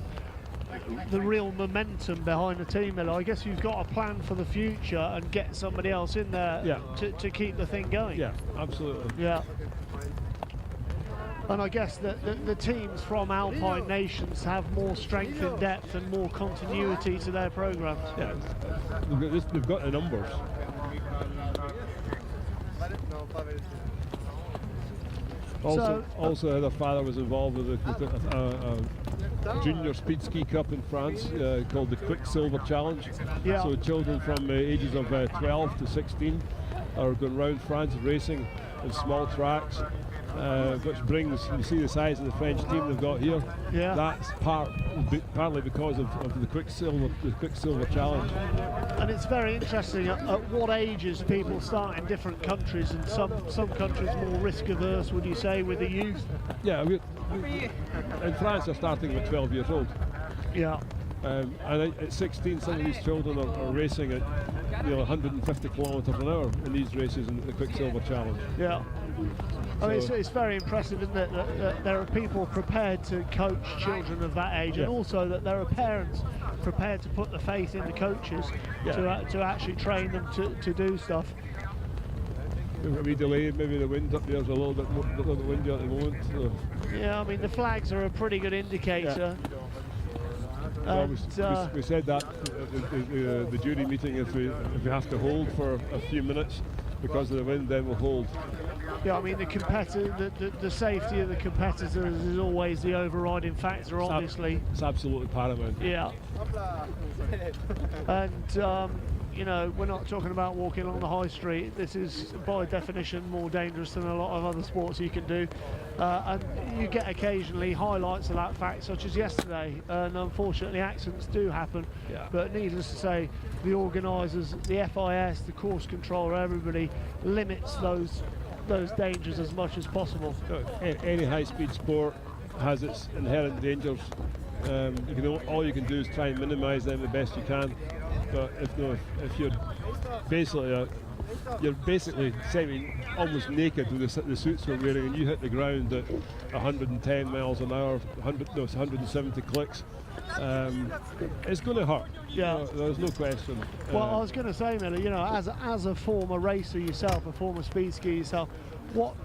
the real momentum behind the team, Miller, I guess you've got to plan for the future and get somebody else in there to keep the thing going. Yeah, absolutely. Yeah. And I guess that the teams from Alpine nations have more strength in depth and more continuity to their programs. Yeah, they've got the numbers. Also, their father was involved with a junior speed ski cup in France called the Quicksilver Challenge. Yeah. So children from ages of 12 to 16 are going around France racing in small tracks, which brings, you see the size of the French team they've got here. Yeah. That's partly because of the Quicksilver Challenge. And it's very interesting at what ages people start in different countries, and some countries more risk averse, would you say, with the youth? Yeah, in France they're starting at 12 years old. Yeah. And at 16 some of these children are racing at 150 kilometres an hour in these races in the Quicksilver Challenge. Yeah. I mean, it's very impressive, isn't it, that there are people prepared to coach children of that age, and also that there are parents prepared to put the faith in the coaches to actually train them to do stuff. a wee delay. Maybe the wind up there's a little bit windy at the moment. So. Yeah, I mean the flags are a pretty good indicator. Yeah. We said that at the jury meeting, if we have to hold for a few minutes because of the wind, then we'll hold. Yeah, I mean the safety of the competitors is always the overriding factor, obviously. It's absolutely paramount. Yeah. And you know, we're not talking about walking along the high street. This is by definition more dangerous than a lot of other sports you can do. And you get occasionally highlights of that fact, such as yesterday, and unfortunately accidents do happen. Yeah. But needless to say, the organisers, the FIS, the course controller, everybody limits those dangers as much as possible. Any high-speed sport has its inherent dangers. All you can do is try and minimise them the best you can. But if you're basically almost naked with the suits we're wearing, and you hit the ground at 110 miles an hour, 170 clicks, it's going to hurt. Yeah, there's no question. Well, I was going to say, Miller, you know, as a former racer yourself, a former speed skier yourself, what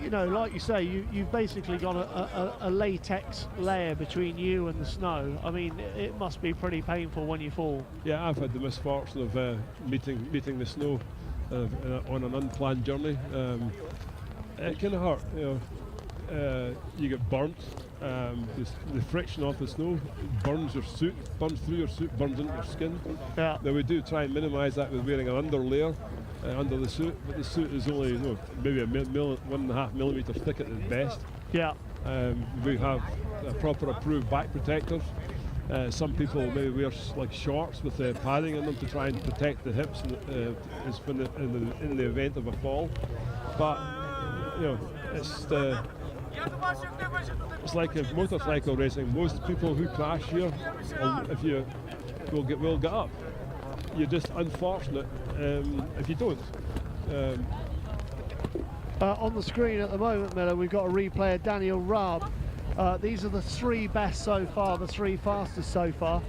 you know, like you say, you've basically got a latex layer between you and the snow. I mean, it must be pretty painful when you fall. Yeah, I've had the misfortune of meeting the snow on an unplanned journey. It can hurt, you know. You get burnt. The friction off the snow burns your suit, burns through your suit, burns into your skin. Yeah. Now we do try and minimise that with wearing an under layer under the suit, but the suit is only maybe 1.5 millimetres thick at the best. Yeah. We have proper approved back protectors. Some people maybe wear like shorts with padding in them to try and protect the hips in the event of a fall. But you know, it's like a motorcycle racing. Most people who crash here, will get up. You're just unfortunate if you don't. On the screen at the moment, Miller, we've got a replay of Daniel Raab. These are the 3 best so far, the 3 fastest so far.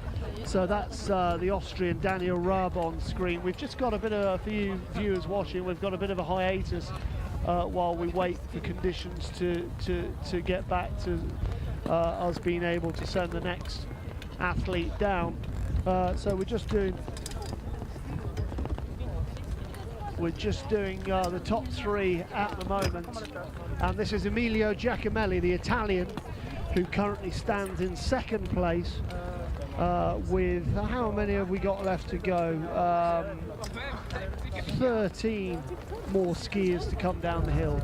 So that's the Austrian Daniel Raab on screen. We've just got for you viewers watching, we've got a bit of a hiatus while we wait for conditions to get back to us being able to send the next athlete down. So we're just doing the top 3 at the moment, and this is Emilio Giacomelli, the Italian, who currently stands in 2nd place with how many have we got left to go? 13 more skiers to come down the hill.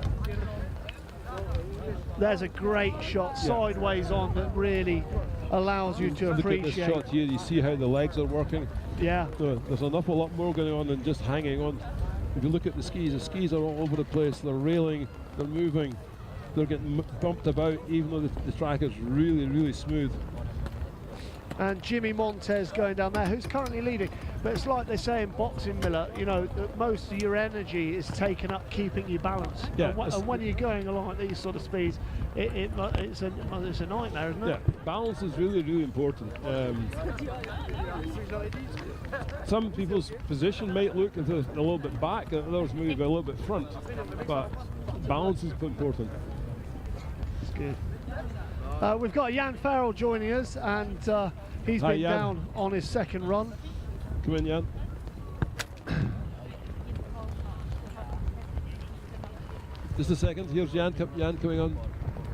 There's a great shot sideways on that really allows you to appreciate. Look at this shot here, you see how the legs are working. Yeah. There's an awful lot more going on than just hanging on. If you look at the skis are all over the place. They're railing, they're moving, they're getting bumped about, even though the track is really, really smooth. And Jimmy Montez going down there, who's currently leading. But it's like they say in boxing, Miller, you know, that most of your energy is taken up keeping you balanced. Yeah, and when you're going along at these sort of speeds, it's a nightmare, isn't it? Yeah, balance is really, really important. Some people's position might look a little bit back, others maybe a little bit front, but balance is important. That's good. We've got Jan Farrell joining us, and he's been down on his 2nd run. Come in, Jan. Just a second, here's Jan coming on.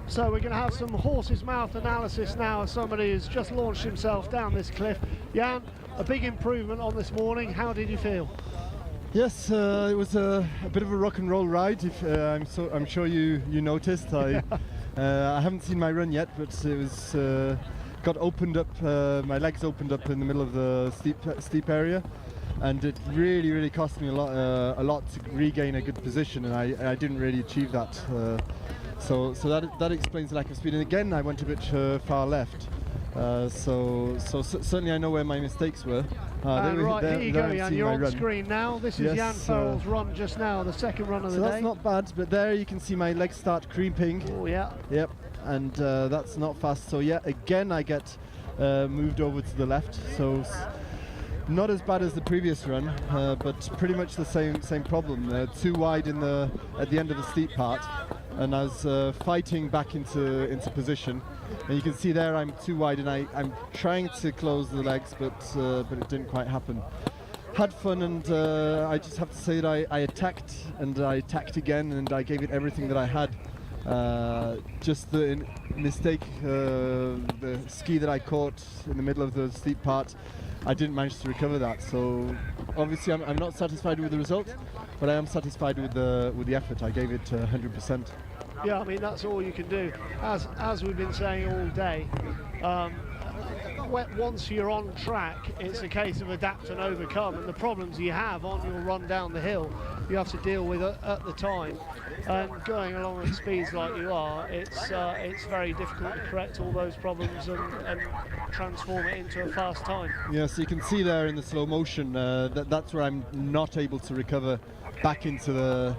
So we're going to have some horse's mouth analysis now as somebody has just launched himself down this cliff. Jan, a big improvement on this morning. How did you feel? Yes, it was a bit of a rock and roll ride. I'm sure you noticed. I haven't seen my run yet, but it was got opened up. My legs opened up in the middle of the steep area, and it really cost me a lot to regain a good position, and I didn't really achieve that. So that explains the lack of speed. And again, I went a bit far left. So certainly I know where my mistakes were. Here you go, Jan, you're on screen now. This is Jan Farrell's run just now, the 2nd run of the day. That's not bad, but there you can see my legs start creeping. Oh, yeah. Yep, and that's not fast. So yeah, again I get moved over to the left. So Not as bad as the previous run, but pretty much the same problem. Too wide at the end of the steep part, and I was fighting back into position. And you can see there I'm too wide, and I'm trying to close the legs, but it didn't quite happen. Had fun, and I just have to say that I attacked, and I attacked again, and I gave it everything that I had. Just the mistake, the ski that I caught in the middle of the steep part, I didn't manage to recover that. So obviously I'm not satisfied with the result, but I am satisfied with the effort. I gave it 100%. Yeah, I mean, that's all you can do. As we've been saying all day, once you're on track, it's a case of adapt and overcome, and the problems you have on your run down the hill, you have to deal with at the time. And going along at speeds like you are, it's very difficult to correct all those problems and transform it into a fast time. Yes, you can see there in the slow motion that's where I'm not able to recover back into the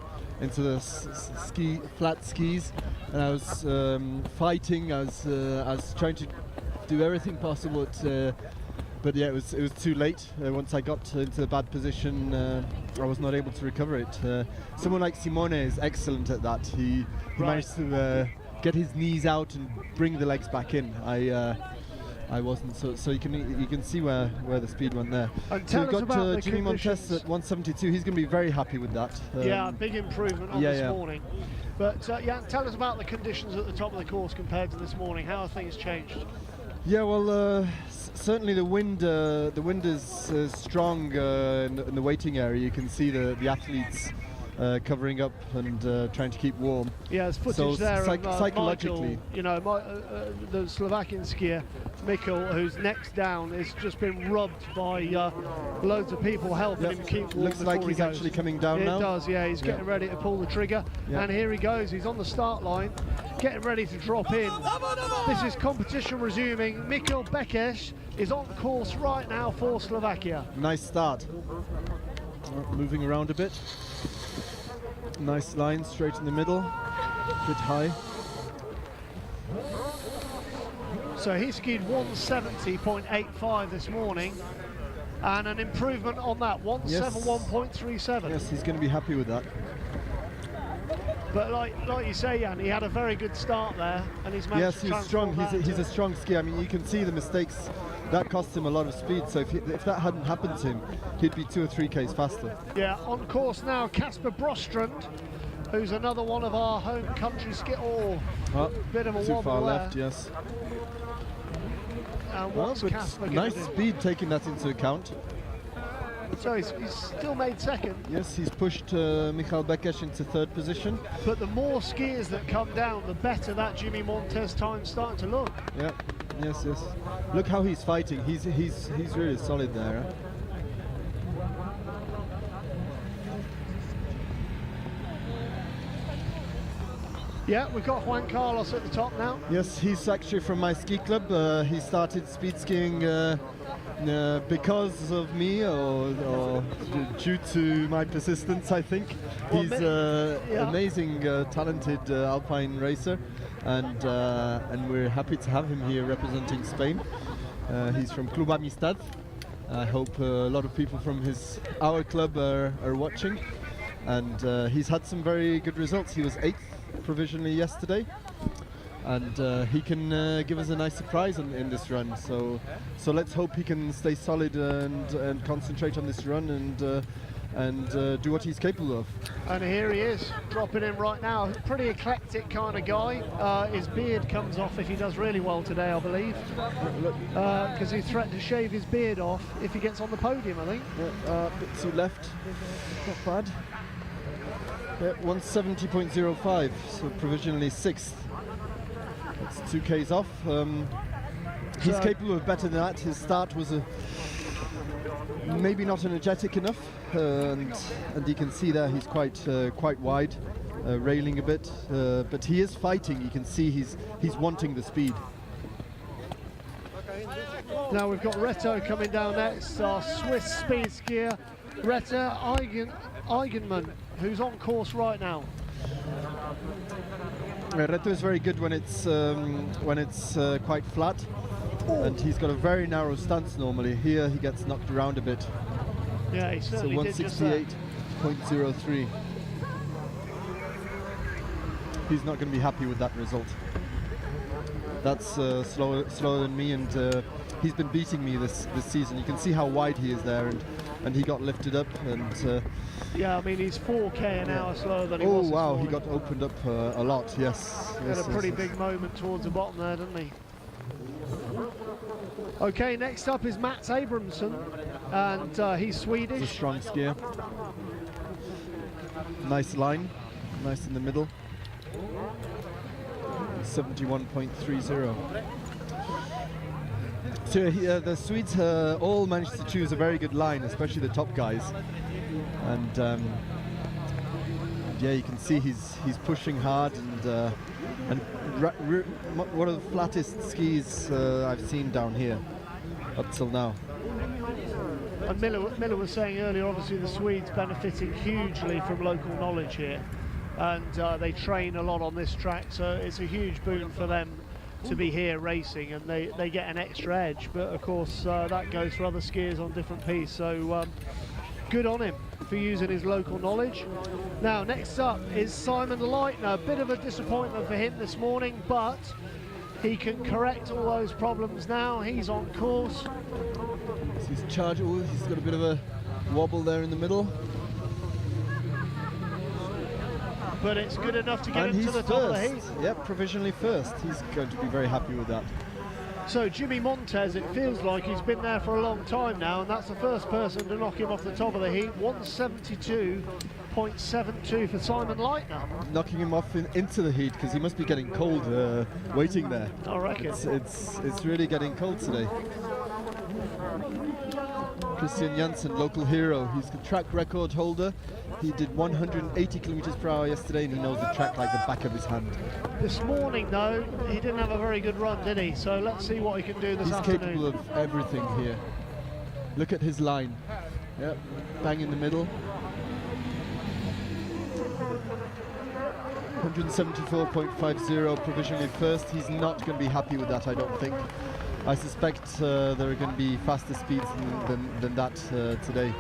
flat skis, and I was fighting. I was trying to do everything possible, but yeah, it was too late. Once I got into a bad position, I was not able to recover it. Someone like Simone is excellent at that. He managed to get his knees out and bring the legs back in. I wasn't, so you can see where the speed went there. So we've got Jimmy Montes at 172. He's going to be very happy with that. Yeah, big improvement on this morning. But yeah, tell us about the conditions at the top of the course compared to this morning. How have things changed? Yeah, well, certainly the wind is strong in the waiting area. You can see the athletes covering up and trying to keep warm. Yeah, there's footage so there of psychologically, Michael, the Slovakian skier, Mikkel, who's next down, has just been rubbed by loads of people helping him keep warm. Looks like he's actually coming down now. It does, yeah. He's getting ready to pull the trigger, and here he goes. He's on the start line, getting ready to drop in. This is competition resuming. Mikkel Bekes is on course right now for Slovakia. Nice start. Moving around a bit. Nice line straight in the middle, a bit high. So he skied 170.85 this morning, and an improvement on that, 171.37. Yes, he's going to be happy with that. But like you say, Jan, he had a very good start there, and he's managed to transform that. He's a strong skier. I mean, you can see the mistakes. That cost him a lot of speed, so if that hadn't happened to him, he'd be 2 or 3 Ks faster. Yeah, on course now, Casper Brostrand, who's another one of our home country skiers. Bit of a too wobble far there. left, yes. And what's Casper nice speed taking that into account. So he's still made second. Yes, he's pushed Michal Bekes into 3rd position. But the more skiers that come down, the better that Jimmy Montes time's starting to look. Yeah, yes. Look how he's fighting. He's really solid there. Yeah, we've got Juan Carlos at the top now. Yes, he's actually from my ski club. He started speed skiing because of me or due to my persistence, I think. He's amazing, talented alpine racer, and we're happy to have him here representing Spain. He's from Club Amistad. I hope a lot of people from our club are watching, and he's had some very good results. He was 8th provisionally yesterday, and he can give us a nice surprise in this run. So let's hope he can stay solid and concentrate on this run and do what he's capable of. And here he is, dropping in right now. Pretty eclectic kind of guy. His beard comes off if he does really well today, I believe, because he threatened to shave his beard off if he gets on the podium, I think. A bit to left, not bad. 170.05, so provisionally 6th. That's 2 Ks off. He's capable of better than that. His start was maybe not energetic enough, and you can see there he's quite wide, railing a bit, but he is fighting. You can see he's wanting the speed. Now we've got Reto coming down next, our Swiss speed skier, Reto Eigenmann, who's on course right now. Reto is very good when it's quite flat. And he's got a very narrow stance normally. Here he gets knocked around a bit. Yeah, he certainly did just that. 168.03. He's not going to be happy with that result. That's slower than me, and he's been beating me this season. You can see how wide he is there, and he got lifted up. And yeah, I mean he's 4k an hour slower than he was. oh this wow, morning. he got opened up a lot. Yes, Had a pretty big moment towards the bottom there, didn't he? Okay, next up is Mats Abramson, and he's Swedish. He's a strong skier. Nice line, nice in the middle. 71.30. So the Swedes all managed to choose a very good line, especially the top guys. And yeah, you can see he's pushing hard, and one of the flattest skis I've seen down here up till now. And Miller was saying earlier, obviously the Swedes benefiting hugely from local knowledge here, and they train a lot on this track, so it's a huge boon for them to be here racing, and they get an extra edge. But of course that goes for other skiers on different pistes, so good on him for using his local knowledge. Now next up is Simon Leitner. A bit of a disappointment for him this morning, but he can correct all those problems now. He's on course. He's charged. He's got a bit of a wobble there in the middle. But it's good enough to get him to the top of the heat. Yep, provisionally first. He's going to be very happy with that. So Jimmy Montez, it feels like he's been there for a long time now, and that's the first person to knock him off the top of the heat. 172.72 for Simon Leitner. Knocking him off into the heat, because he must be getting cold waiting there. I reckon. It's really getting cold today. Christian Janssen, local hero. He's the track record holder. He did 180 kilometers per hour yesterday, and he knows the track like the back of his hand. This morning, though, he didn't have a very good run, did he? So let's see what he can do this afternoon. He's capable of everything here. Look at his line. Yep, bang in the middle. 174.50 provisionally first. He's not going to be happy with that, I don't think. I suspect there are going to be faster speeds than that today.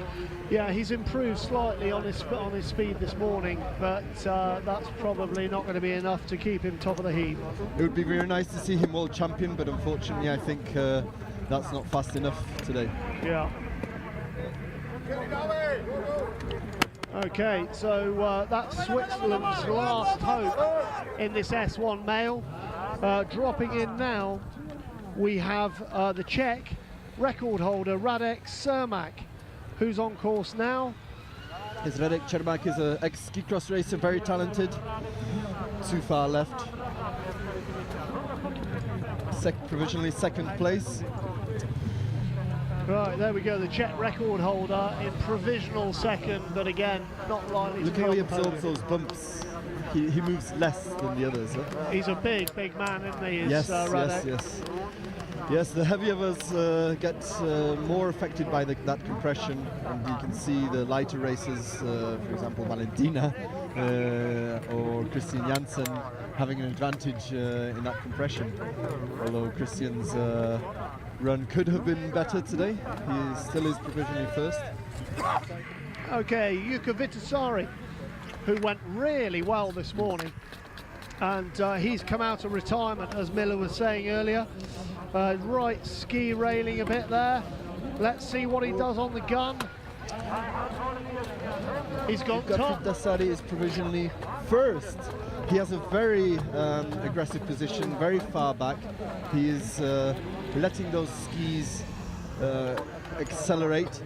Yeah, he's improved slightly on his speed this morning, but that's probably not going to be enough to keep him top of the heap. It would be very nice to see him world champion, but unfortunately I think that's not fast enough today. Yeah. Okay, so that's Switzerland's last hope in this S1 male. Dropping in now, we have the Czech record holder Radek Cermak, who's on course now. His Radek Cermak is an ex-ski cross racer, very talented. Too far left. Provisionally second place. Right, there we go, the Czech record holder in provisional second, but again, not likely Look to be how he on the absorbs podium. those bumps. He moves less than the others. Huh? He's a big man, isn't he? Yes, Radek? yes. Yes, the heavy of us get more affected by that compression, and you can see the lighter racers, for example Valentina or Christian Janssen, having an advantage in that compression. Although Christian's run could have been better today, he still is provisionally first. Okay, Jukka Vitasari, who went really well this morning, and he's come out of retirement, as Miller was saying earlier. Right ski railing a bit there. Let's see what he does on the gun. He's got top. Vitasari is provisionally first. He has a very aggressive position, very far back. He is letting those skis accelerate,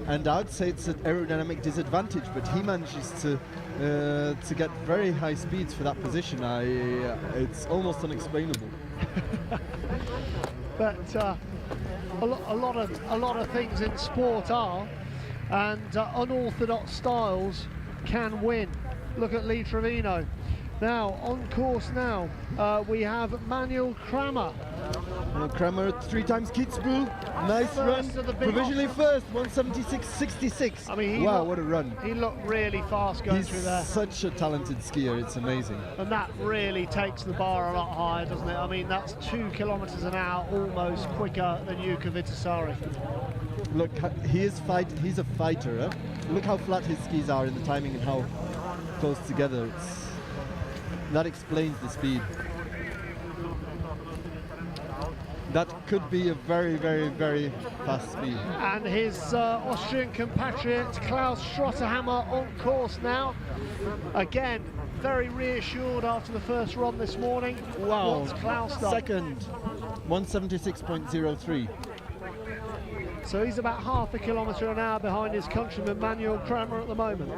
and I'd say it's an aerodynamic disadvantage, but he manages to get very high speeds for that position. It's almost unexplainable. But a lot of things in sport are, and unorthodox styles can win. Look at Lee Trevino. Now, on course now, we have Manuel Kramer. Kramer, 3 times Kitzbühel, nice run, provisionally first, 176.66. I mean, wow, what a run. He looked really fast going through there. He's such a talented skier, it's amazing. And that really takes the bar a lot higher, doesn't it? I mean, that's 2 kilometers an hour, almost quicker than Jukka Vitasari. Look, he's a fighter. Huh? Look how flat his skis are in the timing and how close together. That explains the speed. That could be a very, very, very fast speed. And his Austrian compatriot Klaus Schrotterhammer on course now. Again, very reassured after the first run this morning. Wow, What's Klaus done? second, 176.03. So he's about half a kilometre an hour behind his countryman Manuel Kramer at the moment.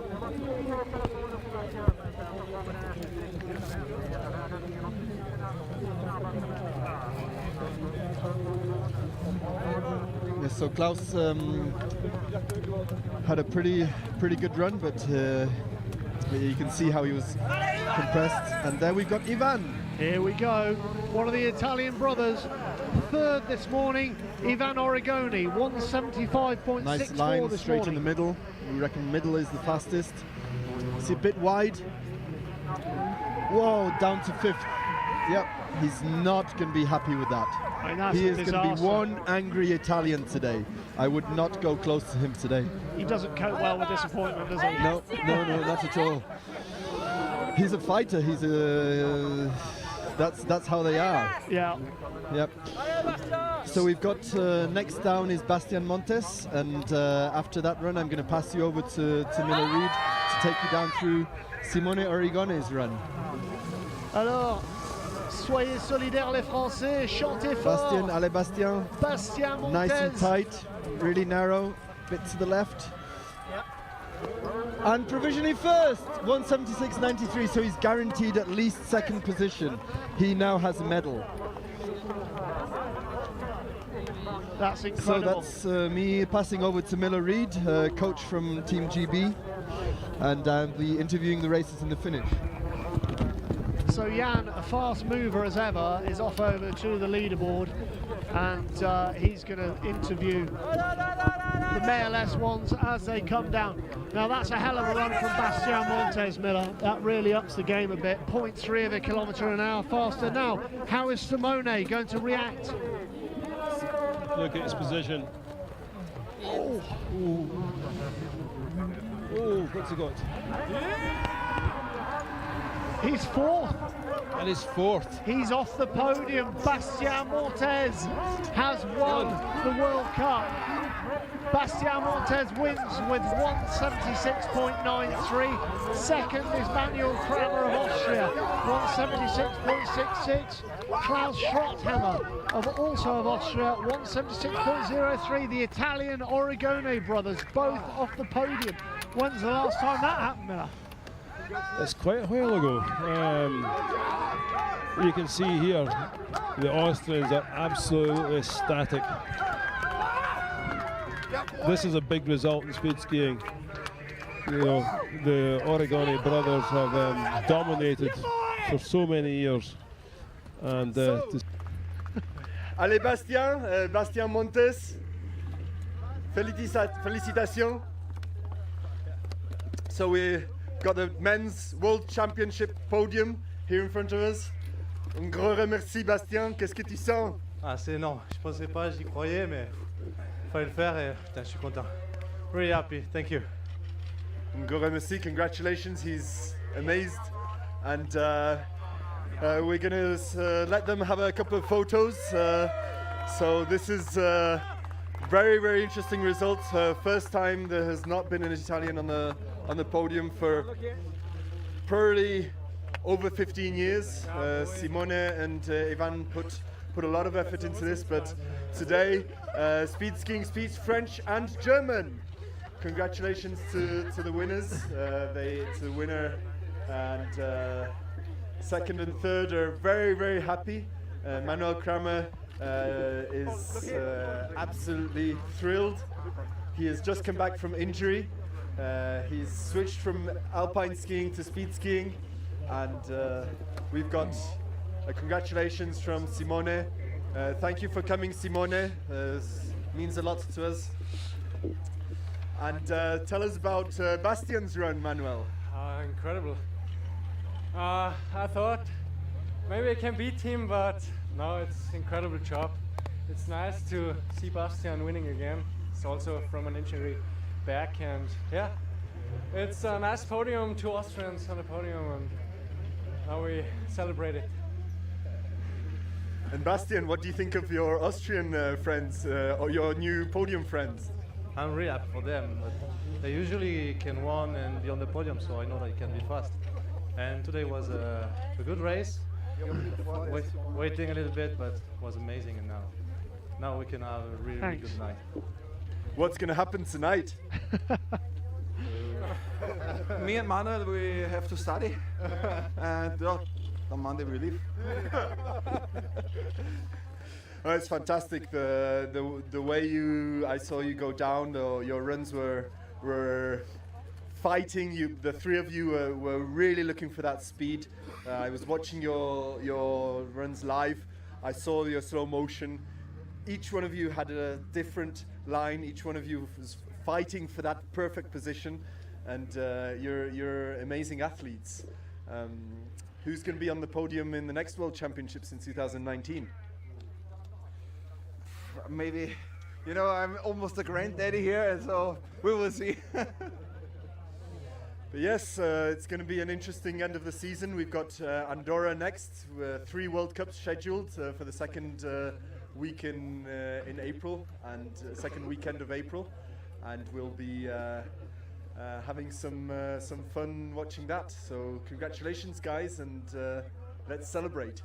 Yes, so Klaus had a pretty good run, but you can see how he was compressed. And there we've got Ivan. Here we go, one of the Italian brothers, third this morning, Ivan Origoni, 175.64 nice line this straight morning. in the middle. We reckon middle is the fastest. It's a bit wide. Whoa, down to 5th. Yep, he's not going to be happy with that. He is going to be one angry Italian today. I would not go close to him today. He doesn't cope well with disappointment, does he? No, not at all. He's a fighter. He's a. That's how they are. Yeah. Yep. So we've got next down is Bastian Montes, and after that run, I'm going to pass you over to Miller Reed to take you down through Simone Origone's run. Alors, soyez solidaires les Français, chantez fort. Bastien, allez Bastien. Bastien Montes. Nice and tight, really narrow, bit to the left. And provisionally first, 176.93, so he's guaranteed at least 2nd position. He now has a medal. That's incredible. So that's me passing over to Miller Reed, coach from Team GB, and I'll be interviewing the racers in the finish. So Jan, a fast mover as ever, is off over to the leaderboard, and he's going to interview the male S1s as they come down. Now that's a hell of a run from Bastian Montes, Miller. That really ups the game a bit. 0.3 of a kilometre an hour faster. Now, how is Simone going to react? Look at his position. Oh, what's he got? He's 4th. And he's 4th. He's off the podium. Bastian Montes has won the World Cup. Bastian Montes wins with 176.93. Second is Manuel Kramer of Austria, 176.66. Klaus Schrotterhammer also of Austria, 176.03. The Italian Origone brothers, both off the podium. When's the last time that happened, Miller? It's quite a while ago. You can see here the Austrians are absolutely ecstatic. This is a big result in speed skiing. You know, the Origone brothers have dominated for so many years. And allez Bastien, Bastien Montes, félicitations. So we got the men's world championship podium here in front of us. Un grand remercie Bastien, qu'est-ce que tu sens? Ah c'est énorme, je pensais pas, j'y croyais, mais fallait le faire et putain, je suis content. Really happy, thank you. Un grand remercie, congratulations, he's amazed. And we're gonna let them have a couple of photos. So this is very, very interesting results. First time there has not been an Italian on the podium for probably over 15 years. Simone and Ivan put a lot of effort into this, but today speed skiing speaks French and German. Congratulations to the winners. To the winner and second and third are very, very happy. Manuel Kramer is absolutely thrilled. He has just come back from injury. He's switched from alpine skiing to speed skiing, and we've got congratulations from Simone. Thank you for coming, Simone. Means a lot to us. And tell us about Bastian's run, Manuel. Incredible. I thought maybe I can beat him, but no, it's an incredible job. It's nice to see Bastian winning again. It's also from an injury back, and yeah, it's a nice podium, 2 Austrians on the podium, and now we celebrate it. And Bastian, what do you think of your Austrian friends, or your new podium friends? I'm really happy for them. But they usually can win and be on the podium, so I know that it can be fast. And today was a good race. Waiting a little bit, but it was amazing. And now we can have a really good night. What's going to happen tonight? Me and Manuel, we have to study, and on Monday we leave. Oh, it's fantastic. The way I saw you go down. Your runs were fighting. The three of you were really looking for that speed. I was watching your runs live. I saw your slow motion. Each one of you had a different line. Each one of you was fighting for that perfect position, and you're amazing athletes. Who's going to be on the podium in the next World Championships in 2019? Maybe, I'm almost a granddaddy here, so we will see. But yes, it's going to be an interesting end of the season. We've got Andorra next, 3 World Cups scheduled for the second week in April and second weekend of April, and we'll be having some fun watching that. So congratulations, guys, and let's celebrate.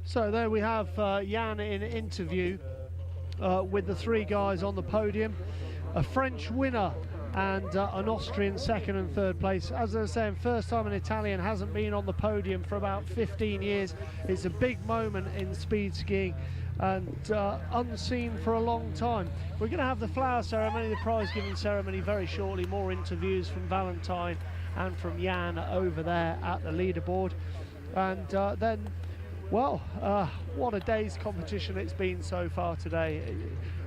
So there we have Jan in interview with the 3 guys on the podium. A French winner and an Austrian second and third place. As I was saying, first time an Italian hasn't been on the podium for about 15 years. It's a big moment in speed skiing and unseen for a long time. We're going to have the flower ceremony, the prize giving ceremony very shortly. More interviews from Valentine and from Jan over there at the leaderboard. And then, well, what a day's competition it's been so far today.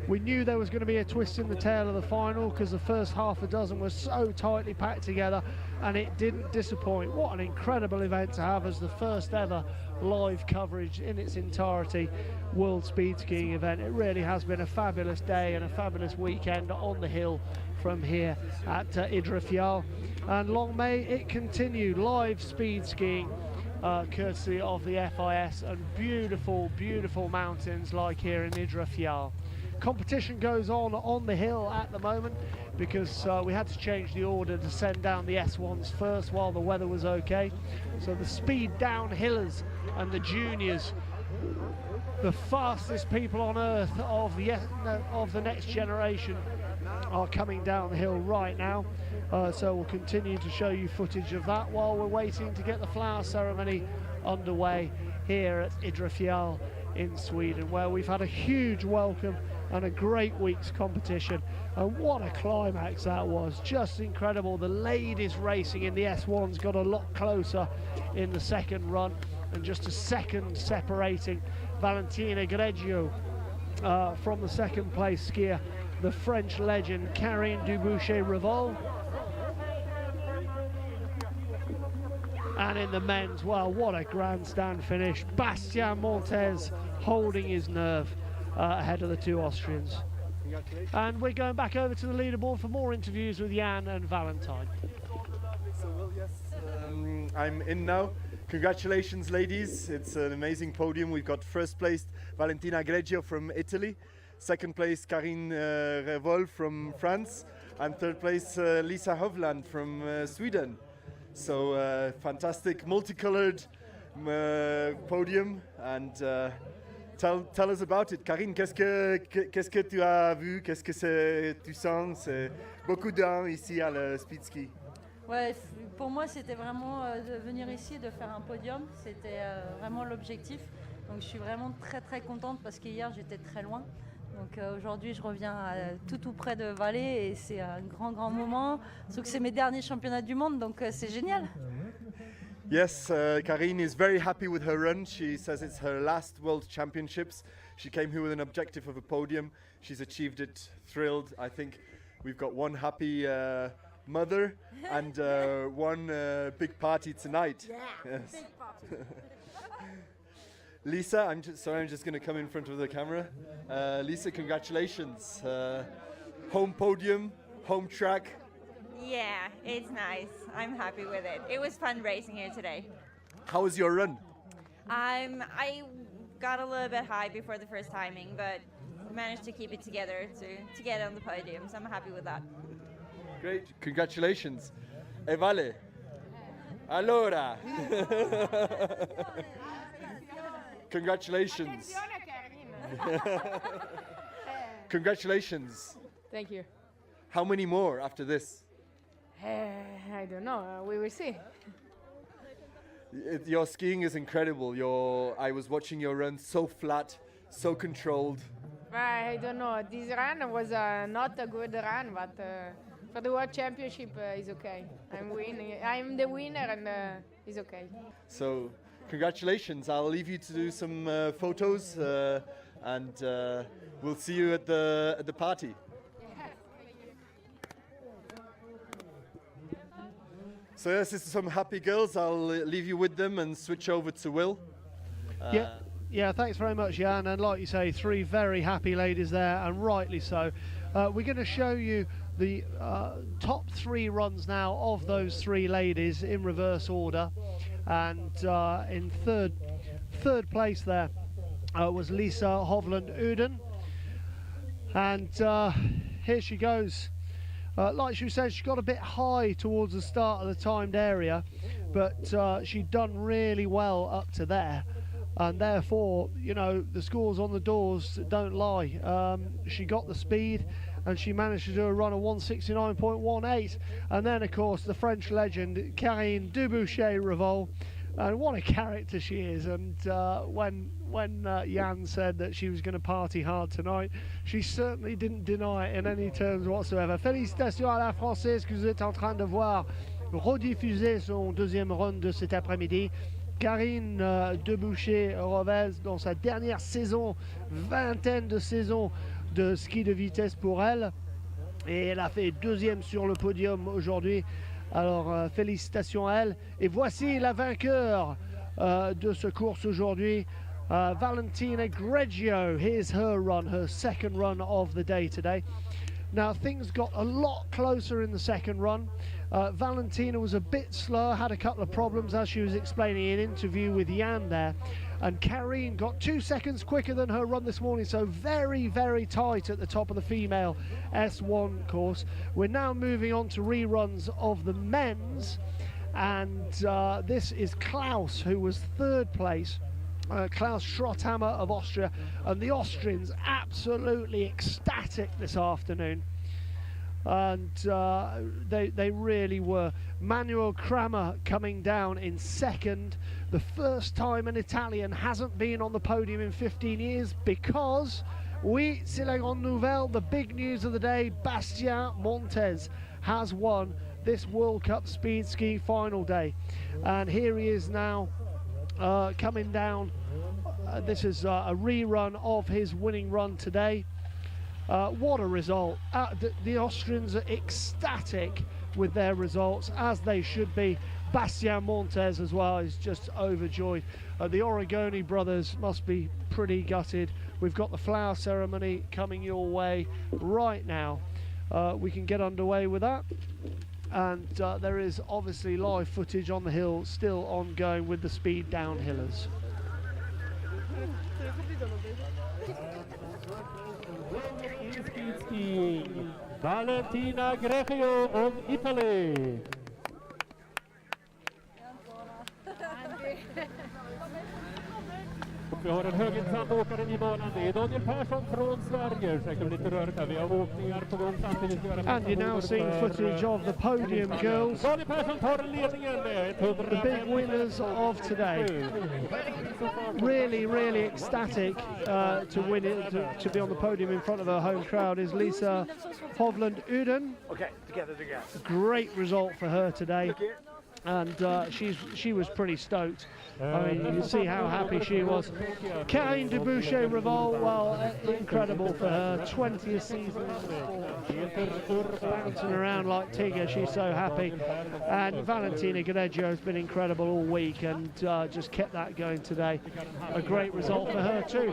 We knew there was going to be a twist in the tail of the final because the first half a dozen was so tightly packed together, and it didn't disappoint. What an incredible event to have as the first ever live coverage in its entirety World Speed Skiing event. It really has been a fabulous day and a fabulous weekend on the hill from here at Idre Fjall, and long may it continue. Live speed skiing courtesy of the FIS, and beautiful, beautiful mountains like here in Idre Fjall. Competition goes on the hill at the moment because we had to change the order to send down the S1s first while the weather was okay. So the speed downhillers and the juniors, the fastest people on earth of the next generation, are coming down the hill right now. So we'll continue to show you footage of that while we're waiting to get the flower ceremony underway here at Idre Fjall in Sweden, where we've had a huge welcome and a great week's competition. And what a climax that was, just incredible. The ladies racing in the S1s got a lot closer in the second run, and just a second separating Valentina Greggio from the second place skier, the French legend Karine Dubuchet-Revol. And in the men's, well, what a grandstand finish. Bastien Montes holding his nerve ahead of the 2 Austrians. And we're going back over to the leaderboard for more interviews with Jan and Valentine. So, well, yes, I'm in now. Congratulations, ladies. It's an amazing podium. We've got first place Valentina Greggio from Italy, second place Karine Revol from France, and third place Lisa Hovland from Sweden. So fantastic, multicolored podium, and tell us about it. Karine, qu'est-ce que tu as vu, qu'est-ce que tu sens? C'est beaucoup d'ans ici à le speed ski. Ouais, pour moi c'était vraiment de venir ici, de faire un podium, c'était vraiment l'objectif. Donc je suis vraiment très très contente parce qu'hier j'étais très loin. Donc aujourd'hui, je reviens tout près de Valais et c'est un grand moment. Sauf que c'est mes derniers championnats du monde, donc c'est génial. Yes, Karine is very happy with her run. She says it's her last World Championships. She came here with an objective of a podium. She's achieved it, thrilled. I think we've got one happy mother and one big party tonight. Yeah, Yes. big party. Lisa, I'm just going to come in front of the camera. Lisa, congratulations. Home podium, home track. Yeah, it's nice. I'm happy with it. It was fun racing here today. How was your run? I got a little bit high before the first timing, but managed to keep it together to get on the podium, so I'm happy with that. Great, congratulations. E vale. Allora. Congratulations. Congratulations. Thank you. How many more after this? I don't know. We will see. Your skiing is incredible. I was watching your run, so flat, so controlled. I don't know. This run was not a good run, but for the World Championship, it's okay. I'm winning. I'm the winner, and it's okay. So, congratulations. I'll leave you to do some photos, and we'll see you at the party. So yes, this is some happy girls. I'll leave you with them and switch over to Will. Yeah, thanks very much, Jan. And like you say, 3 very happy ladies there, and rightly so. We're going to show you the top 3 runs now of those 3 ladies in reverse order. And in third place there was Lisa Hovland-Uden. And here she goes. Like she said, she got a bit high towards the start of the timed area, but she'd done really well up to there. And therefore, you know, the scores on the doors don't lie. She got the speed and she managed to do a run of 169.18. And then, of course, the French legend, Karine Dubuchet-Revol. And what a character she is. And when Jan said that she was going to party hard tonight, she certainly didn't deny it in any terms whatsoever. Félicitations à la Française que vous êtes en train de voir rediffuser son deuxième run de cet après-midi. Karine Dubuchet-Revol dans sa dernière saison, vingtaine de saisons de ski de vitesse pour elle. Et elle a fait 2e sur le podium aujourd'hui. Alors félicitations à elle. Et voici la vainqueur de ce course aujourd'hui, Valentina Greggio. Here's her run, her second run of the day today. Now things got a lot closer in the second run. Valentina was a bit slow, had a couple of problems as she was explaining in an interview with Jan there. And Karine got 2 seconds quicker than her run this morning, so very, very tight at the top of the female S1 course. We're now moving on to reruns of the men's, and this is Klaus, who was 3rd place. Klaus Schrotthammer of Austria, and the Austrians absolutely ecstatic this afternoon. And they really were. Manuel Kramer coming down in 2nd. The first time an Italian hasn't been on the podium in 15 years, because, oui, c'est la grande nouvelle, the big news of the day, Bastien Montes has won this World Cup Speed Ski final day. And here he is now coming down. This is a rerun of his winning run today. What a result. The Austrians are ecstatic with their results, as they should be. Bastien Montes as well is just overjoyed. The Oregoni brothers must be pretty gutted. We've got the flower ceremony coming your way right now. We can get underway with that. And there is obviously live footage on the hill still ongoing with the speed downhillers. Valentina Greggio of Italy. Vi har en högintressant åkare i banan. Det är Daniel Persson från Sverige. Säkert lite rörigt här. Vi har åkningar på gång samtidigt. And you're now seeing footage of the podium girls. Daniel Persson tar ledningen med 100. The big winners of today. Really ecstatic to win it, to be on the podium in front of her home crowd is Lisa Hovland Uden. Okay, together. Great result for her today. And she was pretty stoked. I mean, you can see how happy she was. Karine Dubouché-Revol, well, incredible for her 20th season in sport, bouncing around like Tigger. She's so happy. And Valentina Gadeggio has been incredible all week and just kept that going today. A great result for her too.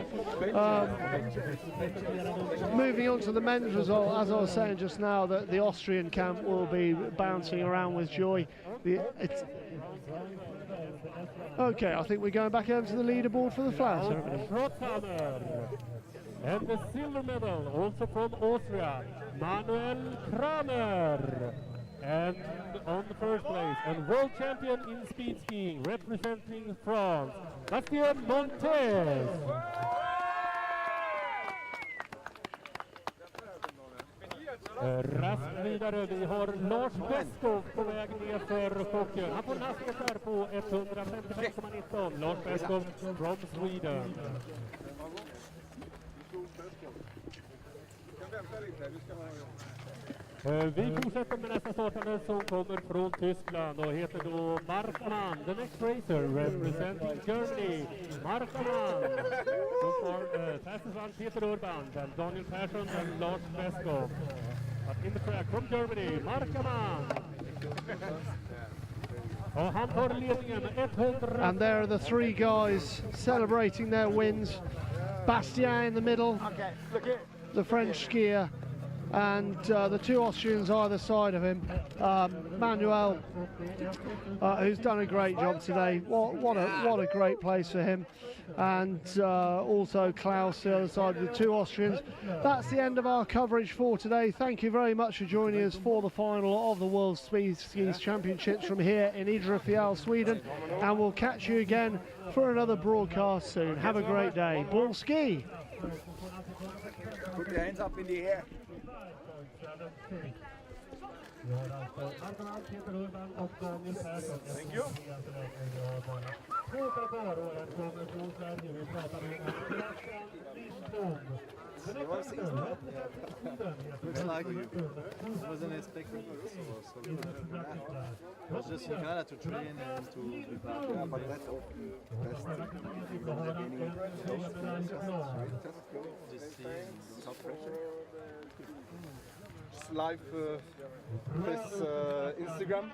Moving on to the men's result, as I was saying just now, that the Austrian camp will be bouncing around with joy. Okay, I think we're going back over to the leaderboard for the flowers ceremony. And the silver medal, also from Austria, Manuel Kramer. And on the first place, and world champion in speed skiing, representing France, Bastien Montes. Raskt vidare, vi har Lars Beskov på väg ner för chocken. Han får en hastighet här på 155,19. Lars Beskov from Sweden. Vi fortsätter med nästa startande som kommer från Tyskland och heter då Markmann. The next racer representing Germany. Markmann. So far, fastest one Peter Urban, then Daniel Persson and Lars Beskov. But in the track from Germany, Markmann. Och han tar ledningen med 100. And there are the three guys celebrating their wins. Bastien in the middle, the French skier, and the two Austrians either side of him. Manuel, who's done a great job today. What a great place for him. And also Klaus, the other side, the two Austrians. That's the end of our coverage for today. Thank you very much for joining us for the final of the World Speed Skis Championships from here in Idre, Sweden. And we'll catch you again for another broadcast soon. Have a great day. Ball ski! Put your hands up in the air. Thank you. Looks like you. I wasn't expecting it, so it was just in Canada to train and to be back. Yeah, but that's all. Just see Without pressure. Just live his Instagram.